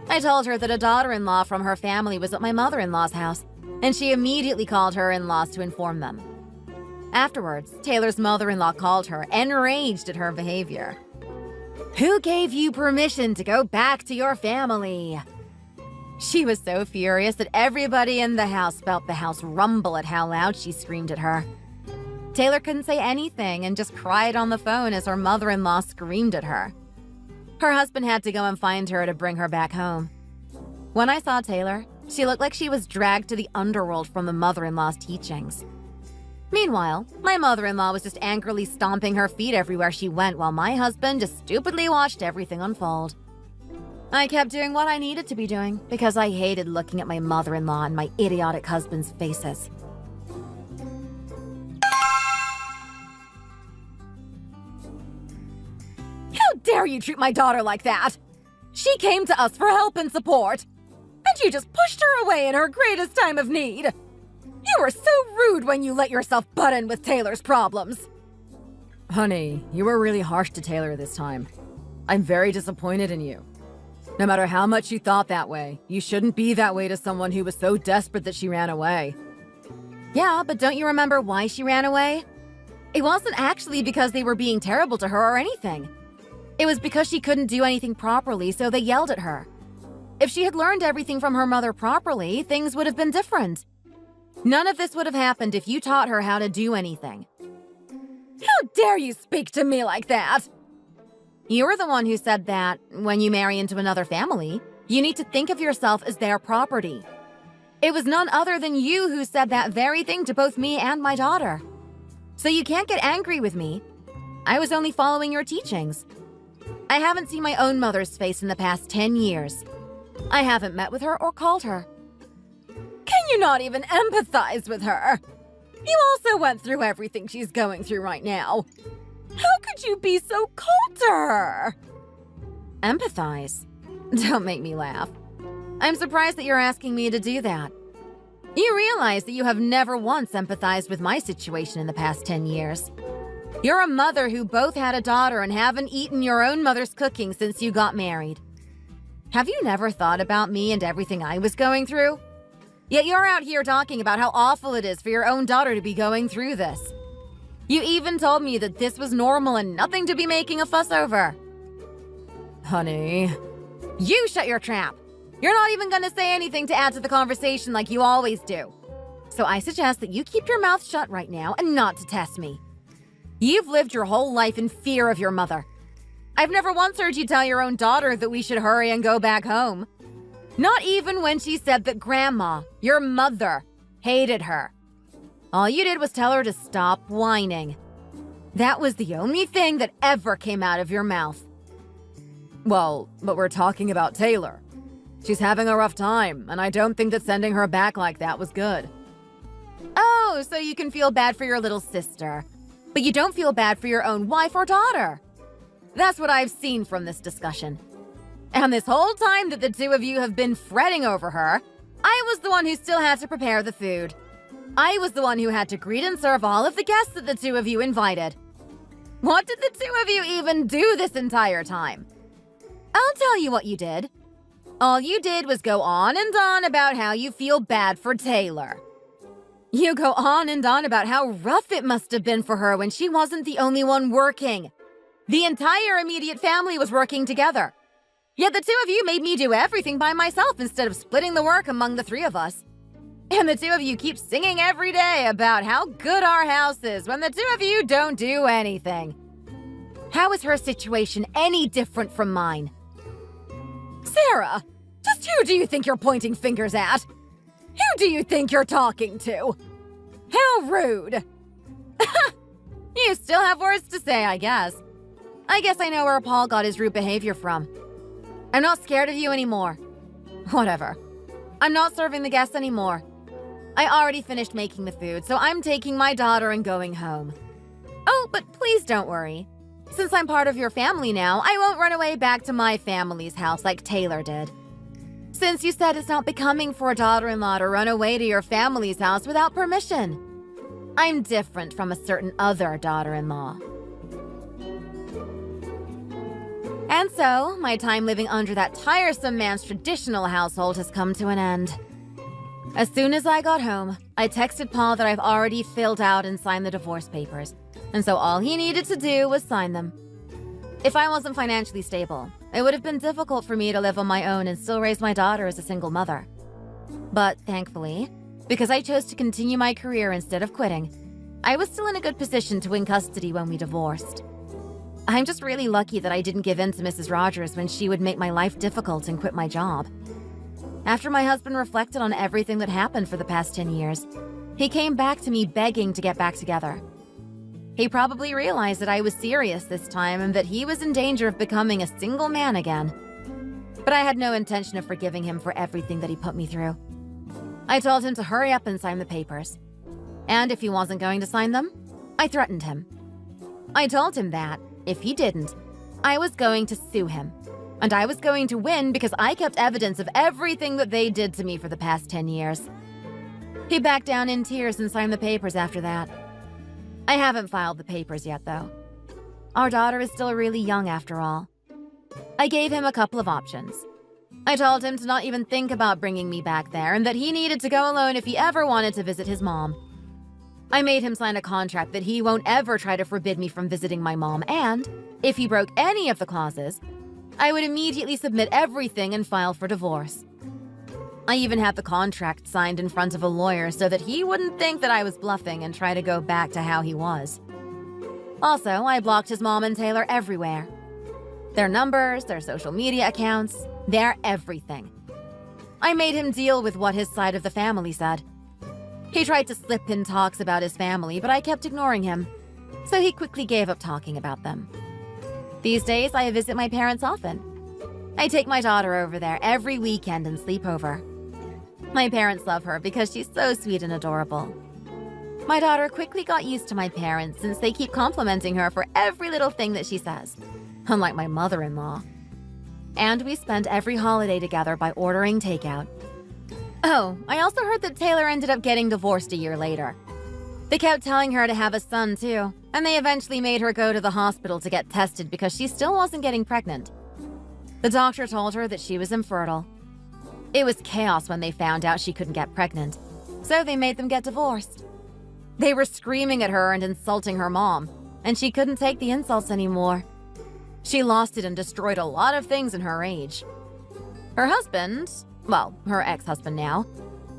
I told her that a daughter-in-law from her family was at my mother-in-law's house, and she immediately called her in-laws to inform them. Afterwards, Taylor's mother-in-law called her, enraged at her behavior. Who gave you permission to go back to your family? She was so furious that everybody in the house felt the house rumble at how loud she screamed at her. Taylor couldn't say anything and just cried on the phone as her mother-in-law screamed at her. Her husband had to go and find her to bring her back home. When I saw Taylor, she looked like she was dragged to the underworld from the mother-in-law's teachings. Meanwhile, my mother-in-law was just angrily stomping her feet everywhere she went while my husband just stupidly watched everything unfold. I kept doing what I needed to be doing because I hated looking at my mother-in-law and my idiotic husband's faces. How dare you treat my daughter like that? She came to us for help and support, and you just pushed her away in her greatest time of need. You were so rude when you let yourself butt in with Taylor's problems. Honey, you were really harsh to Taylor this time. I'm very disappointed in you. No matter how much you thought that way, you shouldn't be that way to someone who was so desperate that she ran away. Yeah, but don't you remember why she ran away? It wasn't actually because they were being terrible to her or anything. It was because she couldn't do anything properly, so they yelled at her. If she had learned everything from her mother properly, things would have been different. None of this would have happened if you taught her how to do anything. How dare you speak to me like that? You were the one who said that when you marry into another family, you need to think of yourself as their property. It was none other than you who said that very thing to both me and my daughter. So you can't get angry with me. I was only following your teachings. I haven't seen my own mother's face in the past 10 years. I haven't met with her or called her. Can you not even empathize with her? You also went through everything she's going through right now. How could you be so cold to her? Empathize? Don't make me laugh. I'm surprised that you're asking me to do that. You realize that you have never once empathized with my situation in the past 10 years. You're a mother who both had a daughter and haven't eaten your own mother's cooking since you got married. Have you never thought about me and everything I was going through? Yet you're out here talking about how awful it is for your own daughter to be going through this. You even told me that this was normal and nothing to be making a fuss over. Honey. You shut your trap. You're not even going to say anything to add to the conversation like you always do. So I suggest that you keep your mouth shut right now and not to test me. You've lived your whole life in fear of your mother. I've never once heard you tell your own daughter that we should hurry and go back home. Not even when she said that Grandma, your mother, hated her. All you did was tell her to stop whining. That was the only thing that ever came out of your mouth. Well, but we're talking about Taylor. She's having a rough time, and I don't think that sending her back like that was good. Oh, so you can feel bad for your little sister, but you don't feel bad for your own wife or daughter. That's what I've seen from this discussion. And this whole time that the two of you have been fretting over her, I was the one who still had to prepare the food. I was the one who had to greet and serve all of the guests that the two of you invited. What did the two of you even do this entire time? I'll tell you what you did. All you did was go on and on about how you feel bad for Taylor. You go on and on about how rough it must have been for her when she wasn't the only one working. The entire immediate family was working together. Yet the two of you made me do everything by myself instead of splitting the work among the three of us. And the two of you keep singing every day about how good our house is when the two of you don't do anything. How is her situation any different from mine? Sarah, just who do you think you're pointing fingers at? Who do you think you're talking to? How rude. You still have words to say, I guess. I guess I know where Paul got his rude behavior from. I'm not scared of you anymore. Whatever. I'm not serving the guests anymore. I already finished making the food, so I'm taking my daughter and going home. Oh, but please don't worry. Since I'm part of your family now, I won't run away back to my family's house like Taylor did. Since you said it's not becoming for a daughter-in-law to run away to your family's house without permission. I'm different from a certain other daughter-in-law. And so, my time living under that tiresome man's traditional household has come to an end. As soon as I got home, I texted Paul that I've already filled out and signed the divorce papers, and so all he needed to do was sign them. If I wasn't financially stable, it would have been difficult for me to live on my own and still raise my daughter as a single mother. But thankfully, because I chose to continue my career instead of quitting, I was still in a good position to win custody when we divorced. I'm just really lucky that I didn't give in to Mrs. Rogers when she would make my life difficult and quit my job. After my husband reflected on everything that happened for the past 10 years, he came back to me begging to get back together. He probably realized that I was serious this time and that he was in danger of becoming a single man again. But I had no intention of forgiving him for everything that he put me through. I told him to hurry up and sign the papers. And if he wasn't going to sign them, I threatened him. I told him that, if he didn't, I was going to sue him. And I was going to win because I kept evidence of everything that they did to me for the past 10 years. He backed down in tears and signed the papers after that. I haven't filed the papers yet, though. Our daughter is still really young after all. I gave him a couple of options. I told him to not even think about bringing me back there and that he needed to go alone if he ever wanted to visit his mom. I made him sign a contract that he won't ever try to forbid me from visiting my mom, and if he broke any of the clauses, I would immediately submit everything and file for divorce. I even had the contract signed in front of a lawyer so that he wouldn't think that I was bluffing and try to go back to how he was. Also, I blocked his mom and Taylor everywhere. Their numbers, their social media accounts, their everything. I made him deal with what his side of the family said. He tried to slip in talks about his family, but I kept ignoring him, so he quickly gave up talking about them. These days, I visit my parents often. I take my daughter over there every weekend and sleep over. My parents love her because she's so sweet and adorable. My daughter quickly got used to my parents since they keep complimenting her for every little thing that she says, unlike my mother-in-law. And we spend every holiday together by ordering takeout. Oh, I also heard that Taylor ended up getting divorced a year later. They kept telling her to have a son too, and they eventually made her go to the hospital to get tested because she still wasn't getting pregnant. The doctor told her that she was infertile. It was chaos when they found out she couldn't get pregnant, so they made them get divorced. They were screaming at her and insulting her mom, and she couldn't take the insults anymore. She lost it and destroyed a lot of things in her rage. Her husband, well, her ex-husband now,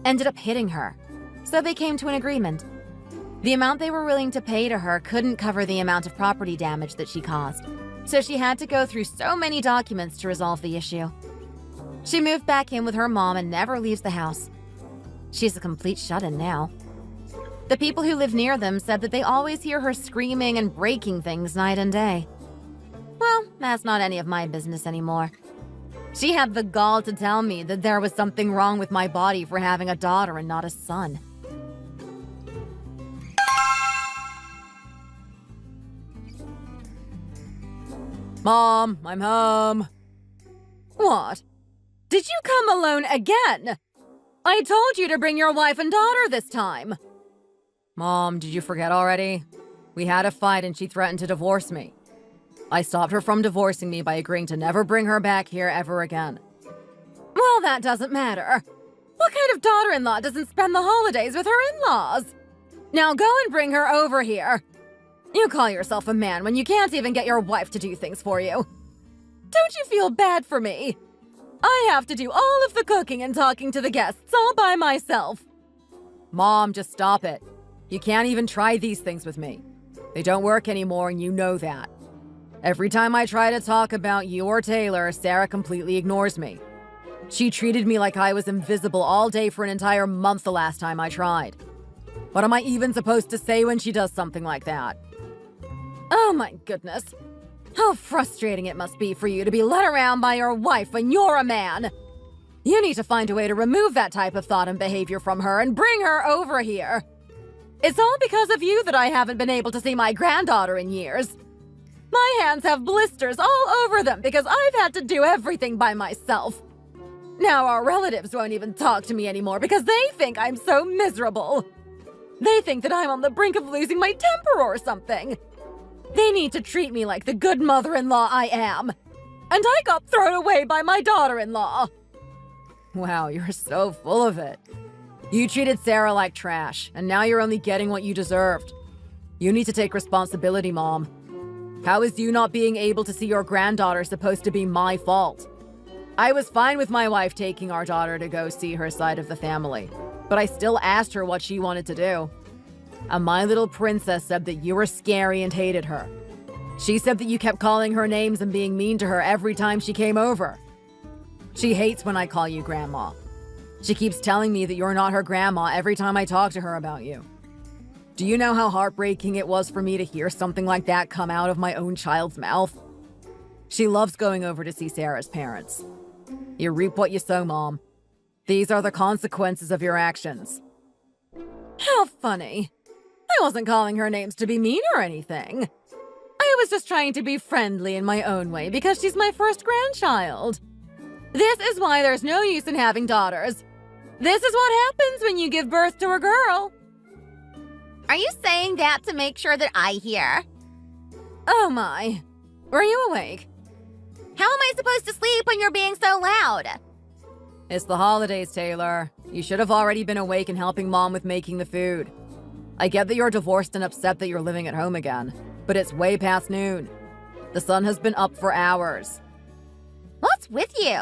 ended up hitting her, so they came to an agreement. The amount they were willing to pay to her couldn't cover the amount of property damage that she caused, so she had to go through so many documents to resolve the issue. She moved back in with her mom and never leaves the house. She's a complete shut-in now. The people who live near them said that they always hear her screaming and breaking things night and day. Well, that's not any of my business anymore. She had the gall to tell me that there was something wrong with my body for having a daughter and not a son. Mom, I'm home. What? Did you come alone again? I told you to bring your wife and daughter this time. Mom, did you forget already? We had a fight and she threatened to divorce me. I stopped her from divorcing me by agreeing to never bring her back here ever again. Well, that doesn't matter. What kind of daughter-in-law doesn't spend the holidays with her in-laws? Now go and bring her over here. You call yourself a man when you can't even get your wife to do things for you. Don't you feel bad for me? I have to do all of the cooking and talking to the guests all by myself. Mom, just stop it. You can't even try these things with me. They don't work anymore and you know that. Every time I try to talk about you or Taylor, Sarah completely ignores me. She treated me like I was invisible all day for an entire month the last time I tried. What am I even supposed to say when she does something like that? Oh my goodness. How frustrating it must be for you to be led around by your wife when you're a man. You need to find a way to remove that type of thought and behavior from her and bring her over here. It's all because of you that I haven't been able to see my granddaughter in years. My hands have blisters all over them because I've had to do everything by myself. Now our relatives won't even talk to me anymore because they think I'm so miserable. They think that I'm on the brink of losing my temper or something. They need to treat me like the good mother-in-law I am. And I got thrown away by my daughter-in-law. Wow, you're so full of it. You treated Sarah like trash, and now you're only getting what you deserved. You need to take responsibility, Mom. How is you not being able to see your granddaughter supposed to be my fault? I was fine with my wife taking our daughter to go see her side of the family, but I still asked her what she wanted to do. And my little princess said that you were scary and hated her. She said that you kept calling her names and being mean to her every time she came over. She hates when I call you Grandma. She keeps telling me that you're not her grandma every time I talk to her about you. Do you know how heartbreaking it was for me to hear something like that come out of my own child's mouth? She loves going over to see Sarah's parents. You reap what you sow, Mom. These are the consequences of your actions. How funny. I wasn't calling her names to be mean or anything. I was just trying to be friendly in my own way because she's my first grandchild. This is why there's no use in having daughters. This is what happens when you give birth to a girl. Are you saying that to make sure that I hear? Oh my. Were you awake? How am I supposed to sleep when you're being so loud? It's the holidays, Taylor. You should have already been awake and helping Mom with making the food. I get that you're divorced and upset that you're living at home again, but it's way past noon. The sun has been up for hours. What's with you?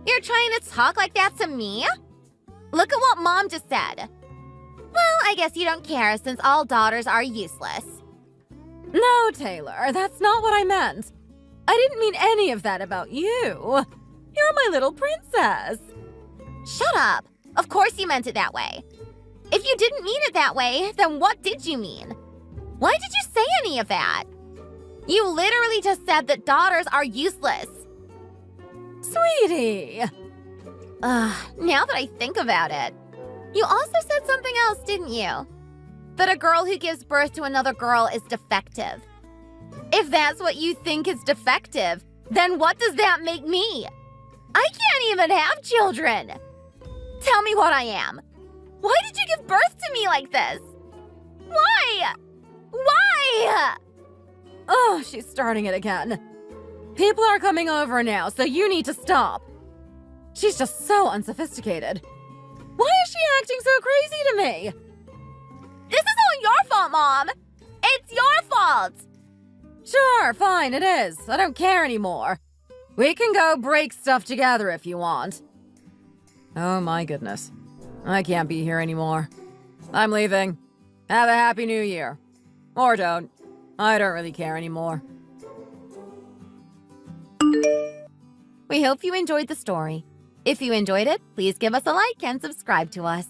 You're trying to talk like that to me? Look at what Mom just said. Well, I guess you don't care since all daughters are useless. No, Taylor, that's not what I meant. I didn't mean any of that about you. You're my little princess. Shut up. Of course you meant it that way. If you didn't mean it that way, then what did you mean? Why did you say any of that? You literally just said that daughters are useless. Sweetie. Now that I think about it, you also said something else, didn't you? That a girl who gives birth to another girl is defective. If that's what you think is defective, then what does that make me? I can't even have children. Tell me what I am. Why did you give birth to me like this? Why? Why? Oh, she's starting it again. People are coming over now, so you need to stop. She's just so unsophisticated. Why is she acting so crazy to me? This is all your fault, Mom. It's your fault. Sure, fine, it is. I don't care anymore. We can go break stuff together if you want. Oh my goodness. I can't be here anymore. I'm leaving. Have a happy new year. Or don't. I don't really care anymore. We hope you enjoyed the story. If you enjoyed it, please give us a like and subscribe to us.